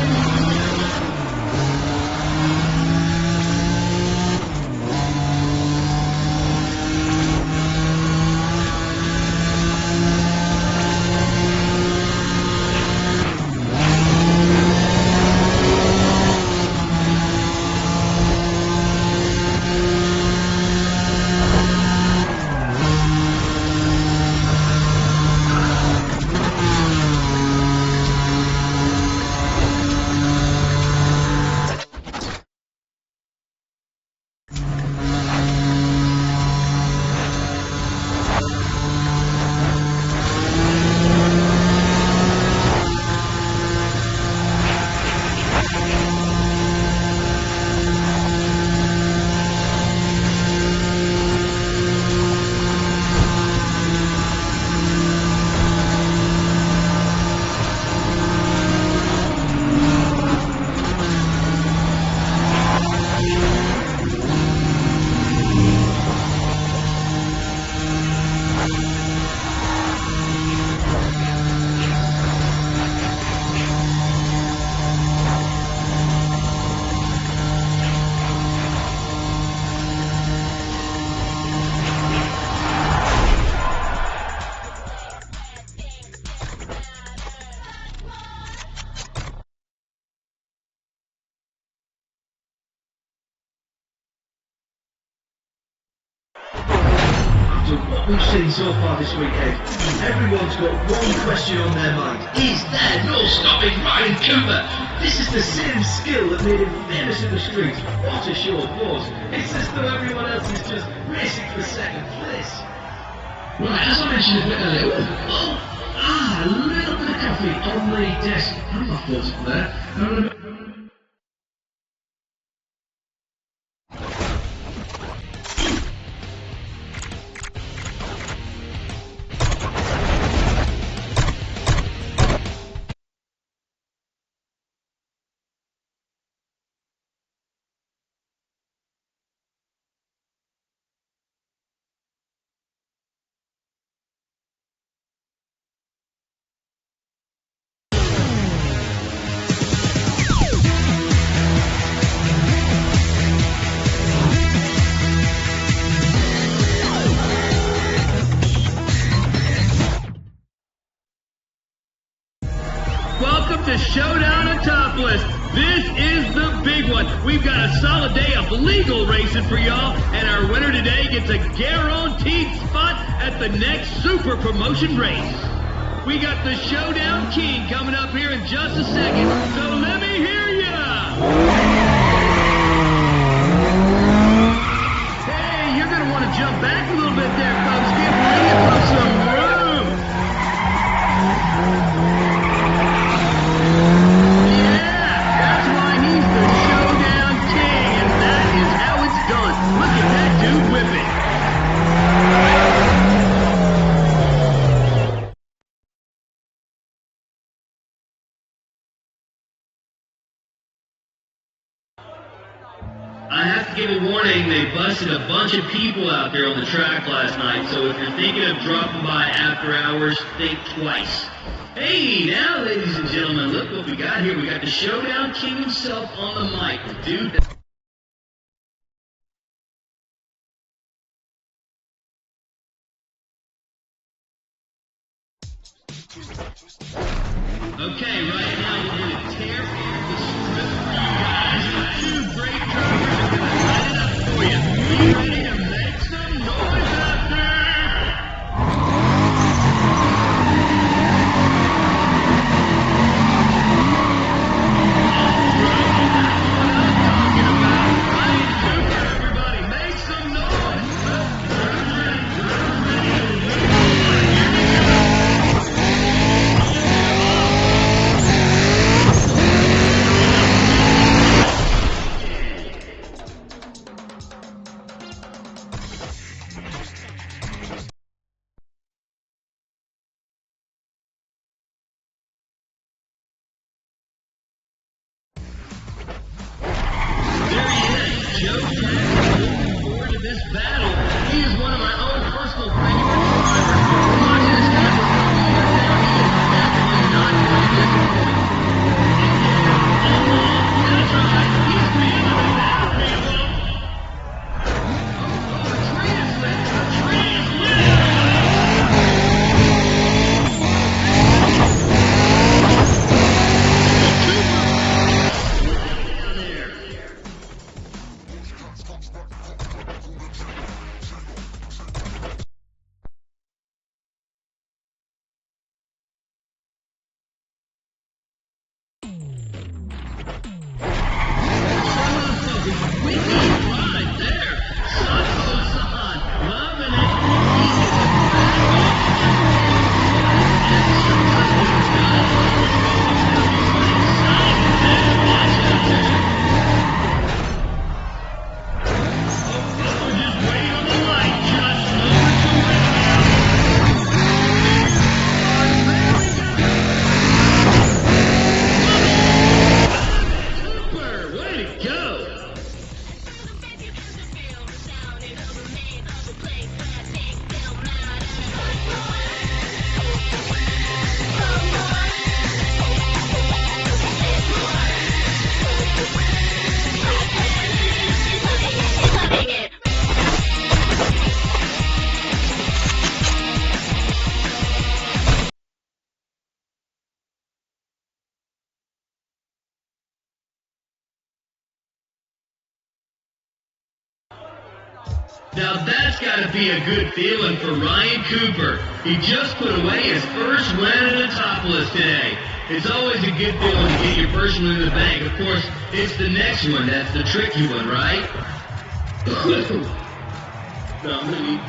after what we've seen so far this weekend, everyone's got one question on their mind. Is there no stopping Ryan Cooper? This is the same skill that made him famous in the streets. What a show of force. It's as though everyone else is just racing for second place. Right, as I mentioned a bit earlier, a little bit of coffee on the desk. I'm not thoughts up there. Welcome to Showdown and Topless. This is the big one. We've got a solid day of legal racing for y'all, and our winner today gets a guaranteed spot at the next super promotion race. We got the Showdown King coming up here in just a second, so let me hear ya! Hey, you're gonna want to jump back a little bit there, folks. Get ready for some room. I have to give a warning, they busted a bunch of people out there on the track last night, so if you're thinking of dropping by after hours, think twice. Hey, now, ladies and gentlemen, look what we got here. We got the Showdown King himself on the mic, the dude that... Okay, right now we're going to tear off the strip for you guys. Two great drivers are going to light it up for you. Be ready to make some noise out there! Alright, that's what I'm talking about. Ryan Cooper, everybody, make some noise! Joe Jackson, looking forward to this battle. He is one of my own personal favorite drivers. We're watching this guy for a couple years now. He is definitely not going to disappoint. That's right. He's feeling it now, people. Oh, the tree is lit. The tree is lit. Now that's got to be a good feeling for Ryan Cooper. He just put away his first win in the topless today. It's always a good feeling to get your first win in the bank. Of course, it's the next one that's the tricky one, right? No, I'm gonna need...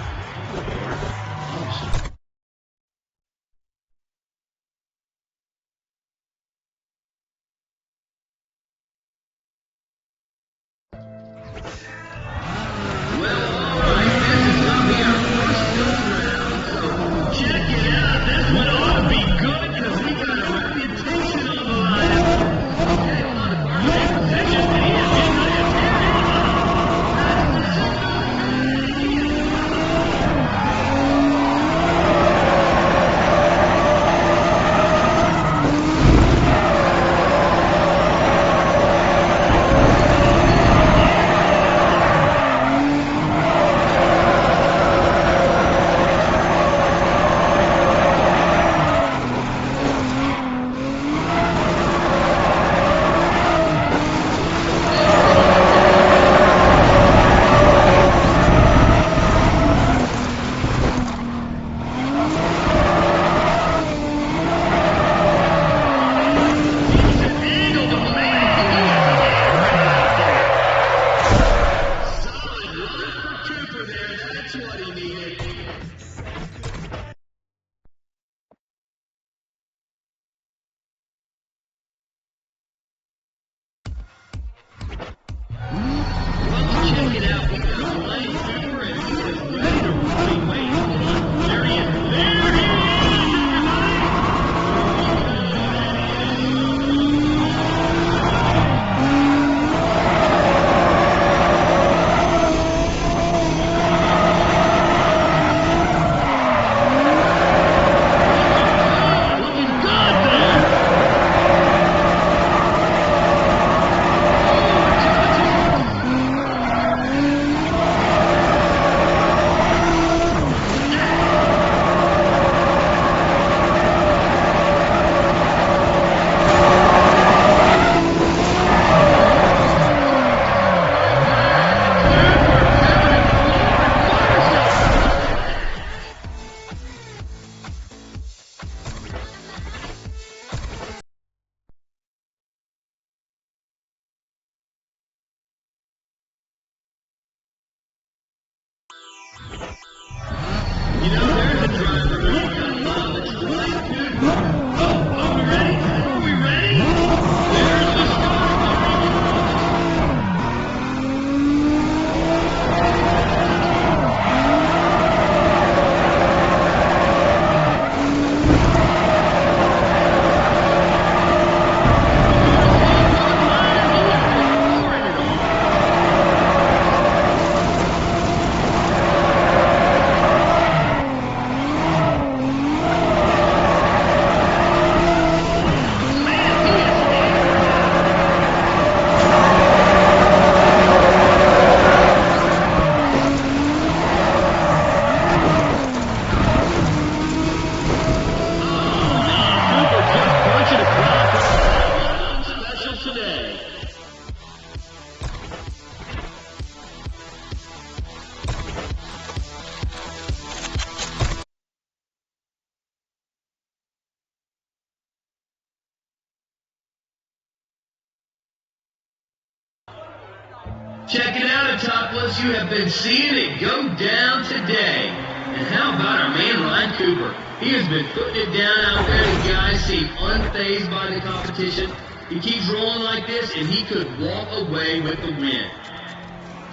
Check it out at Topless. You have been seeing it go down today. And how about our man Ryan Cooper? He has been putting it down out there. The guys seem unfazed by the competition. He keeps rolling like this, and he could walk away with the win.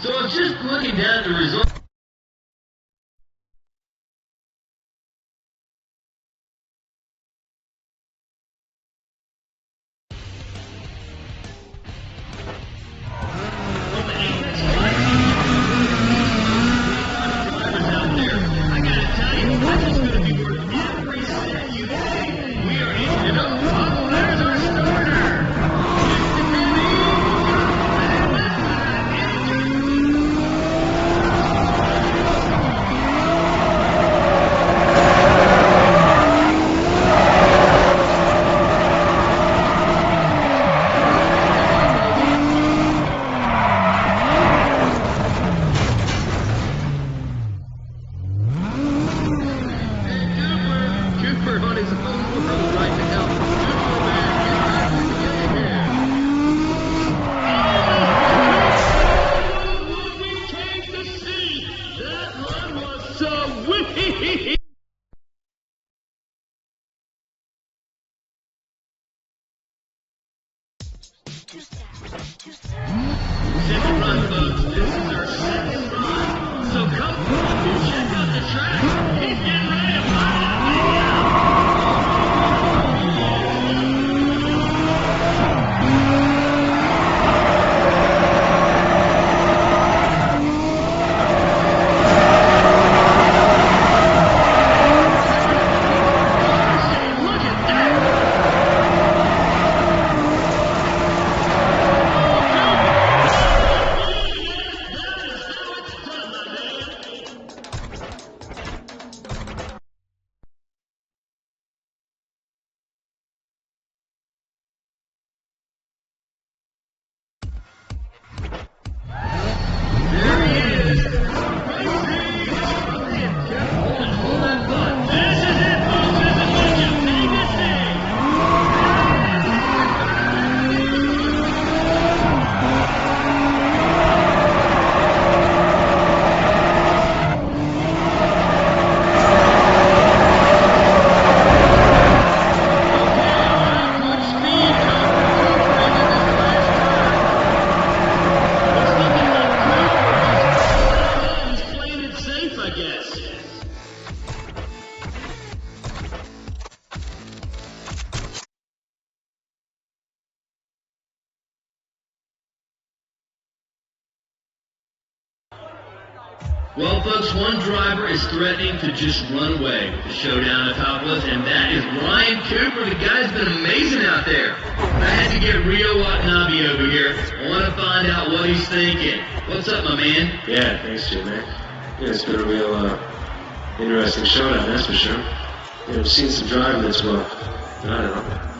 So I was just looking down at the results. on, folks. This is our second run. So come on and check out the track. He's getting ready to fire that baby out. Look at that! There he is! Hold that thought. This is it, folks. This is what you pay to see. Good speed coming in this last turn. It's looking like he's playing it safe, I guess. Well, folks, one driver is threatening to just run away with the showdown of Hopeless, and that is Ryan Cooper. The guy's been amazing out there. I had to get Rio Watanabe over here. I want to find out what he's thinking. What's up, my man? Yeah, thanks, Jim, man. Yeah, it's been a real interesting showdown, that's for sure. Yeah, I've seen some driving that's, well, I don't know.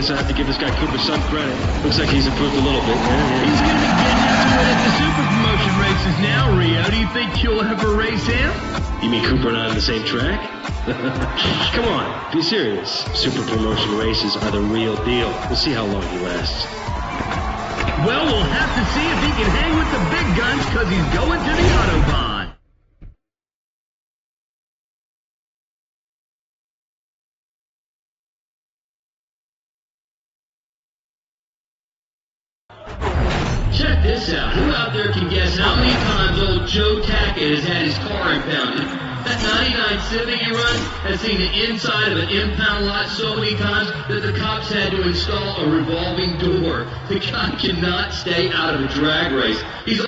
guess I have to give this guy Cooper some credit. Looks like he's improved a little bit. He's going to be getting into it at the super promotion races now, Rio. Do you think you'll ever race him? You mean Cooper and I on the same track? Come on, be serious. Super promotion races are the real deal. We'll see how long he lasts. Well, we'll have to see if he can hang with the big guns, because he's going to the Autobahn. Check this out. Who out there can guess how many times old Joe Tackett has had his car impounded? That 99 Civic he runs has seen the inside of an impound lot so many times that the cops had to install a revolving door. The guy cannot stay out of a drag race. He's